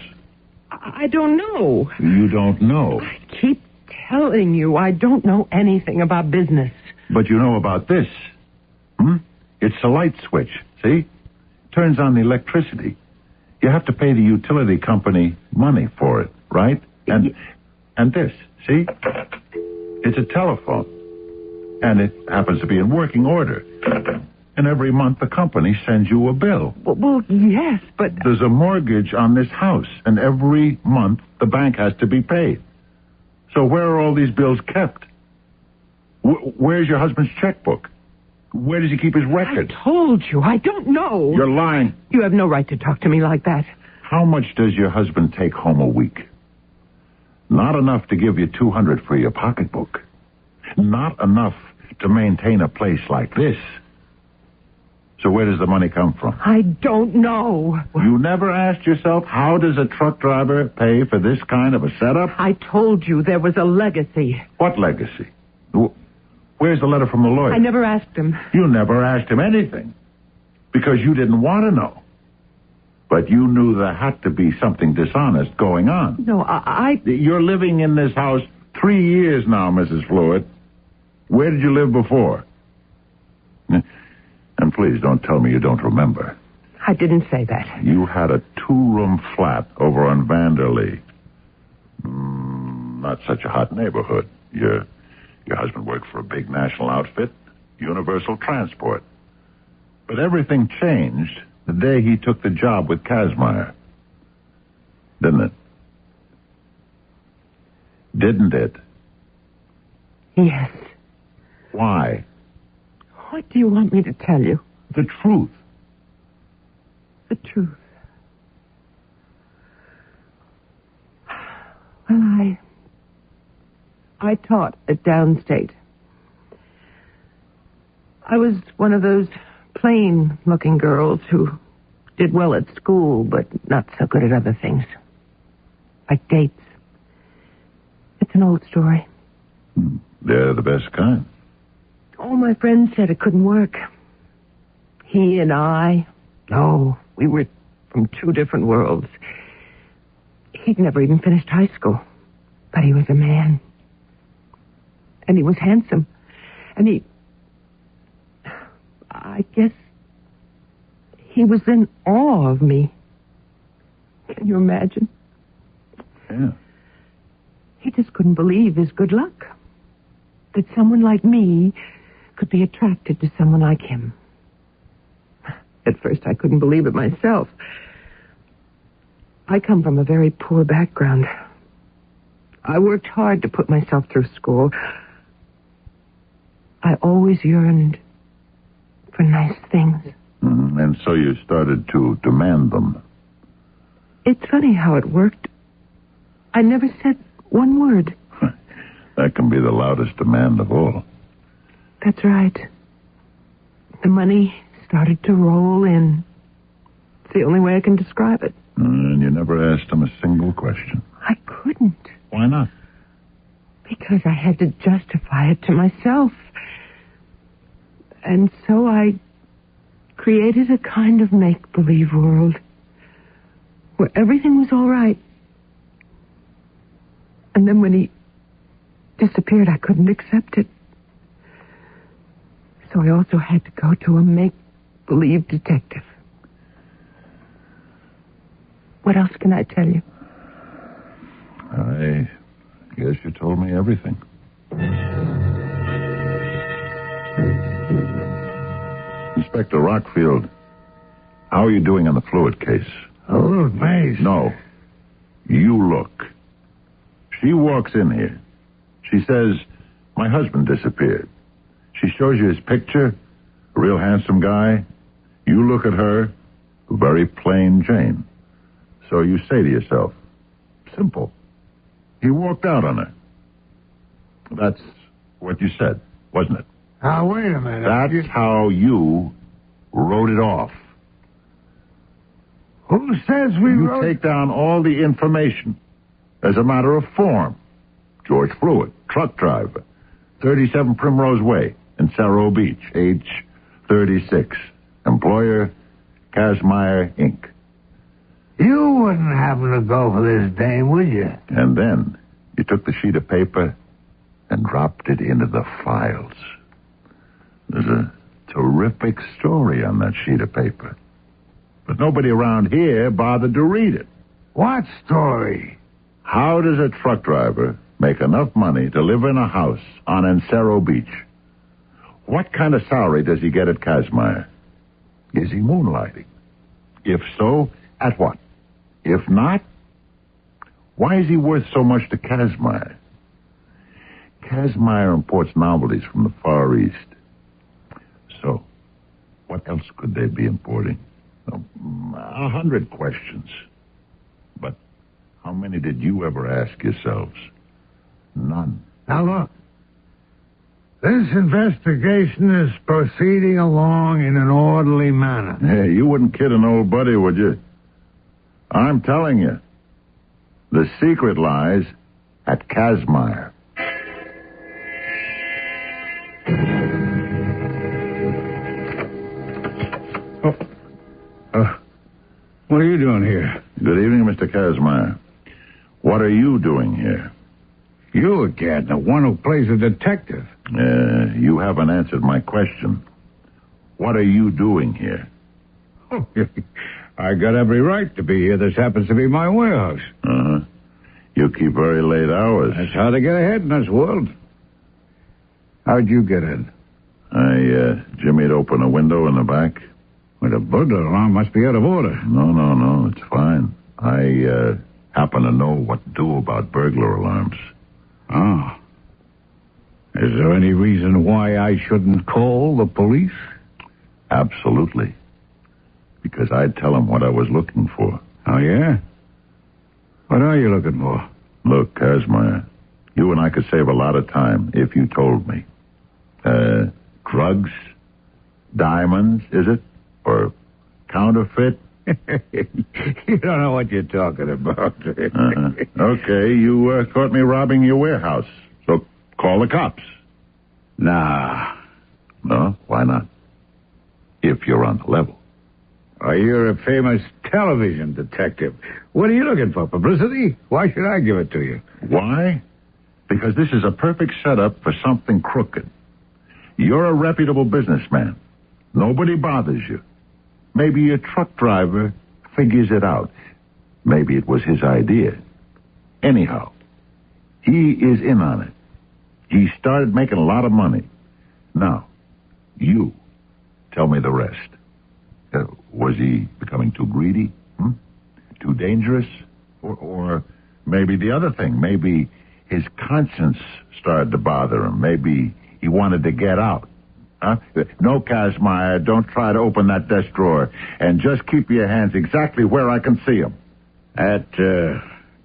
I don't know. You don't know? I keep telling you I don't know anything about business. But you know about this. It's a light switch, see? Turns on the electricity. You have to pay the utility company money for it, right? And this, see? It's a telephone. And it happens to be in working order. And every month the company sends you a bill. Well, yes, but... There's a mortgage on this house, and every month the bank has to be paid. So where are all these bills kept? Where's your husband's checkbook? Where does he keep his records? I told you, I don't know. You're lying. You have no right to talk to me like that. How much does your husband take home a week? Not enough to give you $200 for your pocketbook. Not enough to maintain a place like this. So where does the money come from? I don't know. You never asked yourself, how does a truck driver pay for this kind of a setup? I told you there was a legacy. What legacy? Where's the letter from the lawyer? I never asked him. You never asked him anything. Because you didn't want to know. But you knew there had to be something dishonest going on. No, You're living in this house 3 years now, Mrs. Fluid. Where did you live before? And please don't tell me you don't remember. I didn't say that. You had a 2-room flat over on Vanderlee. Not such a hot neighborhood. Your husband worked for a big national outfit, Universal Transport. But everything changed the day he took the job with Kazmaier. Didn't it? Didn't it? Yes. Why? What do you want me to tell you? The truth. The truth. Well, I taught at Downstate. I was one of those plain-looking girls who did well at school, but not so good at other things. Like dates. It's an old story. They're the best kind. All my friends said it couldn't work. He and I, no, we were from 2 different worlds. He'd never even finished high school, but he was a man. And he was handsome. And I guess he was in awe of me. Can you imagine? Yeah. He just couldn't believe his good luck. That someone like me could be attracted to someone like him. At first, I couldn't believe it myself. I come from a very poor background. I worked hard to put myself through school. I always yearned for nice things. And so you started to demand them. It's funny how it worked. I never said one word. That can be the loudest demand of all. That's right. The money started to roll in. It's the only way I can describe it. And you never asked him a single question. I couldn't. Why not? Because I had to justify it to myself. And so I created a kind of make-believe world where everything was all right. And then when he disappeared, I couldn't accept it. So I also had to go to a make-believe detective. What else can I tell you? I guess you told me everything. Inspector Rockfield, how are you doing on the fluid case? Oh, look, Mace. No. You look. She walks in here. She says, my husband disappeared. She shows you his picture, a real handsome guy. You look at her, very plain Jane. So you say to yourself, simple. He walked out on her. That's what you said, wasn't it? Now, wait a minute. That's how you wrote it off. Who says we You take down all the information as a matter of form. George Fluid, truck driver, 37 Primrose Way in Cerro Beach, age 36. Employer, Kazmaier, Inc. You wouldn't happen to go for this dame, would you? And then you took the sheet of paper and dropped it into the files. There's a terrific story on that sheet of paper. But nobody around here bothered to read it. What story? How does a truck driver make enough money to live in a house on Encero Beach? What kind of salary does he get at Kazmaier? Is he moonlighting? If so, at what? If not, why is he worth so much to Kazmaier? Kazmaier imports novelties from the Far East. So, what else could they be importing? 100 questions. But how many did you ever ask yourselves? None. Now, look. This investigation is proceeding along in an orderly manner. Hey, you wouldn't kid an old buddy, would you? I'm telling you. The secret lies at Kazmaier. What are you doing here? Good evening, Mr. Kazmaier. What are you doing here? You again, the one who plays a detective. You haven't answered my question. What are you doing here? I got every right to be here. This happens to be my warehouse. Uh-huh. You keep very late hours. That's how to get ahead in this world. How'd you get in? I jimmied open a window in the back. Well, the burglar alarm must be out of order. No, it's fine. I happen to know what to do about burglar alarms. Oh. Is there any reason why I shouldn't call the police? Absolutely. Because I'd tell them what I was looking for. Oh, yeah? What are you looking for? Look, Kazmaier, you and I could save a lot of time if you told me. Drugs? Diamonds, is it? Or counterfeit? You don't know what you're talking about. Okay, you caught me robbing your warehouse. So call the cops. Nah. No? Why not? If you're on the level. Oh, you're a famous television detective. What are you looking for? Publicity? Why should I give it to you? Why? Because this is a perfect setup for something crooked. You're a reputable businessman. Nobody bothers you. Maybe your truck driver figures it out. Maybe it was his idea. Anyhow, he is in on it. He started making a lot of money. Now, you tell me the rest. Was he becoming too greedy? Too dangerous? Or maybe the other thing. Maybe his conscience started to bother him. Maybe he wanted to get out. Huh? No, Kazmaier, don't try to open that desk drawer. And just keep your hands exactly where I can see them. That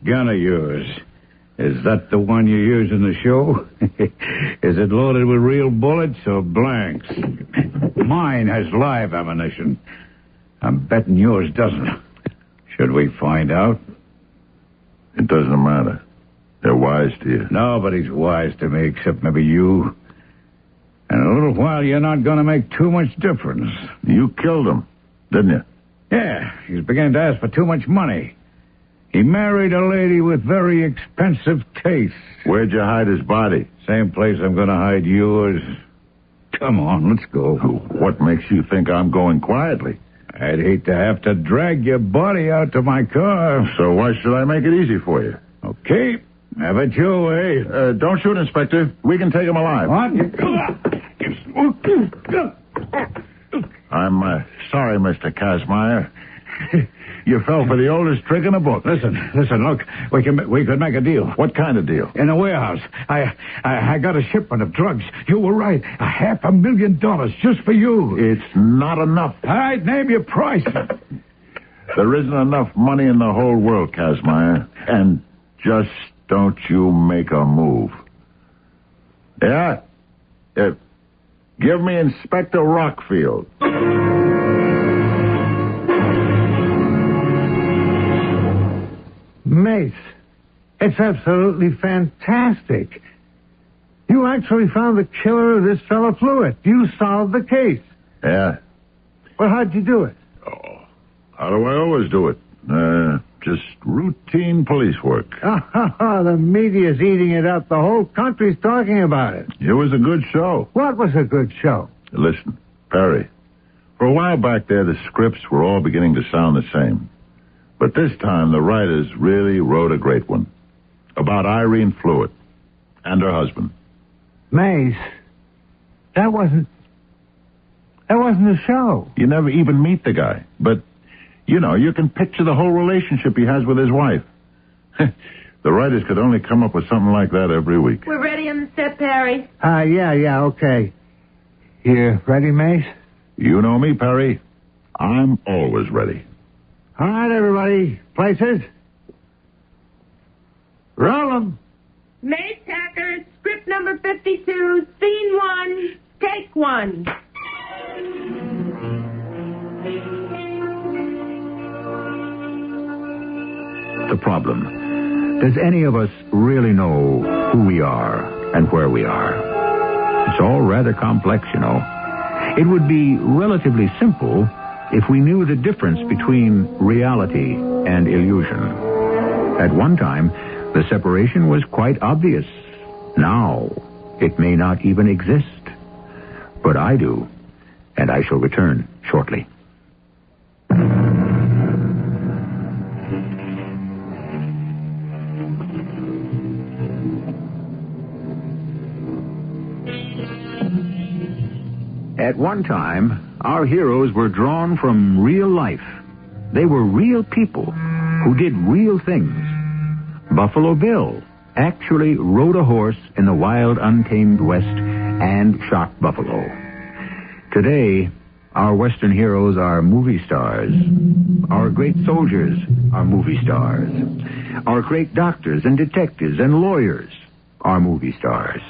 gun of yours, is that the one you use in the show? Is it loaded with real bullets or blanks? Mine has live ammunition. I'm betting yours doesn't. Should we find out? It doesn't matter. They're wise to you. Nobody's wise to me except maybe you. In a little while, you're not going to make too much difference. You killed him, didn't you? Yeah, he's beginning to ask for too much money. He married a lady with very expensive tastes. Where'd you hide his body? Same place I'm going to hide yours. Come on, let's go. What makes you think I'm going quietly? I'd hate to have to drag your body out to my car. So why should I make it easy for you? Okay, have it your way. Don't shoot, Inspector. We can take him alive. What? I'm sorry, Mr. Kazmaier. You fell for the oldest trick in the book. Listen, look, we could make a deal. What kind of deal? In a warehouse. I got a shipment of drugs. You were right. $500,000 just for you. It's not enough. All right, name your price. There isn't enough money in the whole world, Kazmaier. And just don't you make a move. Yeah? Give me Inspector Rockfield. Mace, it's absolutely fantastic. You actually found the killer of this fellow Fluid. You solved the case. Yeah. Well, how'd you do it? How do I always do it? Just routine police work. The media's eating it up. The whole country's talking about it. It was a good show. What was a good show? Listen, Perry, for a while back there, the scripts were all beginning to sound the same. But this time, the writers really wrote a great one. About Irene Fluid and her husband. Mace, that wasn't a show. You never even meet the guy. But, you can picture the whole relationship he has with his wife. The writers could only come up with something like that every week. We're ready on the set, Perry. Yeah, okay. You ready, Mace? You know me, Perry. I'm always ready. All right, everybody. Places. Roll 'em. Mace Hacker, script number 52, scene 1, take 1. The problem. Does any of us really know who we are and where we are? It's all rather complex, It would be relatively simple if we knew the difference between reality and illusion. At one time, the separation was quite obvious. Now, it may not even exist. But I do, and I shall return shortly. At one time, our heroes were drawn from real life. They were real people who did real things. Buffalo Bill actually rode a horse in the wild, untamed West and shot buffalo. Today, our Western heroes are movie stars. Our great soldiers are movie stars. Our great doctors and detectives and lawyers are movie stars.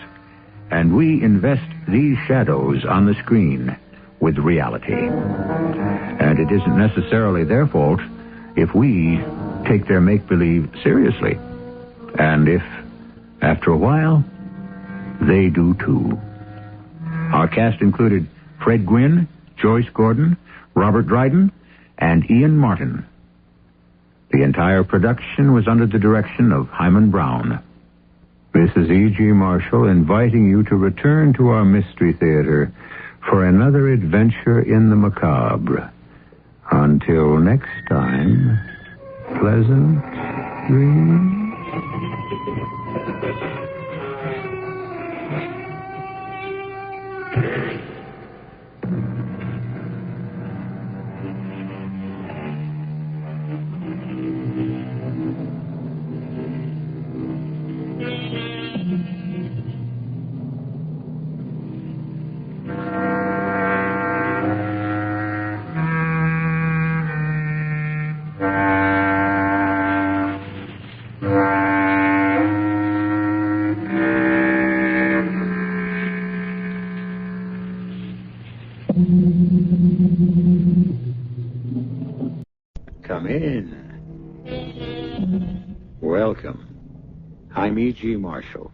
And we invest these shadows on the screen with reality. And it isn't necessarily their fault if we take their make-believe seriously. And if, after a while, they do too. Our cast included Fred Gwynne, Joyce Gordon, Robert Dryden, and Ian Martin. The entire production was under the direction of Hyman Brown. This is E.G. Marshall inviting you to return to our Mystery Theater for another adventure in the macabre. Until next time, pleasant dreams. Come in. Welcome. I'm E.G. Marshall.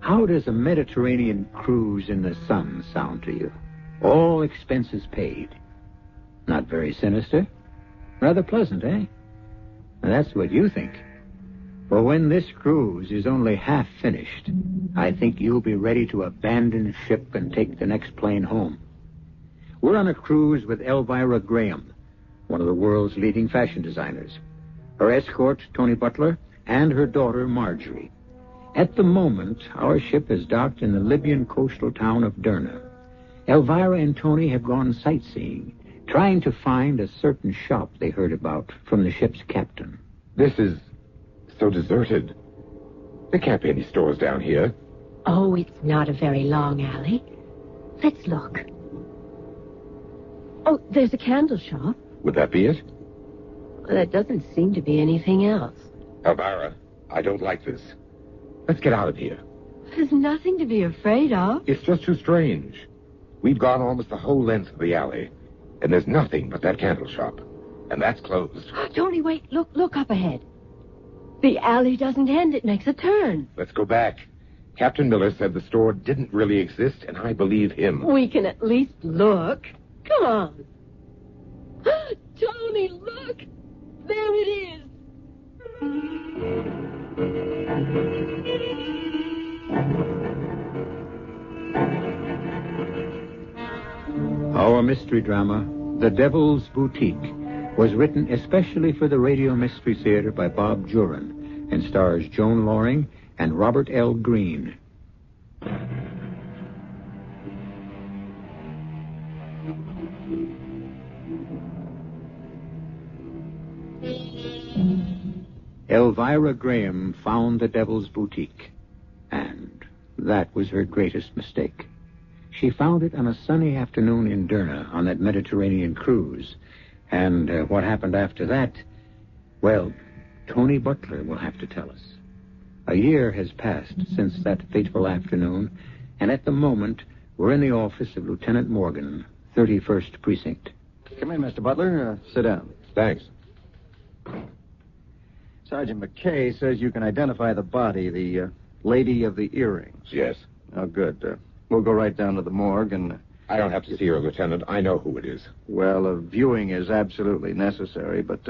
How does a Mediterranean cruise in the sun sound to you? All expenses paid. Not very sinister? Rather pleasant, eh? That's what you think. Well, when this cruise is only half finished, I think you'll be ready to abandon ship and take the next plane home. We're on a cruise with Elvira Graham, one of the world's leading fashion designers, her escort, Tony Butler, and her daughter, Marjorie. At the moment, our ship is docked in the Libyan coastal town of Derna. Elvira and Tony have gone sightseeing, trying to find a certain shop they heard about from the ship's captain. This is so deserted. There can't be any stores down here. Oh, it's not a very long alley. Let's look. Oh, there's a candle shop. Would that be it? Well, there doesn't seem to be anything else. Elvira, I don't like this. Let's get out of here. There's nothing to be afraid of. It's just too strange. We've gone almost the whole length of the alley, and there's nothing but that candle shop. And that's closed. Tony, wait. Look up ahead. The alley doesn't end. It makes a turn. Let's go back. Captain Miller said the store didn't really exist, and I believe him. We can at least look. Come on. Tony, look. There it is. Our mystery drama, The Devil's Boutique, was written especially for the Radio Mystery Theater by Bob Juran and stars Joan Loring and Robert L. Greene. Elvira Graham found the Devil's Boutique, and that was her greatest mistake. She found it on a sunny afternoon in Derna on that Mediterranean cruise. And what happened after that, well, Tony Butler will have to tell us. A year has passed since that fateful afternoon, and at the moment, we're in the office of Lieutenant Morgan, 31st Precinct. Come in, Mr. Butler. Sit down. Thanks. Sergeant McKay says you can identify the body, the lady of the earrings. Yes. Oh, good. We'll go right down to the morgue and... I don't have to see her, Lieutenant. I know who it is. Well, a viewing is absolutely necessary, but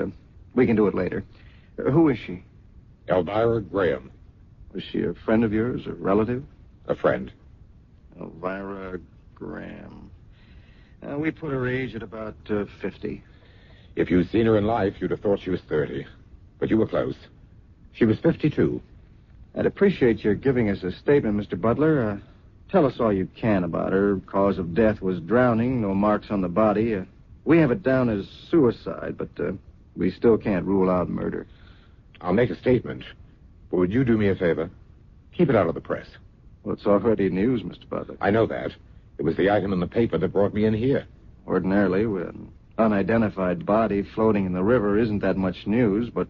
we can do it later. Who is she? Elvira Graham. Was she a friend of yours, a relative? A friend. Elvira Graham. We put her age at about 50. If you'd seen her in life, you'd have thought she was 30. But you were close. She was 52. I'd appreciate your giving us a statement, Mr. Butler. Tell us all you can about her. Cause of death was drowning, no marks on the body. We have it down as suicide, but we still can't rule out murder. I'll make a statement, but would you do me a favor? Keep it out of the press. Well, it's already news, Mr. Butler. I know that. It was the item in the paper that brought me in here. Ordinarily, with an unidentified body floating in the river isn't that much news, but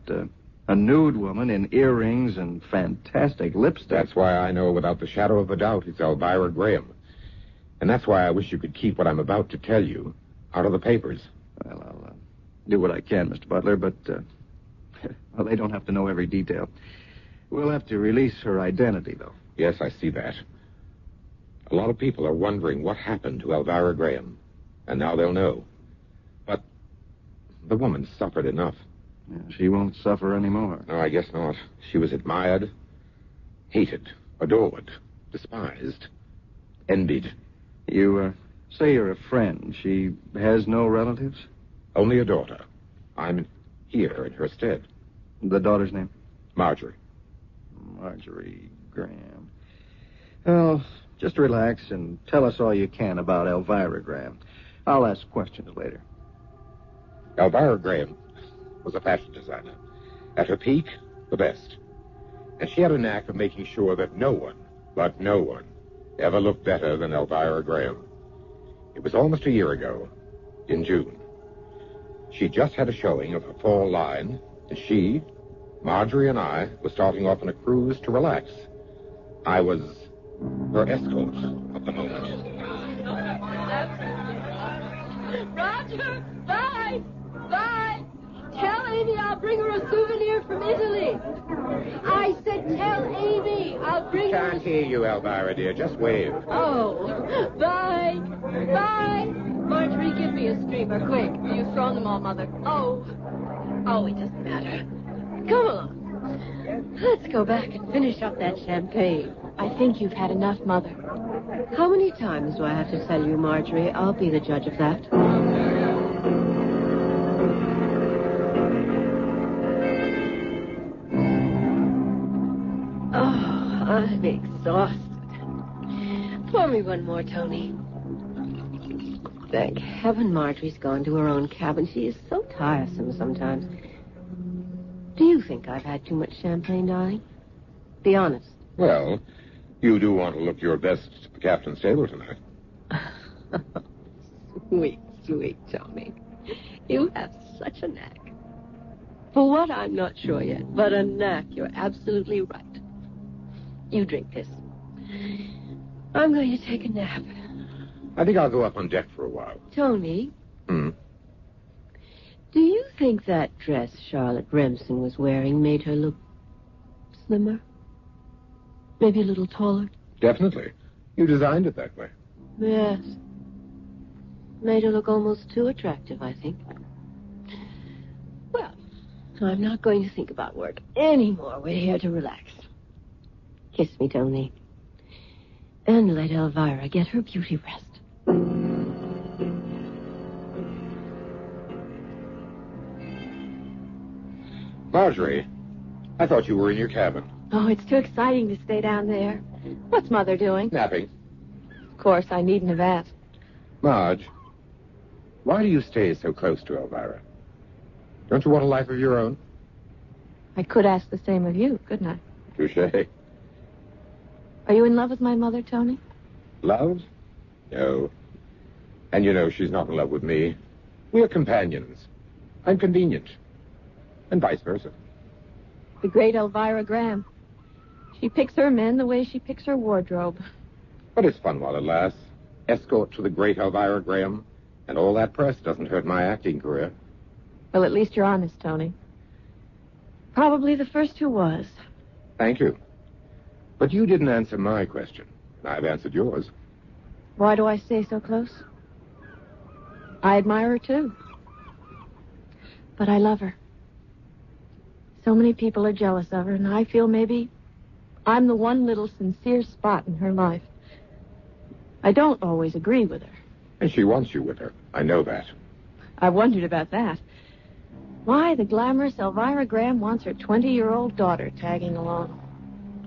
a nude woman in earrings and fantastic lipstick. That's why I know without the shadow of a doubt it's Elvira Graham. And that's why I wish you could keep what I'm about to tell you out of the papers. Well, I'll do what I can, Mr. Butler, but well, they don't have to know every detail. We'll have to release her identity, though. Yes, I see that. A lot of people are wondering what happened to Elvira Graham, and now they'll know. But the woman suffered enough. Yeah, she won't suffer anymore. No, I guess not. She was admired, hated, adored, despised, envied. You say you're a friend. She has no relatives? Only a daughter. I'm here in her stead. The daughter's name? Marjorie. Marjorie Graham. Well, just relax and tell us all you can about Elvira Graham. I'll ask questions later. Elvira Graham was a fashion designer. At her peak, the best. And she had a knack of making sure that no one, but no one, ever looked better than Elvira Graham. It was almost a year ago, in June. She just had a showing of her fall line, and she, Marjorie and I, were starting off on a cruise to relax. I was her escort at the moment. Roger, bye! Bye! Tell Amy I'll bring her a souvenir from Italy. I said tell Amy I'll bring her... Can't hear you, Elvira, dear. Just wave. Oh, bye! Bye! Marjorie, give me a streamer, quick. You've thrown them all, Mother. Oh, it doesn't matter. Come along. Let's go back and finish up that champagne. I think you've had enough, Mother. How many times do I have to tell you, Marjorie? I'll be the judge of that. Oh, I'm exhausted. Pour me one more, Tony. Thank heaven Marjorie's gone to her own cabin. She is so tiresome sometimes. Do you think I've had too much champagne, darling? Be honest. Well, you do want to look your best at the captain's table tonight. Sweet, sweet Tony. You have such a knack. For what, I'm not sure yet, but a knack. You're absolutely right. You drink this. I'm going to take a nap. I think I'll go up on deck for a while. Tony, Hmm? do you think that dress Charlotte Remsen was wearing made her look slimmer? Maybe a little taller? Definitely. You designed it that way. Yes. Made her look almost too attractive, I think. Well, I'm not going to think about work anymore. We're here to relax. Kiss me, Tony. And let Elvira get her beauty rest. Marjorie, I thought you were in your cabin. Oh, it's too exciting to stay down there. What's Mother doing? Napping. Of course, I needn't have asked. Marge, why do you stay so close to Elvira? Don't you want a life of your own? I could ask the same of you, couldn't I? Touché. Are you in love with my mother, Tony? Love? No. And you know she's not in love with me. We're companions. I'm convenient. And vice versa. The great Elvira Graham. She picks her men the way she picks her wardrobe. But it's fun while it lasts. Escort to the great Elvira Graham. And all that press doesn't hurt my acting career. Well, at least you're honest, Tony. Probably the first who was. Thank you. But you didn't answer my question. I've answered yours. Why do I stay so close? I admire her, too. But I love her. So many people are jealous of her, and I feel maybe I'm the one little sincere spot in her life. I don't always agree with her. And she wants you with her. I know that. I wondered about that. Why the glamorous Elvira Graham wants her 20-year-old daughter tagging along.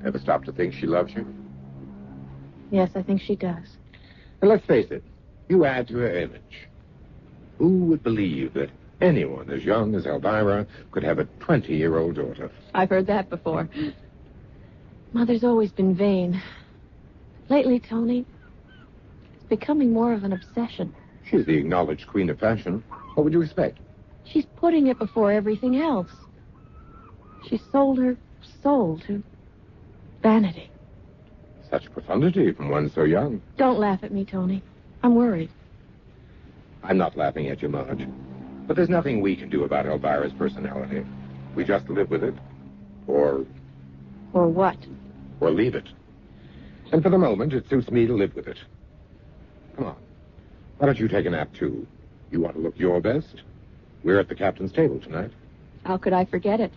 Ever stop to think she loves you? Yes, I think she does. And let's face it, you add to her image. Who would believe that anyone as young as Elvira could have a 20-year-old daughter? I've heard that before. Mother's always been vain. Lately, Tony, it's becoming more of an obsession. She's the acknowledged queen of fashion. What would you expect? She's putting it before everything else. She sold her soul to vanity. Such profundity from one so young. Don't laugh at me, Tony. I'm worried. I'm not laughing at you, Marge. But there's nothing we can do about Elvira's personality. We just live with it. Or what? Or leave it. And for the moment, it suits me to live with it. Come on. Why don't you take a nap, too? You want to look your best? We're at the captain's table tonight. How could I forget it?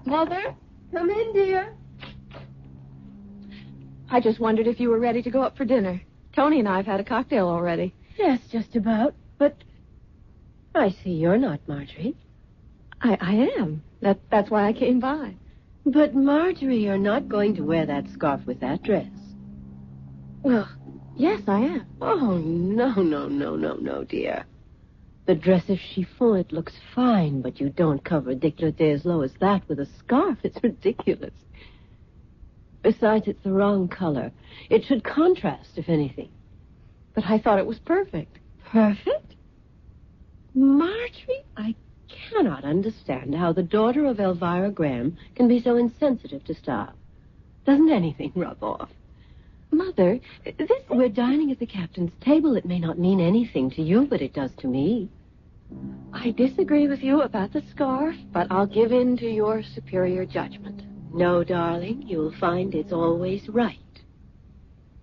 Mother, come in, dear. I just wondered if you were ready to go up for dinner. Tony and I have had a cocktail already. Yes, just about. But I see you're not, Marjorie. I am. That's why I came by. But, Marjorie, you're not going to wear that scarf with that dress. Well, yes, I am. Oh, no, dear. The dress is chiffon. It looks fine, but you don't cover a décolleté as low as that with a scarf. It's ridiculous. Besides, it's the wrong color. It should contrast, if anything. But I thought it was perfect. Perfect? Marjorie, I cannot understand how the daughter of Elvira Graham can be so insensitive to style. Doesn't anything rub off? Mother, we're dining at the captain's table. It may not mean anything to you, but it does to me. I disagree with you about the scarf, but I'll give in to your superior judgment. No, darling, you'll find it's always right.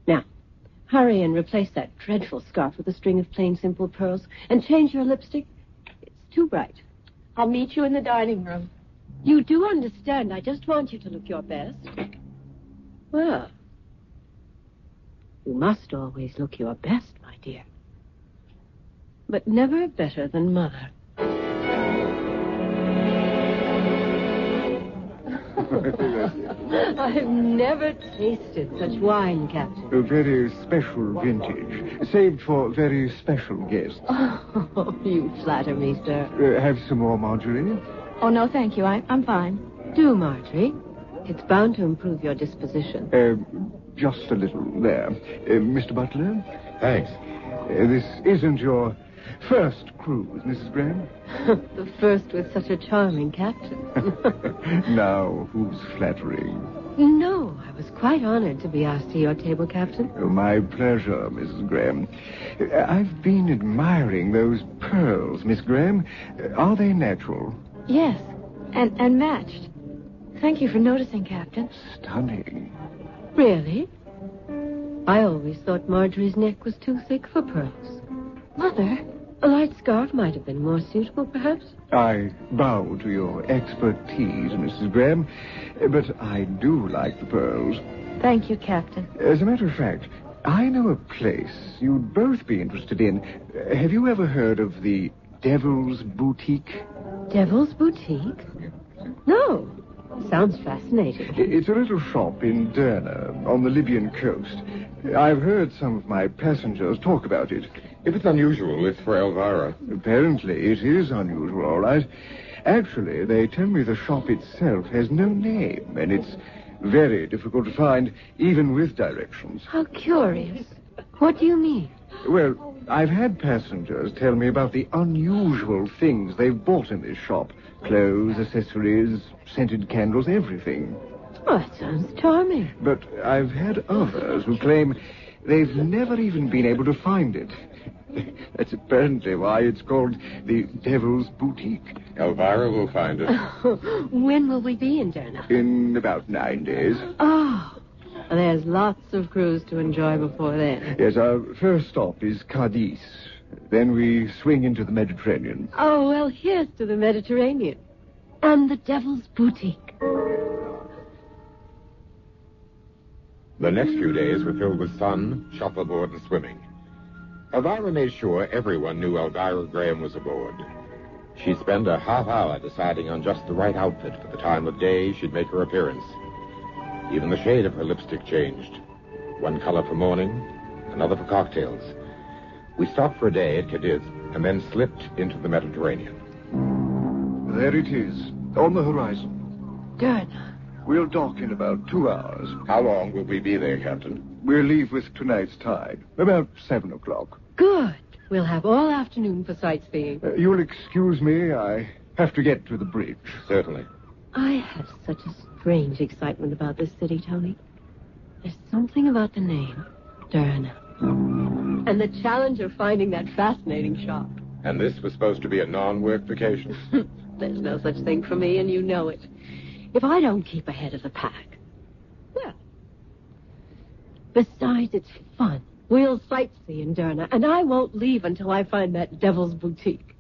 Now, Hurry and replace that dreadful scarf with a string of plain, simple pearls. And change your lipstick. It's too bright. I'll meet you in the dining room. You do understand. I just want you to look your best. Well, you must always look your best, my dear. But never better than Mother. I've never tasted such wine, Captain. A very special vintage, saved for very special guests. Oh, you flatter me, sir. Have some more, Marjorie? Oh, no, thank you. I'm fine. Do, Marjorie. It's bound to improve your disposition. Just a little there. Mr. Butler? Thanks. This isn't your first cruise, Mrs. Graham? The first with such a charming captain. Now, who's flattering? No, I was quite honored to be asked to your table, Captain. Oh, my pleasure, Mrs. Graham. I've been admiring those pearls, Miss Graham. Are they natural? Yes, and matched. Thank you for noticing, Captain. Stunning. Really? I always thought Marjorie's neck was too thick for pearls. Mother? A light scarf might have been more suitable, perhaps. I bow to your expertise, Mrs. Graham, but I do like the pearls. Thank you, Captain. As a matter of fact, I know a place you'd both be interested in. Have you ever heard of the Devil's Boutique? Devil's Boutique? No. Sounds fascinating. It's a little shop in Derna, on the Libyan coast. I've heard some of my passengers talk about it. If it's unusual, it's for Elvira. Apparently, it is unusual, all right. Actually, they tell me the shop itself has no name, and it's very difficult to find, even with directions. How curious. What do you mean? Well, I've had passengers tell me about the unusual things they've bought in this shop. Clothes, accessories, scented candles, everything. Oh, that sounds charming. But I've had others who claim they've never even been able to find it. That's apparently why it's called the Devil's Boutique. Elvira will find it. When will we be in Derna? In about 9 days. Oh, there's lots of cruise to enjoy before then. Yes, our first stop is Cadiz. Then we swing into the Mediterranean. Oh, well, here's to the Mediterranean. And the Devil's Boutique. The next few days were filled with sun, shuffleboard, and swimming. Elvira made sure everyone knew Elvira Graham was aboard. She'd spend a half hour deciding on just the right outfit for the time of day she'd make her appearance. Even the shade of her lipstick changed. One color for morning, another for cocktails. We stopped for a day at Cadiz and then slipped into the Mediterranean. There it is, on the horizon. Derna. We'll dock in about 2 hours. How long will we be there, Captain? We'll leave with tonight's tide, about 7 o'clock. Good. We'll have all afternoon for sightseeing. You'll excuse me, I have to get to the bridge. Certainly. I have such a strange excitement about this city, Tony. There's something about the name, Derna. And the challenge of finding that fascinating shop. And this was supposed to be a non-work vacation? There's no such thing for me, and you know it. If I don't keep ahead of the pack, well. Besides, it's fun. We'll sightsee in Derna, and I won't leave until I find that Devil's Boutique.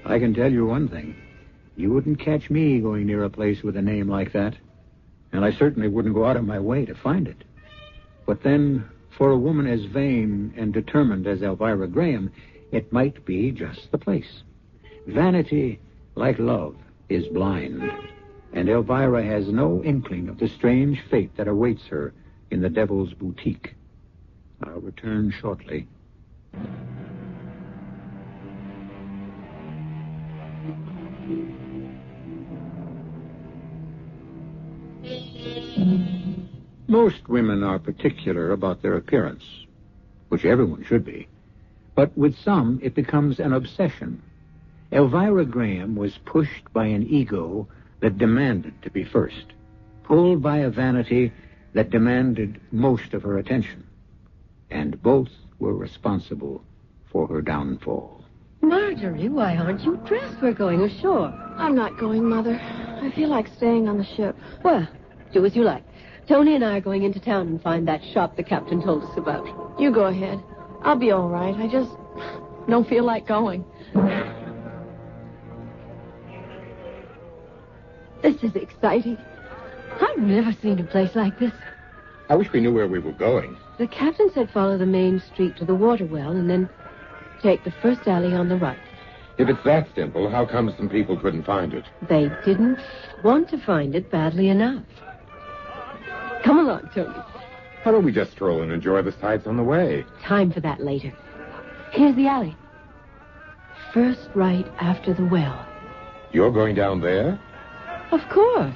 I can tell you one thing. You wouldn't catch me going near a place with a name like that. And I certainly wouldn't go out of my way to find it. But then, for a woman as vain and determined as Elvira Graham, it might be just the place. Vanity, like love, is blind. And Elvira has no inkling of the strange fate that awaits her in the Devil's Boutique. I'll return shortly. Most women are particular about their appearance, which everyone should be. But with some, it becomes an obsession. Elvira Graham was pushed by an ego that demanded to be first, pulled by a vanity that demanded most of her attention. And both were responsible for her downfall. Marjorie, why aren't you dressed? We're going ashore. I'm not going, Mother. I feel like staying on the ship. Well, do as you like. Tony and I are going into town and find that shop the captain told us about. You go ahead. I'll be all right. I just don't feel like going. This is exciting. I've never seen a place like this. I wish we knew where we were going. The captain said follow the main street to the water well and then take the first alley on the right. If it's that simple, how come some people couldn't find it? They didn't want to find it badly enough. Come along, Tony. Why don't we just stroll and enjoy the sights on the way? Time for that later. Here's the alley. First right after the well. You're going down there? Of course.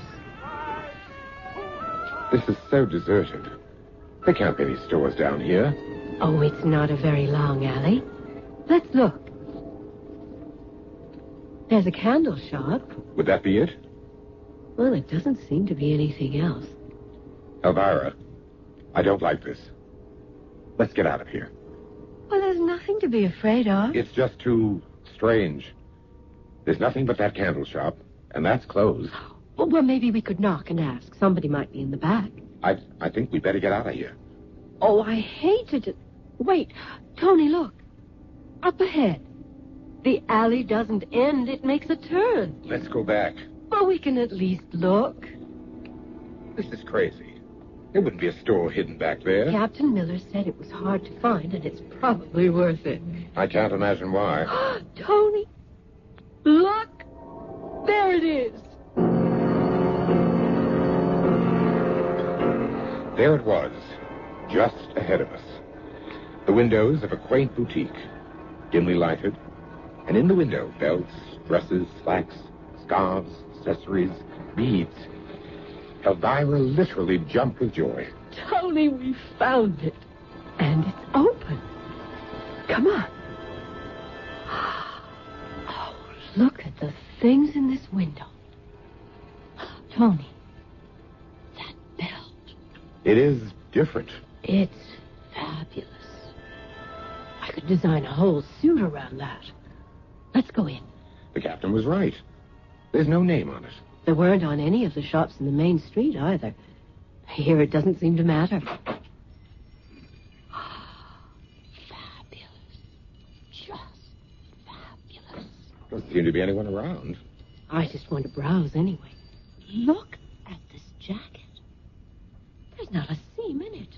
This is so deserted. There can't be any stores down here. Oh, it's not a very long alley. Let's look. There's a candle shop. Would that be it? Well, it doesn't seem to be anything else. Elvira, I don't like this. Let's get out of here. Well, there's nothing to be afraid of. It's just too strange. There's nothing but that candle shop, and that's closed. Well, maybe we could knock and ask. Somebody might be in the back. I think we'd better get out of here. Oh, I hated it. Wait, Tony, look. Up ahead. The alley doesn't end. It makes a turn. Let's go back. Well, we can at least look. This is crazy. There wouldn't be a store hidden back there. Captain Miller said it was hard to find, and it's probably worth it. I can't imagine why. Tony, look. There it is. There it was, just ahead of us. The windows of a quaint boutique, dimly lighted, and in the window, belts, dresses, slacks, scarves, accessories, beads. Elvira literally jumped with joy. Tony, we found it. And it's open. Come on. Oh, look at the things in this window. Tony, that belt. It is different. It's fabulous. I could design a whole suit around that. Let's go in. The captain was right. There's no name on it. There weren't on any of the shops in the main street either. Here it doesn't seem to matter. Fabulous. Just fabulous. Doesn't seem to be anyone around. I just want to browse anyway. Look at this jacket. There's not a seam in it.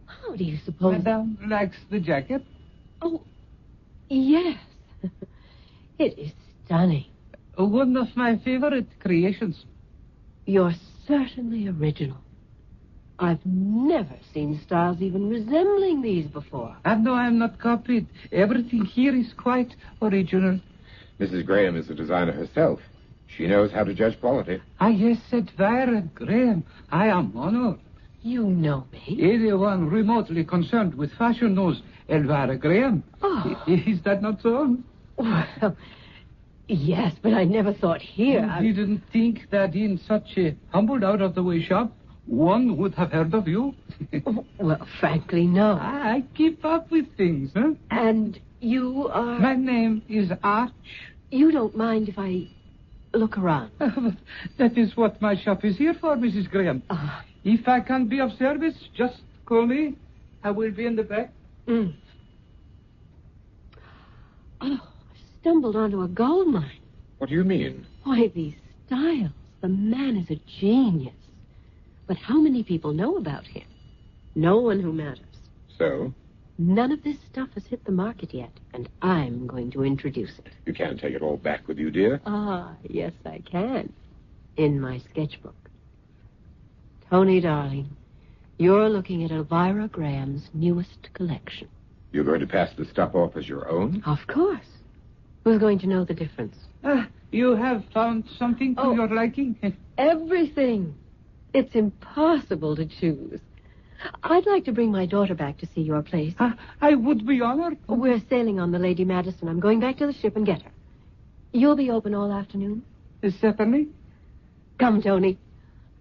How do you suppose... Madame likes the jacket? Oh, yes. It is stunning. One of my favorite creations. You're certainly original. I've never seen styles even resembling these before. And no, I'm not copied. Everything here is quite original. Mrs. Graham is the designer herself. She knows how to judge quality. Ah, yes, Elvira Graham. I am honored. You know me. Anyone remotely concerned with fashion knows Elvira Graham. Oh. Is that not so? Well, yes, but I never thought here. You didn't think that in such a humbled, out-of-the-way shop, one would have heard of you? Well, frankly, no. I keep up with things, huh? And you are... My name is Arch. You don't mind if I look around? That is what my shop is here for, Mrs. Graham. If I can be of service, just call me. I will be in the back. Oh, I stumbled onto a gold mine. What do you mean? Why, these styles. The man is a genius. But how many people know about him? No one who matters. So? None of this stuff has hit the market yet, and I'm going to introduce it. You can't take it all back with you, dear. Yes, I can. In my sketchbook. Tony, darling, you're looking at Elvira Graham's newest collection. You're going to pass the stuff off as your own? Of course. Who's going to know the difference? You have found something to your liking? Everything. It's impossible to choose. I'd like to bring my daughter back to see your place. I would be honored. We're sailing on the Lady Madison. I'm going back to the ship and get her. You'll be open all afternoon? Certainly. Come, Tony.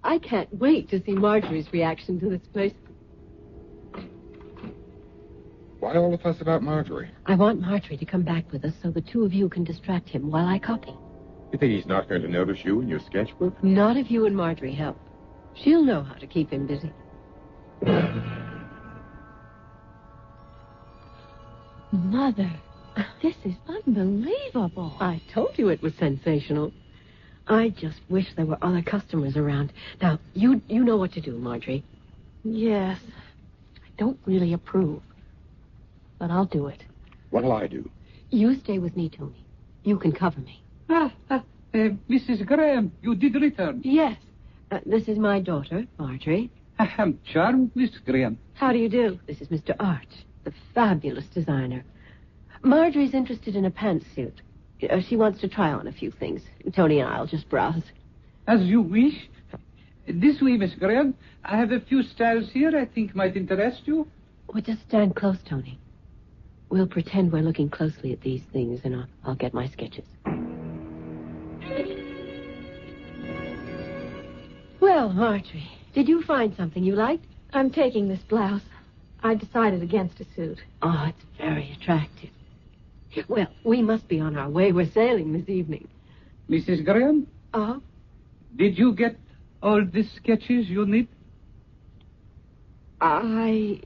I can't wait to see Marjorie's reaction to this place. Why all the fuss about Marjorie? I want Marjorie to come back with us so the two of you can distract him while I copy. You think he's not going to notice you in your sketchbook? Not if you and Marjorie help. She'll know how to keep him busy. Mother, this is unbelievable. I told you it was sensational. I just wish there were other customers around. Now, you know what to do, Marjorie. Yes. I don't really approve. But I'll do it. What'll I do? You stay with me, Tony. You can cover me. Mrs. Graham, you did return. Yes. This is my daughter, Marjorie. I am charmed, Miss Graham. How do you do? This is Mr. Arch, the fabulous designer. Marjorie's interested in a pantsuit. She wants to try on a few things. Tony and I'll just browse. As you wish. This way, Miss Graham. I have a few styles here I think might interest you. Well, just stand close, Tony. We'll pretend we're looking closely at these things, and I'll get my sketches. Well, Marjorie, did you find something you liked? I'm taking this blouse. I decided against a suit. Oh, it's very attractive. Well, we must be on our way. We're sailing this evening. Mrs. Graham? Did you get all the sketches you need? I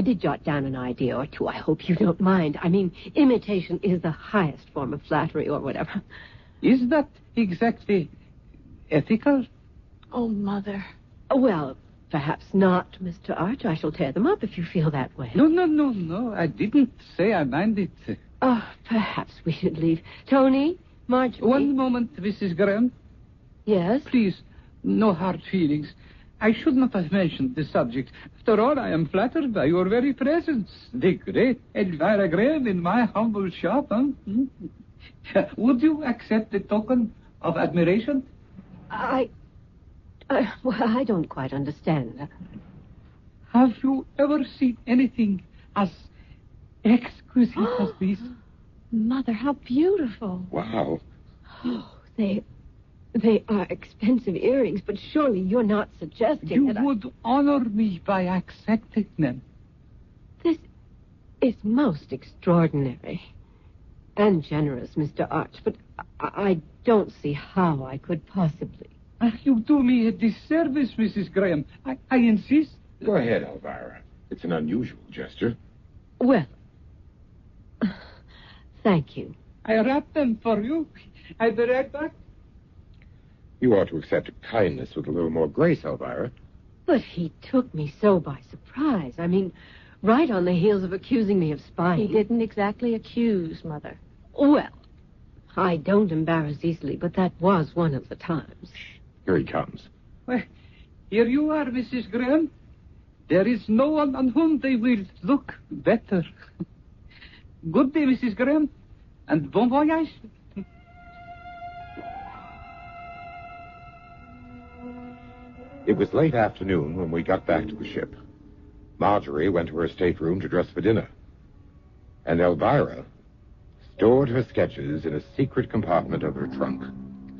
did jot down an idea or two. I hope you don't mind. I mean, imitation is the highest form of flattery or whatever. Is that exactly ethical? Oh, Mother. Well, perhaps not, Mr. Arch. I shall tear them up if you feel that way. No. I didn't say I minded. Oh, perhaps we should leave. Tony, Marjorie. One moment, Mrs. Graham. Yes? Please, no hard feelings. I should not have mentioned the subject. After all, I am flattered by your very presence. The great Elvira Graham in my humble shop, huh? Would you accept the token of admiration? Well, I don't quite understand. Have you ever seen anything as exquisite as this? Mother, how beautiful. Wow. Oh, they are expensive earrings, but surely you're not suggesting you would honor me by accepting them. This is most extraordinary and generous, Mr. Arch, but I don't see how I could possibly. You do me a disservice, Mrs. Graham. I insist. Go ahead, Elvira. It's an unusual gesture. Well, thank you. I wrap them for you. I'll be right back. You ought to accept kindness with a little more grace, Elvira. But he took me so by surprise. I mean, right on the heels of accusing me of spying. He didn't exactly accuse, Mother. Well, I don't embarrass easily, but that was one of the times. Here he comes. Well, here you are, Mrs. Graham. There is no one on whom they will look better. Good day, Mrs. Graham, and bon voyage. It was late afternoon when we got back to the ship. Marjorie went to her stateroom to dress for dinner. And Elvira stored her sketches in a secret compartment of her trunk.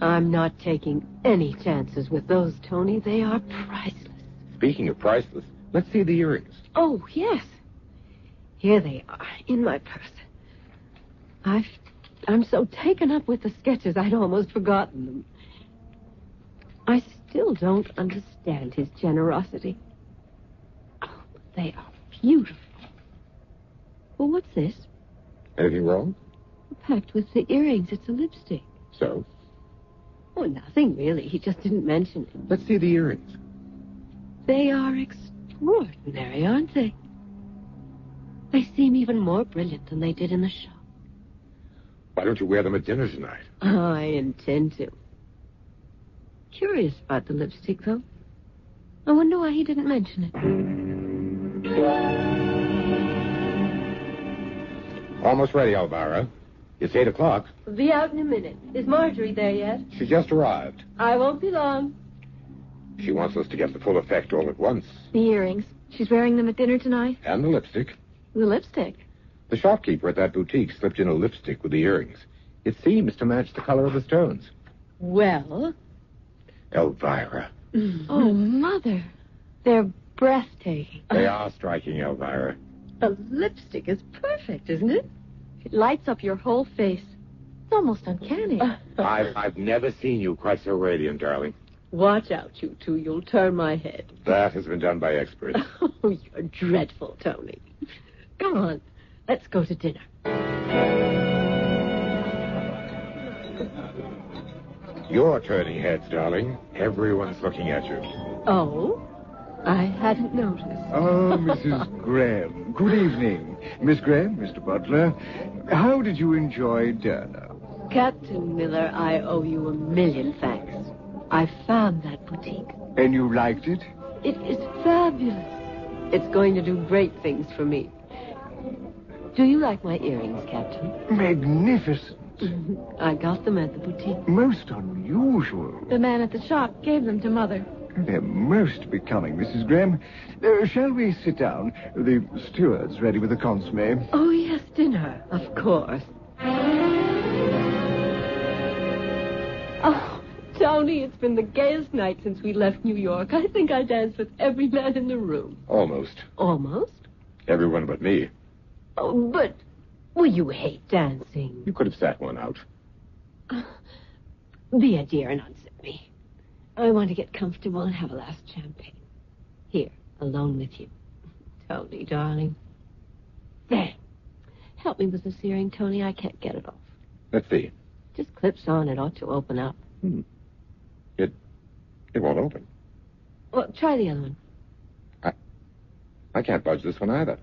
I'm not taking any chances with those, Tony. They are priceless. Speaking of priceless, let's see the earrings. Oh, yes. Here they are, in my purse. I'm so taken up with the sketches, I'd almost forgotten them. I still don't understand his generosity. Oh, they are beautiful. Well, what's this? Anything wrong? Packed with the earrings. It's a lipstick. So? Oh, nothing really. He just didn't mention it. Let's see the earrings. They are extraordinary, aren't they? They seem even more brilliant than they did in the show. Why don't you wear them at dinner tonight? I intend to. Curious about the lipstick, though. I wonder why he didn't mention it. Almost ready, Elvira. It's 8 o'clock. We'll be out in a minute. Is Marjorie there yet? She just arrived. I won't be long. She wants us to get the full effect all at once. The earrings. She's wearing them at dinner tonight? And the lipstick. The lipstick? The shopkeeper at that boutique slipped in a lipstick with the earrings. It seems to match the color of the stones. Well? Elvira. Oh, Mother. They're breathtaking. They are striking, Elvira. The lipstick is perfect, isn't it? It lights up your whole face. It's almost uncanny. I've never seen you quite so radiant, darling. Watch out, you two. You'll turn my head. That has been done by experts. Oh, you're dreadful, Tony. Come on. Let's go to dinner. You're turning heads, darling. Everyone's looking at you. Oh? I hadn't noticed. Oh, Mrs. Graham. Good evening. Miss Graham, Mr. Butler. How did you enjoy dinner? Captain Miller, I owe you a million thanks. I found that boutique. And you liked it? It is fabulous. It's going to do great things for me. Do you like my earrings, Captain? Magnificent. I got them at the boutique. Most unusual. The man at the shop gave them to Mother. They're most becoming, Mrs. Graham. Shall we sit down? The steward's ready with the consomme. Oh, yes, dinner, of course. Oh, Tony, it's been the gayest night since we left New York. I think I danced with every man in the room. Almost. Almost? Everyone but me. Oh, but... Well, you hate dancing. You could have sat one out. Be a dear and unzip me. I want to get comfortable and have a last champagne. Here, alone with you. Tony, darling. There. Help me with this earring, Tony. I can't get it off. Let's see. Just clips on. It ought to open up. It won't open. Well, try the other one. I can't budge this one either.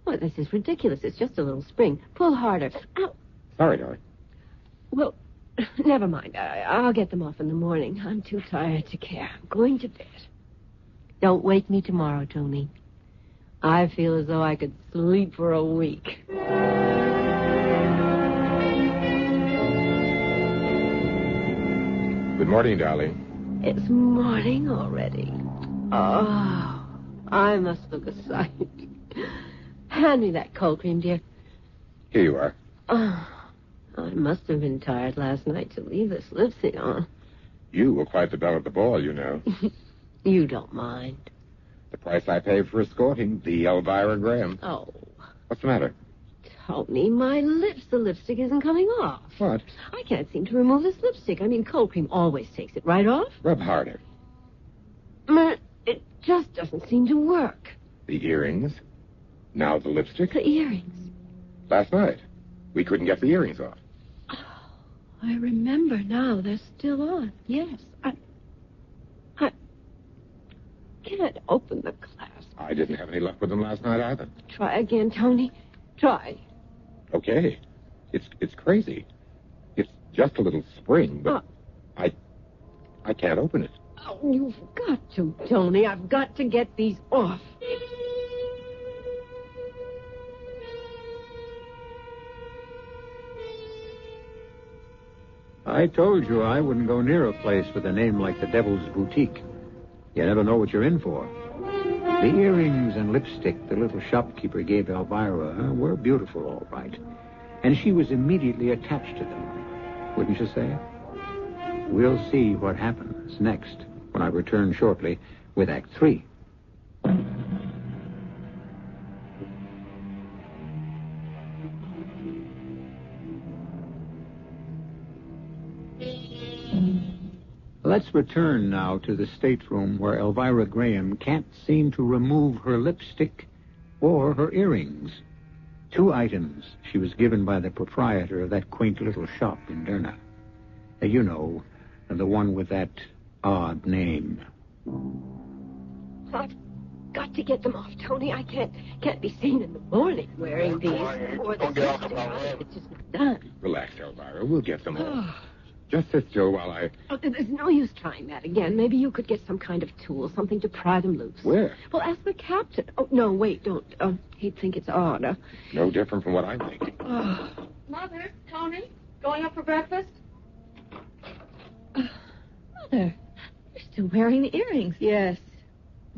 Well, this is ridiculous. It's just a little spring. Pull harder. Ow. Sorry, darling. Well, never mind. I'll get them off in the morning. I'm too tired to care. I'm going to bed. Don't wake me tomorrow, Tony. I feel as though I could sleep for a week. Good morning, darling. It's morning already. Oh, I must look a sight. Hand me that cold cream, dear. Here you are. Oh, I must have been tired last night to leave this lipstick on. You were quite the belle at the ball, you know. You don't mind. The price I paid for escorting the Elvira Graham. Oh. What's the matter? Tony, my lips. The lipstick isn't coming off. What? I can't seem to remove this lipstick. I mean, cold cream always takes it right off. Rub harder. It just doesn't seem to work. The earrings. Now the lipstick. The earrings. Last night, we couldn't get the earrings off. Oh, I remember now. They're still on. Yes. I can't open the clasp. I didn't have any luck with them last night either. Try again, Tony. Try. Okay. It's crazy. It's just a little spring, but I can't open it. Oh, you've got to, Tony. I've got to get these off. I told you I wouldn't go near a place with a name like the Devil's Boutique. You never know what you're in for. The earrings and lipstick the little shopkeeper gave Elvira were beautiful, all right. And she was immediately attached to them. Wouldn't you say? We'll see what happens next when I return shortly with Act 3. Let's return now to the stateroom where Elvira Graham can't seem to remove her lipstick or her earrings. 2 items she was given by the proprietor of that quaint little shop in Derna. You know, the one with that odd name. I've got to get them off, Tony. I can't be seen in the morning wearing these. Or the lipstick. It's just not done. Relax, Elvira. We'll get them off. Just sit still while I... Oh, there's no use trying that again. Maybe you could get some kind of tool, something to pry them loose. Where? Well, ask the captain. Oh, no, wait, don't. He'd think it's odd. No different from what I'm thinking. Mother, Tony, going up for breakfast? Mother, you're still wearing the earrings. Yes.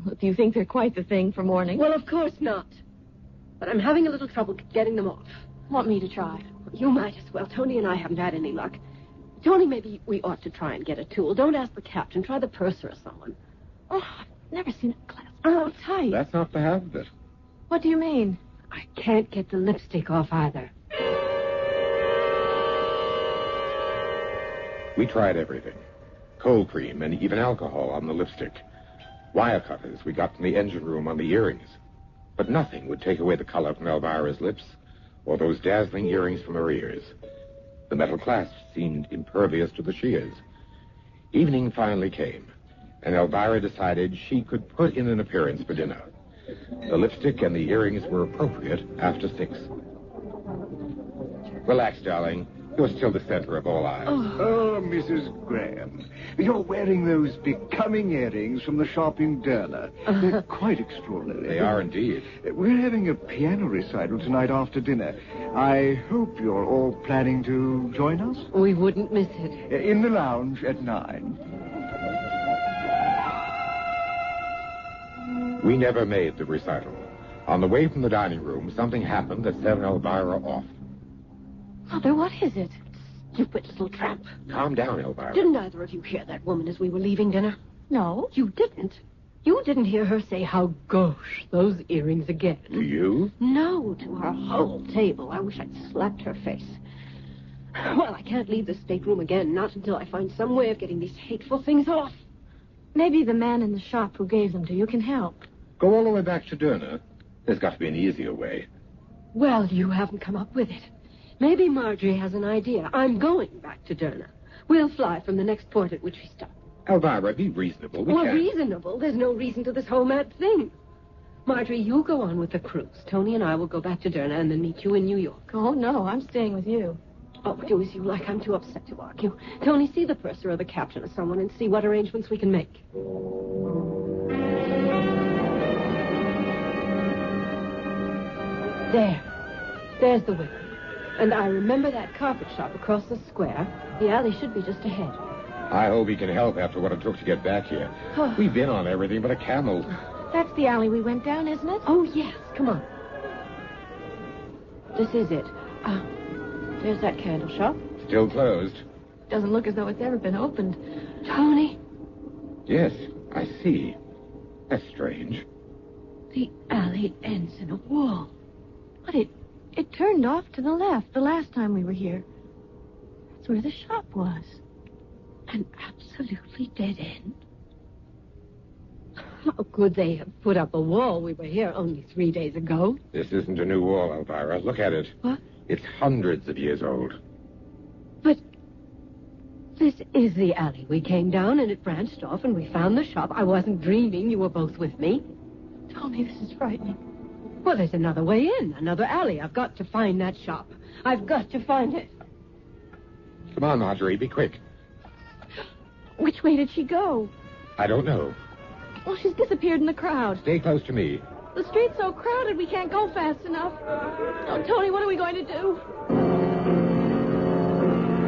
Well, do you think they're quite the thing for morning? Well, of course not. But I'm having a little trouble getting them off. Want me to try? You might as well. Tony and I haven't had any luck. Tony, maybe we ought to try and get a tool. Don't ask the captain. Try the purser or someone. Oh, I've never seen it clasped so tight. That's not the half of it. What do you mean? I can't get the lipstick off either. We tried everything. Cold cream and even alcohol on the lipstick. Wire cutters we got from the engine room on the earrings. But nothing would take away the color from Elvira's lips or those dazzling earrings from her ears. The metal clasp seemed impervious to the shears. Evening finally came, and Elvira decided she could put in an appearance for dinner. The lipstick and the earrings were appropriate after 6. Relax, darling. You're still the center of all eyes. Oh, Mrs. Graham, you're wearing those becoming earrings from the shop in Derna. They're quite extraordinary. They are indeed. We're having a piano recital tonight after dinner. I hope you're all planning to join us. We wouldn't miss it. In the lounge at 9. We never made the recital. On the way from the dining room, something happened that set Elvira off. Mother, what is it? Stupid little tramp. Calm down, Elvira. Didn't either of you hear that woman as we were leaving dinner? No. You didn't. You didn't hear her say how gauche those earrings again. Do you? No, to our whole table. I wish I'd slapped her face. Well, I can't leave the stateroom again, not until I find some way of getting these hateful things off. Maybe the man in the shop who gave them to you can help. Go all the way back to Derna. There's got to be an easier way. Well, you haven't come up with it. Maybe Marjorie has an idea. I'm going back to Derna. We'll fly from the next port at which we stop. Elvira, be reasonable. We can't. Reasonable? There's no reason to this whole mad thing. Marjorie, you go on with the cruise. Tony and I will go back to Derna and then meet you in New York. Oh, no, I'm staying with you. Oh, do as you like. I'm too upset to argue. Tony, see the purser or the captain or someone and see what arrangements we can make. There's the window. And I remember that carpet shop across the square. The alley should be just ahead. I hope he can help after what it took to get back here. We've been on everything but a camel. That's the alley we went down, isn't it? Oh, yes. Come on. This is it. There's that candle shop. Still closed. Doesn't look as though it's ever been opened. Tony? Yes, I see. That's strange. The alley ends in a wall. But it turned off to the left the last time we were here. That's where the shop was. An absolutely dead end. How could they have put up a wall? We were here only 3 days ago. This isn't a new wall, Elvira. Look at it. What? It's hundreds of years old. But this is the alley we came down, and it branched off, and we found the shop. I wasn't dreaming. You were both with me. Tony, this is frightening. Well, there's another way in, another alley. I've got to find that shop. I've got to find it. Come on, Marjorie, be quick. Which way did she go? I don't know. Well, she's disappeared in the crowd. Stay close to me. The street's so crowded we can't go fast enough. Oh, Tony, what are we going to do?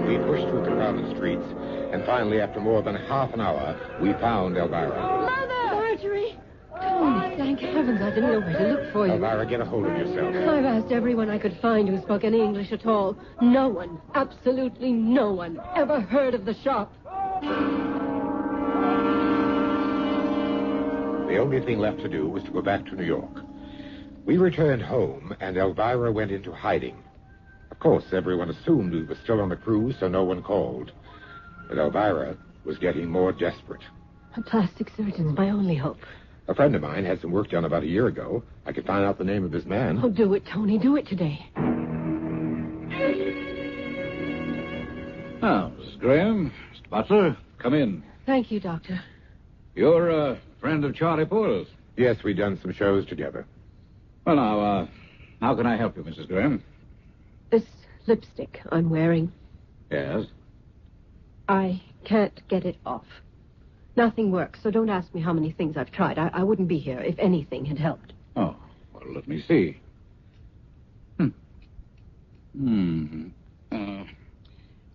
We pushed through the crowded streets, and finally, after more than half an hour, we found Elvira. Mother! Marjorie! Tony, thank heavens I didn't know where to look for you. Elvira, get a hold of yourself. I've asked everyone I could find who spoke any English at all. No one, absolutely no one, ever heard of the shop. The only thing left to do was to go back to New York. We returned home, and Elvira went into hiding. Of course, everyone assumed we were still on the cruise, so no one called. But Elvira was getting more desperate. A plastic surgeon's my only hope. A friend of mine had some work done about a year ago. I could find out the name of his man. Oh, do it, Tony. Do it today. Now, Mrs. Graham, Mr. Butler, come in. Thank you, Doctor. You're a friend of Charlie Poole's? Yes, we've done some shows together. Well, now, how can I help you, Mrs. Graham? This lipstick I'm wearing. Yes? I can't get it off. Nothing works, so don't ask me how many things I've tried. I wouldn't be here if anything had helped. Oh, well, let me see.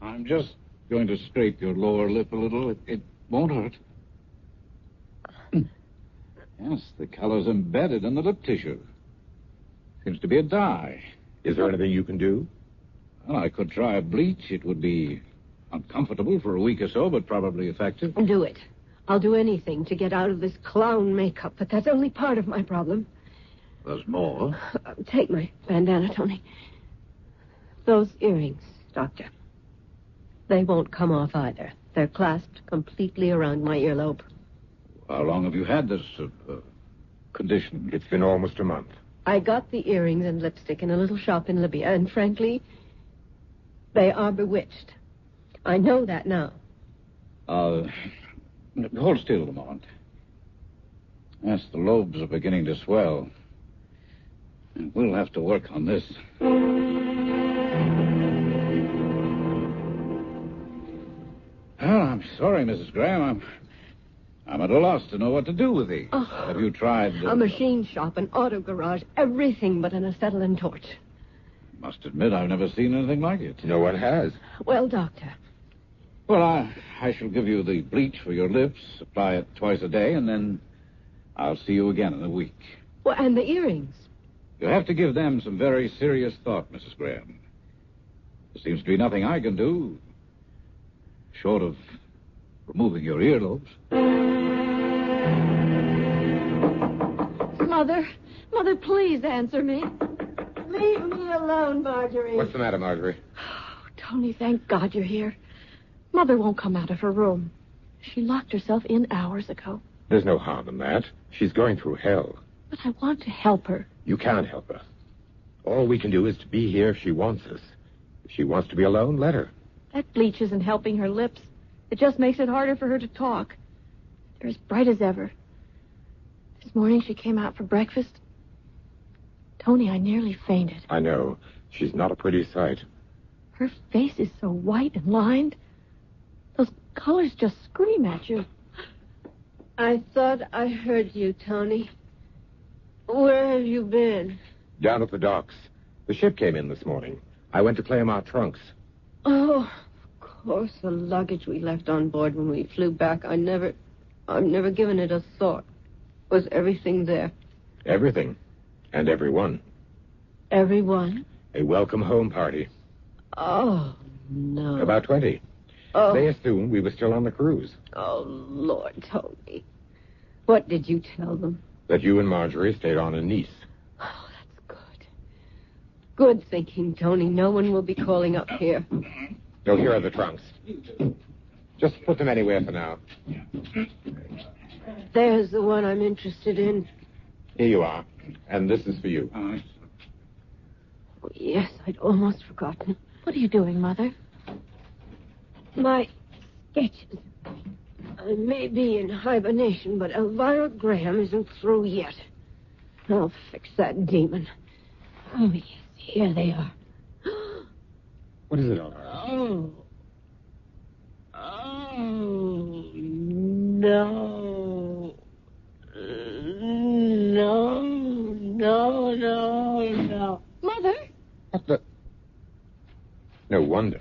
I'm just going to scrape your lower lip a little. It won't hurt. Yes, the color's embedded in the lip tissue. Seems to be a dye. Is there anything you can do? Well, I could try a bleach. It would be uncomfortable for a week or so, but probably effective. Do it. I'll do anything to get out of this clown makeup, but that's only part of my problem. There's more. Take my bandana, Tony. Those earrings, Doctor. They won't come off either. They're clasped completely around my earlobe. How long have you had this condition? It's been almost a month. I got the earrings and lipstick in a little shop in Libya, and frankly, they are bewitched. I know that now. Hold still a moment. Yes, the lobes are beginning to swell. And we'll have to work on this. Well, I'm sorry, Mrs. Graham. I'm at a loss to know what to do with these. Oh, have you tried... A machine shop, an auto garage, everything but an acetylene torch. Must admit I've never seen anything like it. No one has. Well, Doctor. Well, I shall give you the bleach for your lips, apply it twice a day, and then I'll see you again in a week. Well, and the earrings? You have to give them some very serious thought, Mrs. Graham. There seems to be nothing I can do, short of removing your earlobes. Mother, please answer me. Leave me alone, Marjorie. What's the matter, Marjorie? Oh, Tony, thank God you're here. Mother won't come out of her room. She locked herself in hours ago. There's no harm in that. She's going through hell. But I want to help her. You can't help her. All we can do is to be here if she wants us. If she wants to be alone, let her. That bleach isn't helping her lips. It just makes it harder for her to talk. They're as bright as ever. This morning she came out for breakfast. Tony, I nearly fainted. I know. She's not a pretty sight. Her face is so white and lined. Those colors just scream at you. I thought I heard you, Tony. Where have you been? Down at the docks. The ship came in this morning. I went to claim our trunks. Oh, of course, the luggage we left on board when we flew back. I've never given it a thought. Was everything there? Everything. And everyone. Everyone? A welcome home party. Oh, no. About 20. Oh. They assumed we were still on the cruise. Oh, Lord, Tony. What did you tell them? That you and Marjorie stayed on in Nice. Oh, that's good. Good thinking, Tony. No one will be calling up here. Oh, here are the trunks. Just put them anywhere for now. There's the one I'm interested in. Here you are. And this is for you. Oh, yes, I'd almost forgotten. What are you doing, Mother? My sketches. I may be in hibernation, but Elvira Graham isn't through yet. I'll fix that demon. Oh, yes, here they are. What is it, Elvira? Oh. Oh, no. No. Mother? What the... No wonder.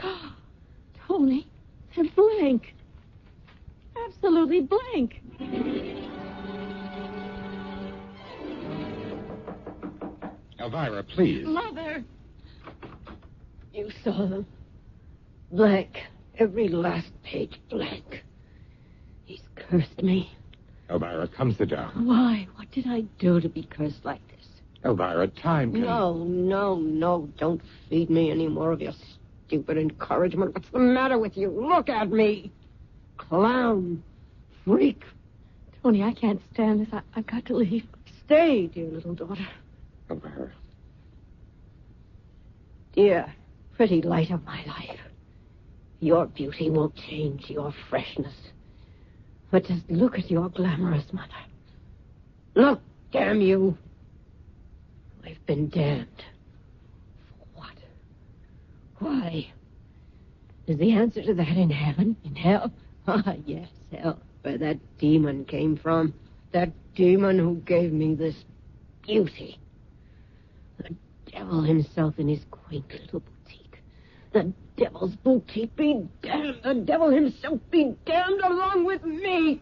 Tony, they're blank. Absolutely blank. Elvira, please. Mother! You saw them. Blank. Every last page blank. He's cursed me. Elvira, come sit down. Why? What did I do to be cursed like this? Elvira, time can... No. Don't feed me any more of your stupid encouragement. What's the matter with you? Look at me. Clown. Freak. Tony, I can't stand this. I've got to leave. Stay, dear little daughter. Elvira. Dear, pretty light of my life. Your beauty won't change your freshness. But just look at your glamorous mother. Look, damn you. I've been damned. For what? Why? Is the answer to that in heaven? In hell? Ah, yes, hell. Where that demon came from. That demon who gave me this beauty. The devil himself in his quaint little boutique. The devil's boutique be damned. The devil himself be damned along with me.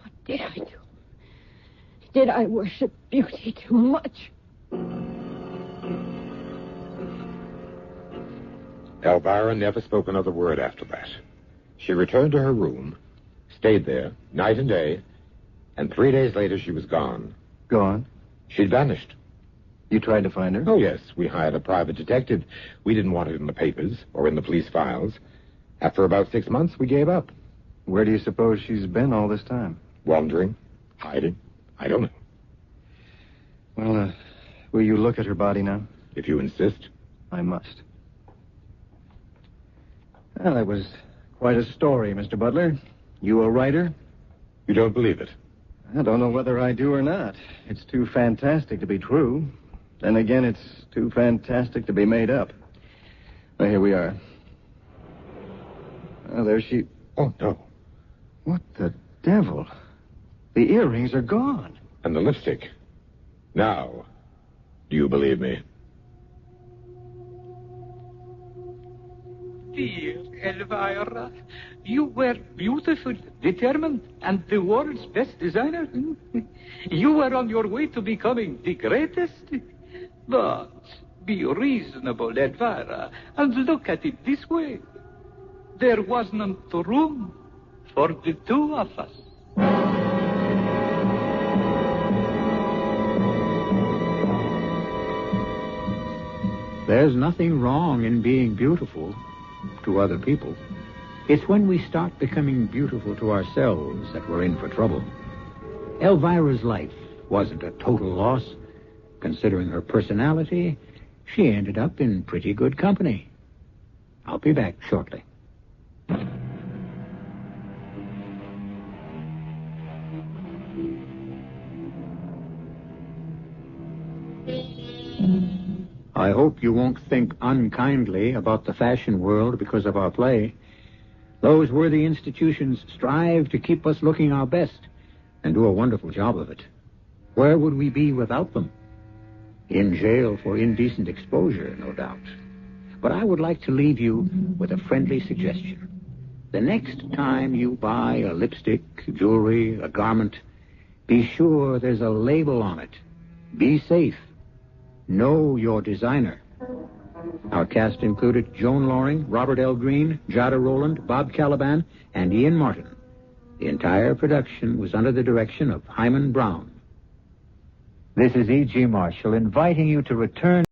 What did I do? Did I worship beauty too much? Elvira never spoke another word after that. She returned to her room, stayed there night and day, and 3 days later she was gone. Gone? She'd vanished. You tried to find her? Oh, yes. We hired a private detective. We didn't want it in the papers or in the police files. After about 6 months, we gave up. Where do you suppose she's been all this time? Wandering, hiding. I don't know. Well, will you look at her body now? If you insist. I must. Well, that was quite a story, Mr. Butler. You a writer? You don't believe it? I don't know whether I do or not. It's too fantastic to be true. Then again, it's too fantastic to be made up. Well, here we are. Oh, there she... Oh, no. What the devil? The earrings are gone. And the lipstick. Now, do you believe me? Dear Elvira, you were beautiful, determined, and the world's best designer. You were on your way to becoming the greatest. But be reasonable, Elvira, and look at it this way. There wasn't room for the two of us. There's nothing wrong in being beautiful to other people. It's when we start becoming beautiful to ourselves that we're in for trouble. Elvira's life wasn't a total loss. Considering her personality, she ended up in pretty good company. I'll be back shortly. I hope you won't think unkindly about the fashion world because of our play. Those worthy institutions strive to keep us looking our best and do a wonderful job of it. Where would we be without them? In jail for indecent exposure, no doubt. But I would like to leave you with a friendly suggestion. The next time you buy a lipstick, jewelry, a garment, be sure there's a label on it. Be safe. Know your designer. Our cast included Joan Loring, Robert L. Greene, Jada Rowland, Bob Caliban, and Ian Martin. The entire production was under the direction of Hyman Brown. This is E.G. Marshall inviting you to return